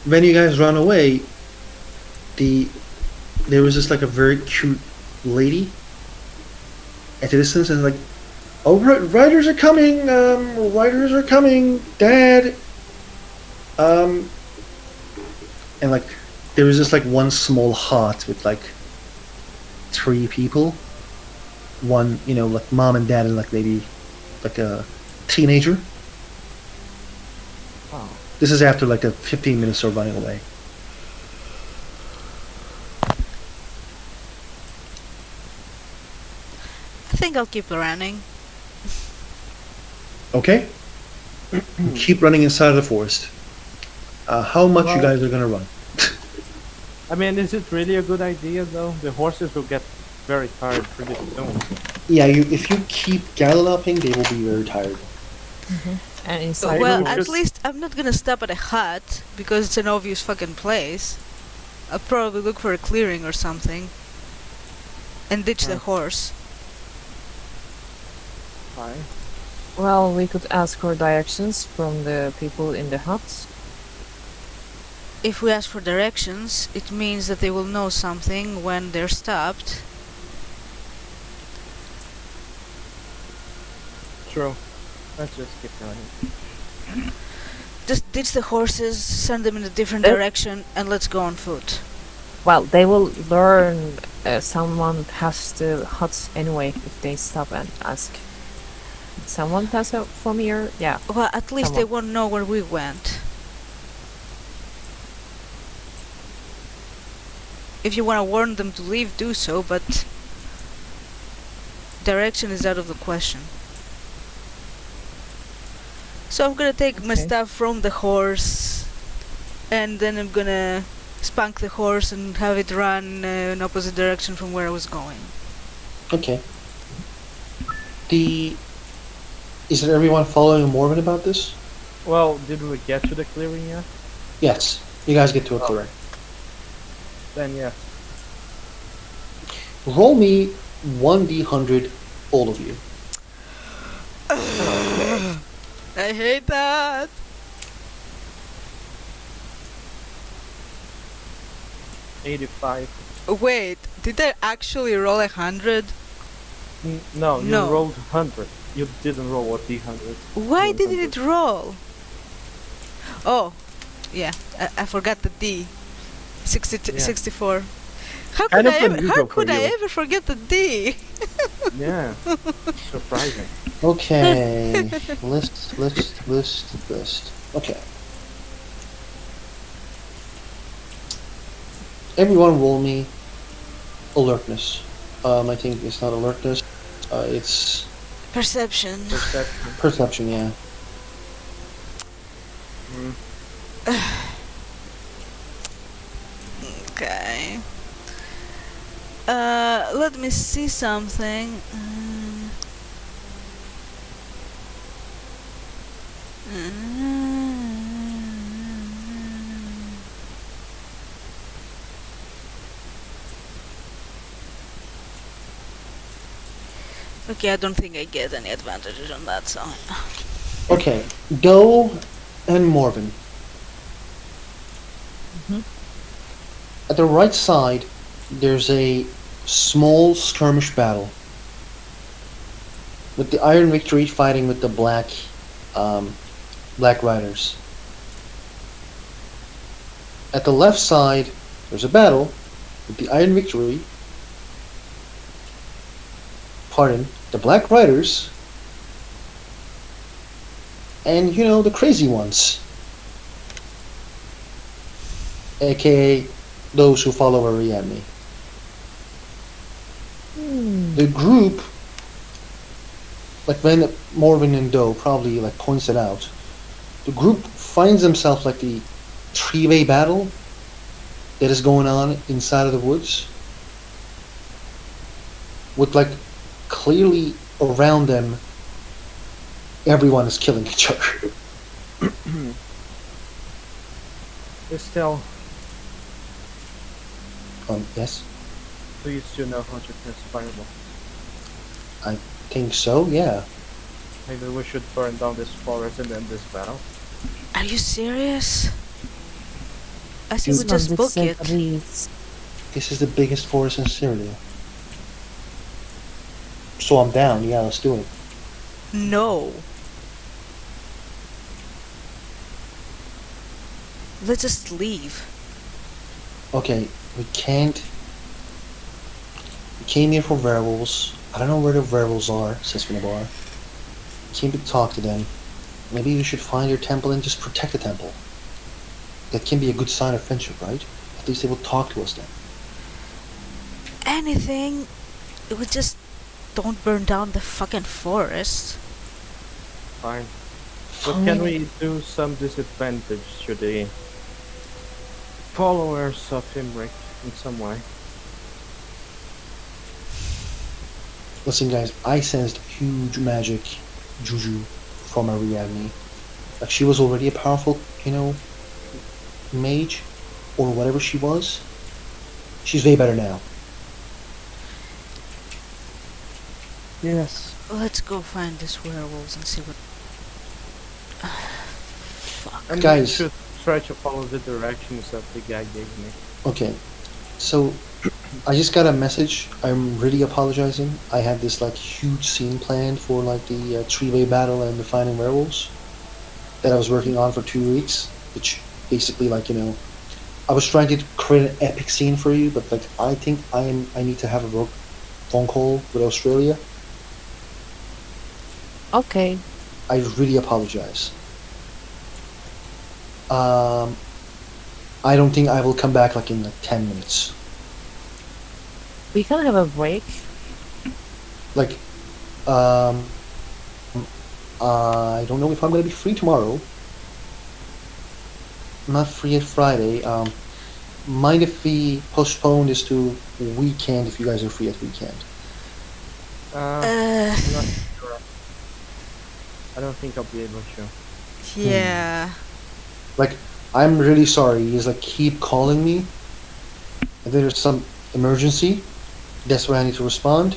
when you guys run away, there was just like a very cute lady at the distance and like, "Oh, riders are coming! Riders are coming, Dad!" And like, there was just like one small hut with like 3 people. One, you know, like mom and dad and like maybe like a teenager. Oh. This is after like a 15 minutes of running away. I think I'll keep running. Okay? Keep running inside of the forest. How much you Well- guys are gonna run? I mean, is it really a good idea though? The horses will get very tired pretty soon. Yeah, if you keep galloping, they will be very tired. And inside Well, the at just- least I'm not gonna stop at a hut because it's an obvious fucking place. I'll probably look for a clearing or something and ditch the horse. Fine. Well, we could ask for directions from the people in the huts. If we ask for directions, it means that they will know something when they're stopped. True. Let's just keep running. Just ditch the horses, send them in a different Uh, direction, and let's go on foot. Well, they will learn someone has the huts anyway if they stop and ask. Someone pass out from here? Yeah. Well, at least they Someone. won't know where we went. If you want to warn them to leave, do so, but direction is out of the question. So I'm gonna take my Okay. stuff from the horse, and then I'm gonna spank the horse and have it run in opposite direction from where I was going. Okay. Is there everyone following Morven about this? Well, did we get to the clearing yet? Yes. You guys get to a clearing. Then yeah. Roll me 1d100, all of you. I hate that. 85. Wait, did I actually roll 100? No, you No. rolled 100. You didn't roll a D100. Why No, didn't 100. it roll? Oh, yeah, I forgot the D. 60 Yeah. 64. How Kind could of I ever, unusual how for could I you. ever forget the D? Yeah. Surprising. Okay. list. Okay. Everyone roll me alertness. I think it's not alertness. It's Perception. Perception. perception, yeah. Mm. Okay. Let me see something. Okay, I don't think I get any advantages on that, so Okay, Doe and Morven. Mhm. At the right side, there's a small skirmish battle with the Iron Victory fighting with the um, Black Riders. At the left side, there's a battle with the Iron Victory, pardon, the Black Riders, and the crazy ones, aka those who follow Ariadne. Hmm. The group, like when Morven and Doe probably like points it out, the group finds themselves like the three-way battle that is going on inside of the woods, with like clearly around them, everyone is killing each other. Estelle, Yes, do you still know how to cast fireball? I think so. Yeah. Maybe we should burn down this forest and end this battle. Are you serious? I say Dude. we just book it. Reeds. This is the biggest forest in Syria. So I'm down. Yeah, let's do it. No. Let's just leave. Okay, we can't. We came here for werewolves. I don't know where the werewolves are, says Finnabar. We came to talk to them. Maybe we should find your temple and just protect the temple. That can be a good sign of friendship, right? At least they will talk to us then. Anything. It would just don't burn down the fucking forest. Fine. But can we do some disadvantage to the followers of Imric in some way? Listen, guys, I sensed huge magic juju from Ariadne. Like, she was already a powerful, mage, or whatever she was. She's way better now. Yes. Let's go find these werewolves and see what. Fuck. And Guys. we should try to follow the directions that the guy gave me. Okay, so I just got a message. I'm really apologizing. I had this like huge scene planned for like the three-way battle and the fighting werewolves that I was working on for 2 weeks. Which basically, like, I was trying to create an epic scene for you, but like I think I need to have a phone call with Australia. Okay. I really apologize. I don't think I will come back like in like 10 minutes. We can have a break. Like, I don't know if I'm gonna be free tomorrow. I'm not free at Friday. Mind if we postpone this to weekend if you guys are free at weekend? Uh, I'm not sure. I don't think I'll be able to. yeah. Like, I'm really sorry. He's like keep calling me, and then there's some emergency. That's where I need to respond.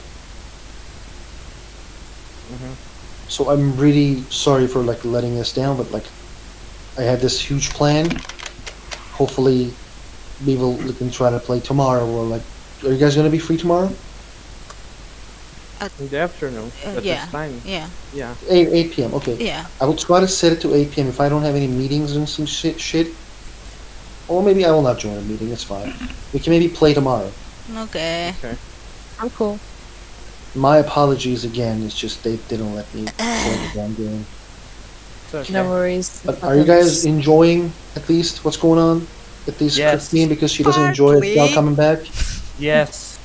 Mm-hmm. So I'm really sorry for like letting this down, but like I had this huge plan. Hopefully, we can try to play tomorrow. Or like, are you guys gonna be free tomorrow? In the afternoon, at Yeah. this time. Yeah. Yeah. 8 p.m. Okay. Yeah. I will try to set it to 8 p.m. if I don't have any meetings and some shit. Or maybe I will not join a meeting. That's fine. We can maybe play tomorrow. Okay. Okay. I'm cool. My apologies again. It's just they didn't let me play the damn game. It's okay. No worries. But are you guys enjoying at least what's going on? At least Yes. Christine, because she doesn't enjoy Partly. Estelle coming back. Yes.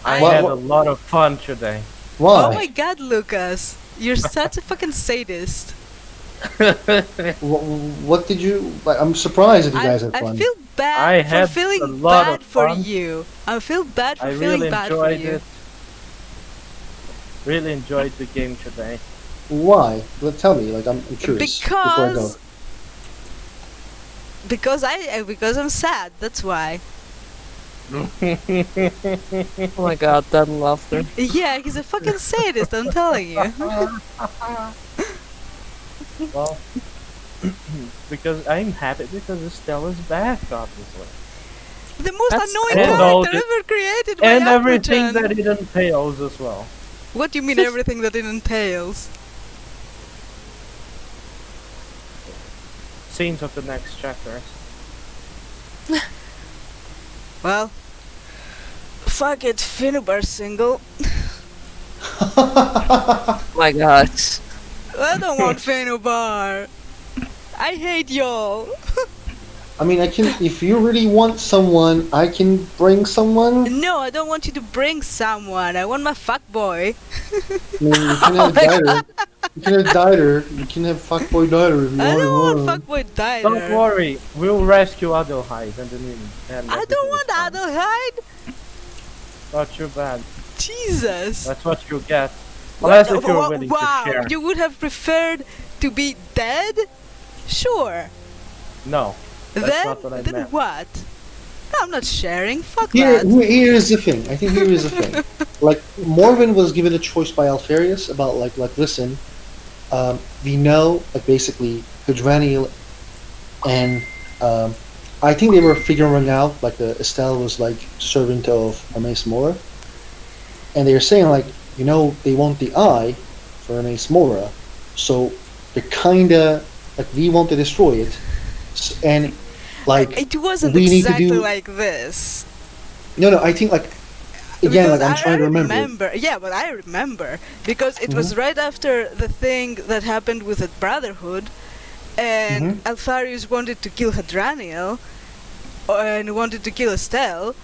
I What- had a lot of fun today. Why? Oh my god, Lucas. You're such a fucking sadist. What did you? Like, I'm surprised that you guys had I fun. feel bad I for had a feeling lot bad of for fun. you. I feel bad for I feeling really bad for enjoyed you. it. Really enjoyed the game today. Why? Tell me. Like, I'm curious. Before I go. Because because I'm sad. That's why. Oh my god, that laughter. Yeah, he's a fucking sadist. I'm telling you. Well, because I'm happy because Estelle is back, obviously. The most That's annoying cool. And all character the- ever created by And everything Aquagen. that it entails as well. What do you mean everything that it entails? Scenes of the next chapters. Well, fuck it, Finnebar single. Oh my god. I don't want Finnebar. I hate y'all. I mean, I can. If you really want someone, I can bring someone. No, I don't want you to bring someone. I want my fuckboy. I mean, you can have Dieter. You can have Dieter. You can have fuckboy Dieter if you I don't want want. fuckboy Dieter. Don't worry, we'll rescue Adelheid and then and I don't want Adelheid. Not too bad. Jesus. That's what you get. Unless if you're Wa- willing wow, to share. you would have preferred to be dead? Sure. No. That's then not what I then meant. what? No, I'm not sharing. Fuck Here, that. here is the thing. I think here is the thing. Like Morven was given a choice by Alfarius about like listen, we know like basically Hydraniel and I think they were figuring out like the Estelle was like servant of Amace Mora, and they were saying like they want the eye for Amace Mora, so they're kinda like we want to destroy it, and like It wasn't we need to exactly do- like this. no, I think like again Because like I'm trying to I remember. Yeah, but I remember because it Mm-hmm. was right after the thing that happened with the Brotherhood, and Mm-hmm. Alfarius wanted to kill Hadraniel and wanted to kill Estelle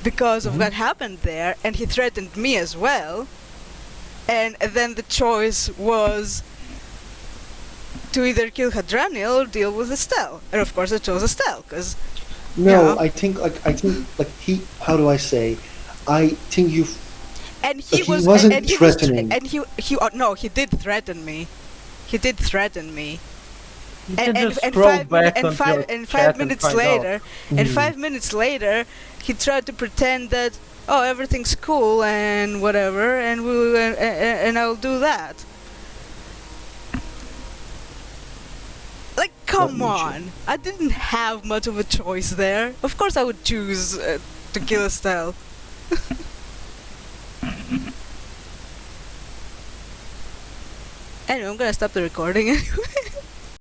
because Mm-hmm. of what happened there, and he threatened me as well. And then the choice was to either kill Hadraniel or deal with Estelle. And of course I chose Estelle, because No, Yeah. I think he. How do I say? I think you. and he But he was wasn't and he was thr- threatening. and he no, he did threaten me. He did threaten me. You can just scroll five back and onto five your and chat 5 and minutes find later, and Mhm. 5 minutes later, he tried to pretend that everything's cool and whatever, and we'll and I'll do that. Like, come me check. on! I didn't have much of a choice there. Of course, I would choose to kill Estelle. Anyway, I'm gonna stop the recording anyway.